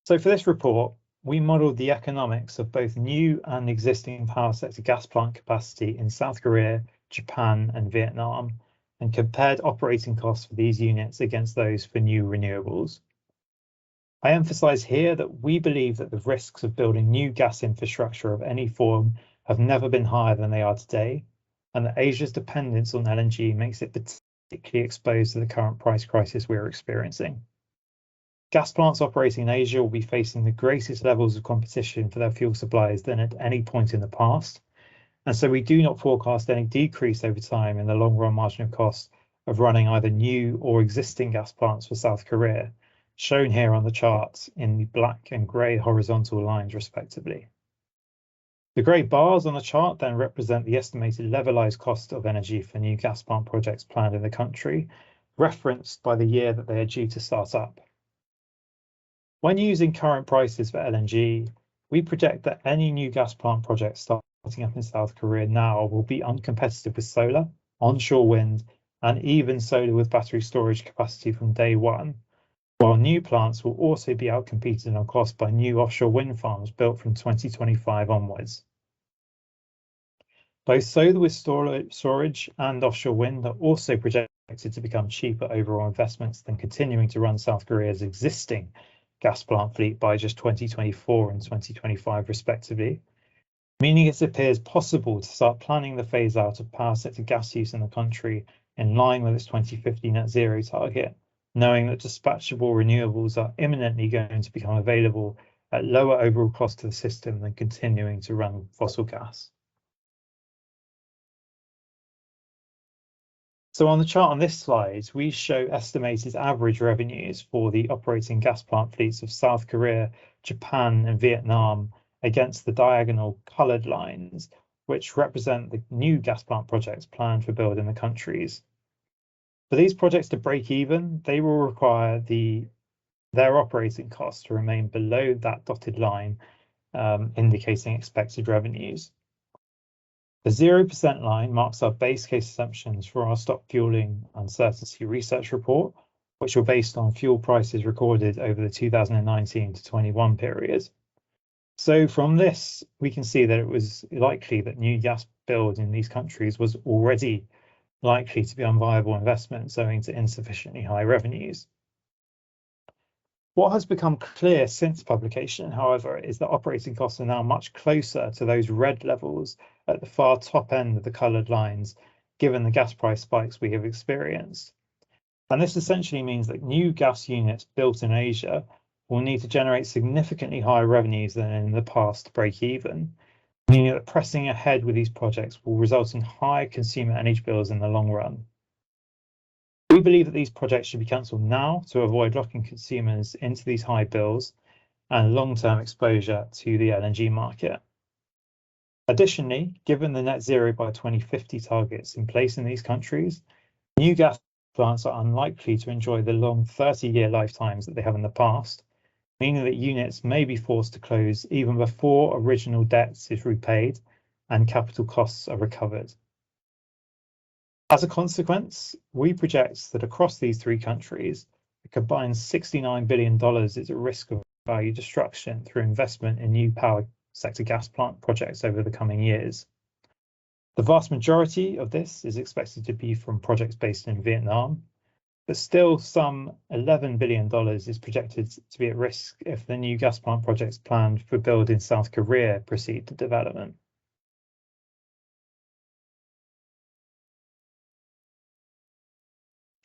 So for this report, we modelled the economics of both new and existing power sector gas plant capacity in South Korea, Japan, and Vietnam, and compared operating costs for these units against those for new renewables. I emphasise here that we believe that the risks of building new gas infrastructure of any form have never been higher than they are today, and that Asia's dependence on LNG makes it particularly exposed to the current price crisis we are experiencing. Gas plants operating in Asia will be facing the greatest levels of competition for their fuel supplies than at any point in the past, and so we do not forecast any decrease over time in the long-run marginal cost of running either new or existing gas plants for South Korea, shown here on the chart in the black and grey horizontal lines respectively. The grey bars on the chart then represent the estimated levelized cost of energy for new gas plant projects planned in the country, referenced by the year that they are due to start up. When using current prices for LNG, we project that any new gas plant projects starting up in South Korea now will be uncompetitive with solar, onshore wind, and even solar with battery storage capacity from day one, while new plants will also be outcompeted on cost by new offshore wind farms built from 2025 onwards. Both solar with storage and offshore wind are also projected to become cheaper overall investments than continuing to run South Korea's existing gas plant fleet by just 2024 and 2025 respectively, meaning it appears possible to start planning the phase out of power sector gas use in the country in line with its 2050 net zero target, knowing that dispatchable renewables are imminently going to become available at lower overall cost to the system than continuing to run fossil gas. So on the chart on this slide, we show estimated average revenues for the operating gas plant fleets of South Korea, Japan, and Vietnam against the diagonal coloured lines, which represent the new gas plant projects planned for build in the countries. For these projects to break even, they will require their operating costs to remain below that dotted line, indicating expected revenues. The 0% line marks our base case assumptions for our Stop Fueling Uncertainty research report, which were based on fuel prices recorded over the 2019 to 21 period. So from this, we can see that it was likely that new gas build in these countries was already likely to be unviable investments owing to insufficiently high revenues. What has become clear since publication, however, is that operating costs are now much closer to those red levels at the far top end of the coloured lines, given the gas price spikes we have experienced. And this essentially means that new gas units built in Asia will need to generate significantly higher revenues than in the past to break even, meaning that pressing ahead with these projects will result in higher consumer energy bills in the long run. We believe that these projects should be cancelled now to avoid locking consumers into these high bills and long-term exposure to the LNG market. Additionally, given the net zero by 2050 targets in place in these countries, new gas plants are unlikely to enjoy the long 30-year lifetimes that they have in the past, meaning that units may be forced to close even before original debt is repaid and capital costs are recovered. As a consequence, we project that across these three countries, a combined $69 billion is at risk of value destruction through investment in new power sector gas plant projects over the coming years. The vast majority of this is expected to be from projects based in Vietnam, but still some $11 billion is projected to be at risk if the new gas plant projects planned for build in South Korea proceed to development.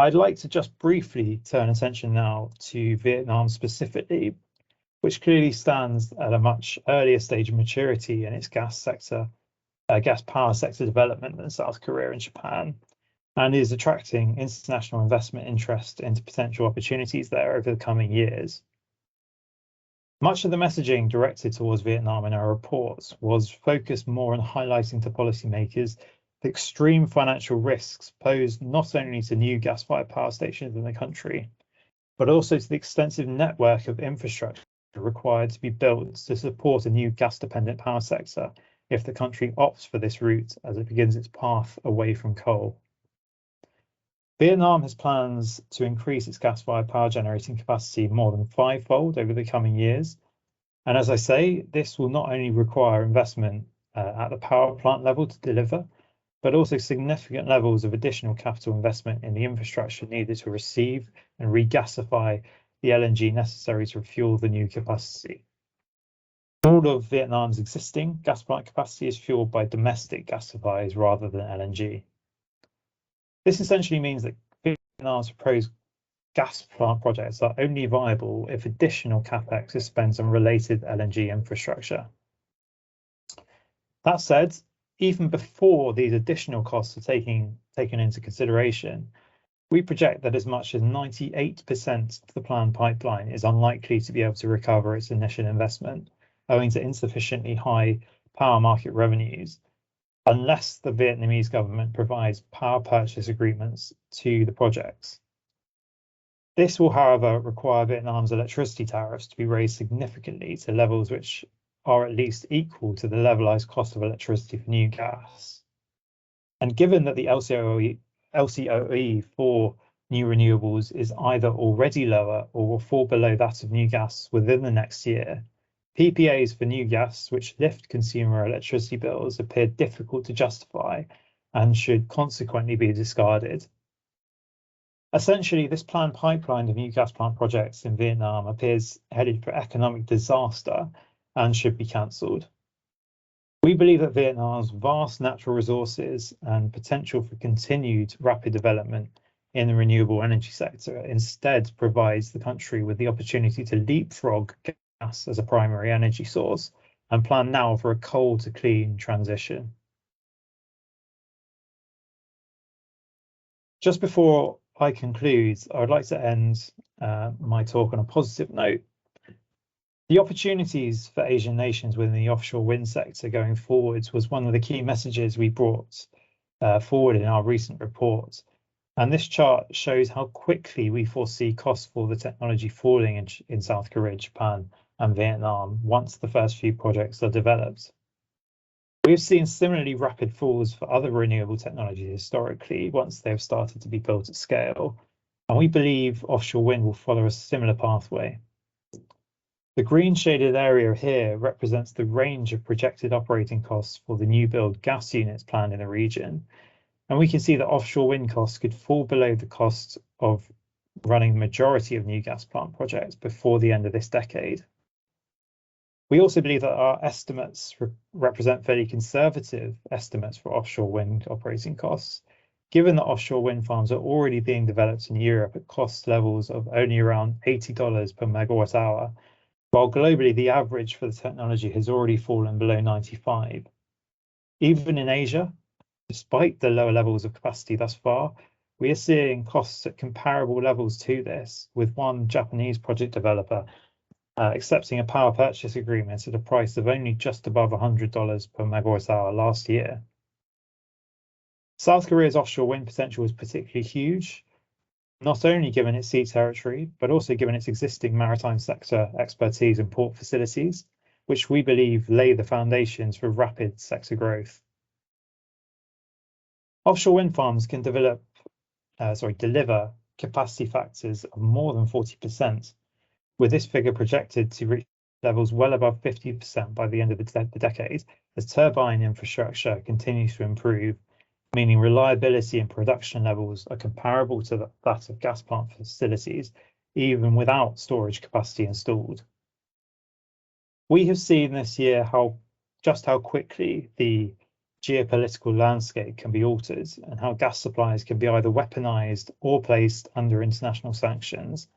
I'd like to just briefly turn attention now to Vietnam specifically, which clearly stands at a much earlier stage of maturity in its gas power sector development than South Korea and Japan, and is attracting international investment interest into potential opportunities there over the coming years. Much of the messaging directed towards Vietnam in our reports was focused more on highlighting to policymakers the extreme financial risks posed not only to new gas-fired power stations in the country, but also to the extensive network of infrastructure required to be built to support a new gas-dependent power sector if the country opts for this route as it begins its path away from coal. Vietnam has plans to increase its gas-fired power generating capacity more than fivefold over the coming years. And as I say, this will not only require investment at the power plant level to deliver, but also significant levels of additional capital investment in the infrastructure needed to receive and regasify the LNG necessary to refuel the new capacity. All of Vietnam's existing gas plant capacity is fueled by domestic gas supplies rather than LNG. This essentially means that Vietnam's proposed gas plant projects are only viable if additional capex is spent on related LNG infrastructure. That said, even before these additional costs are taken into consideration, we project that as much as 98% of the planned pipeline is unlikely to be able to recover its initial investment, owing to insufficiently high power market revenues, unless the Vietnamese government provides power purchase agreements to the projects. This will, however, require Vietnam's electricity tariffs to be raised significantly to levels which are at least equal to the levelized cost of electricity for new gas. And given that the LCOE for new renewables is either already lower or will fall below that of new gas within the next year, PPAs for new gas, which lift consumer electricity bills, appear difficult to justify and should consequently be discarded. Essentially, this planned pipeline of new gas plant projects in Vietnam appears headed for economic disaster and should be cancelled. We believe that Vietnam's vast natural resources and potential for continued rapid development in the renewable energy sector instead provides the country with the opportunity to leapfrog gas as a primary energy source and plan now for a coal to clean transition. Just before I conclude, I would like to end my talk on a positive note. The opportunities for Asian nations within the offshore wind sector going forwards was one of the key messages we brought forward in our recent report. And this chart shows how quickly we foresee costs for the technology falling in South Korea, Japan, and Vietnam once the first few projects are developed. We've seen similarly rapid falls for other renewable technologies historically once they've started to be built at scale, and we believe offshore wind will follow a similar pathway. The green shaded area here represents the range of projected operating costs for the new build gas units planned in the region, and we can see that offshore wind costs could fall below the cost of running the majority of new gas plant projects before the end of this decade. We also believe that our estimates represent fairly conservative estimates for offshore wind operating costs, given that offshore wind farms are already being developed in Europe at cost levels of only around $80 per megawatt hour, while globally the average for the technology has already fallen below 95. Even in Asia, despite the lower levels of capacity thus far, we are seeing costs at comparable levels to this, with one Japanese project developer accepting a power purchase agreement at a price of only just above $100 per megawatt hour last year. South Korea's offshore wind potential is particularly huge, not only given its sea territory, but also given its existing maritime sector expertise and port facilities, which we believe lay the foundations for rapid sector growth. Offshore wind farms can deliver capacity factors of more than 40%, with this figure projected to reach levels well above 50% by the end of the decade, as turbine infrastructure continues to improve, meaning reliability and production levels are comparable to that of gas plant facilities, even without storage capacity installed. We have seen this year how quickly the geopolitical landscape can be altered and how gas supplies can be either weaponized or placed under international sanctions.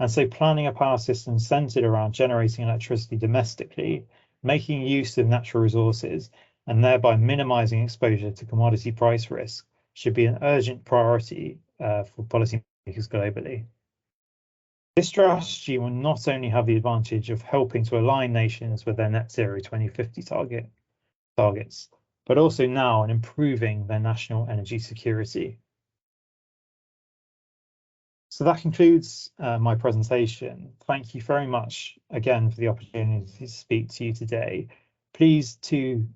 And so planning a power system centered around generating electricity domestically, making use of natural resources, and thereby minimizing exposure to commodity price risk should be an urgent priority for policymakers globally. This strategy will not only have the advantage of helping to align nations with their net zero 2050 targets, but also now in improving their national energy security. So that concludes my presentation. Thank you very much again for the opportunity to speak to you today. Please do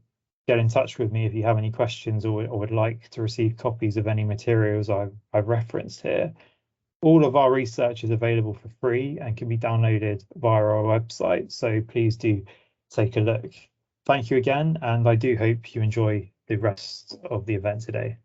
get in touch with me if you have any questions or would like to receive copies of any materials I've referenced here. All of our research is available for free and can be downloaded via our website, so please do take a look. Thank you again, and I do hope you enjoy the rest of the event today.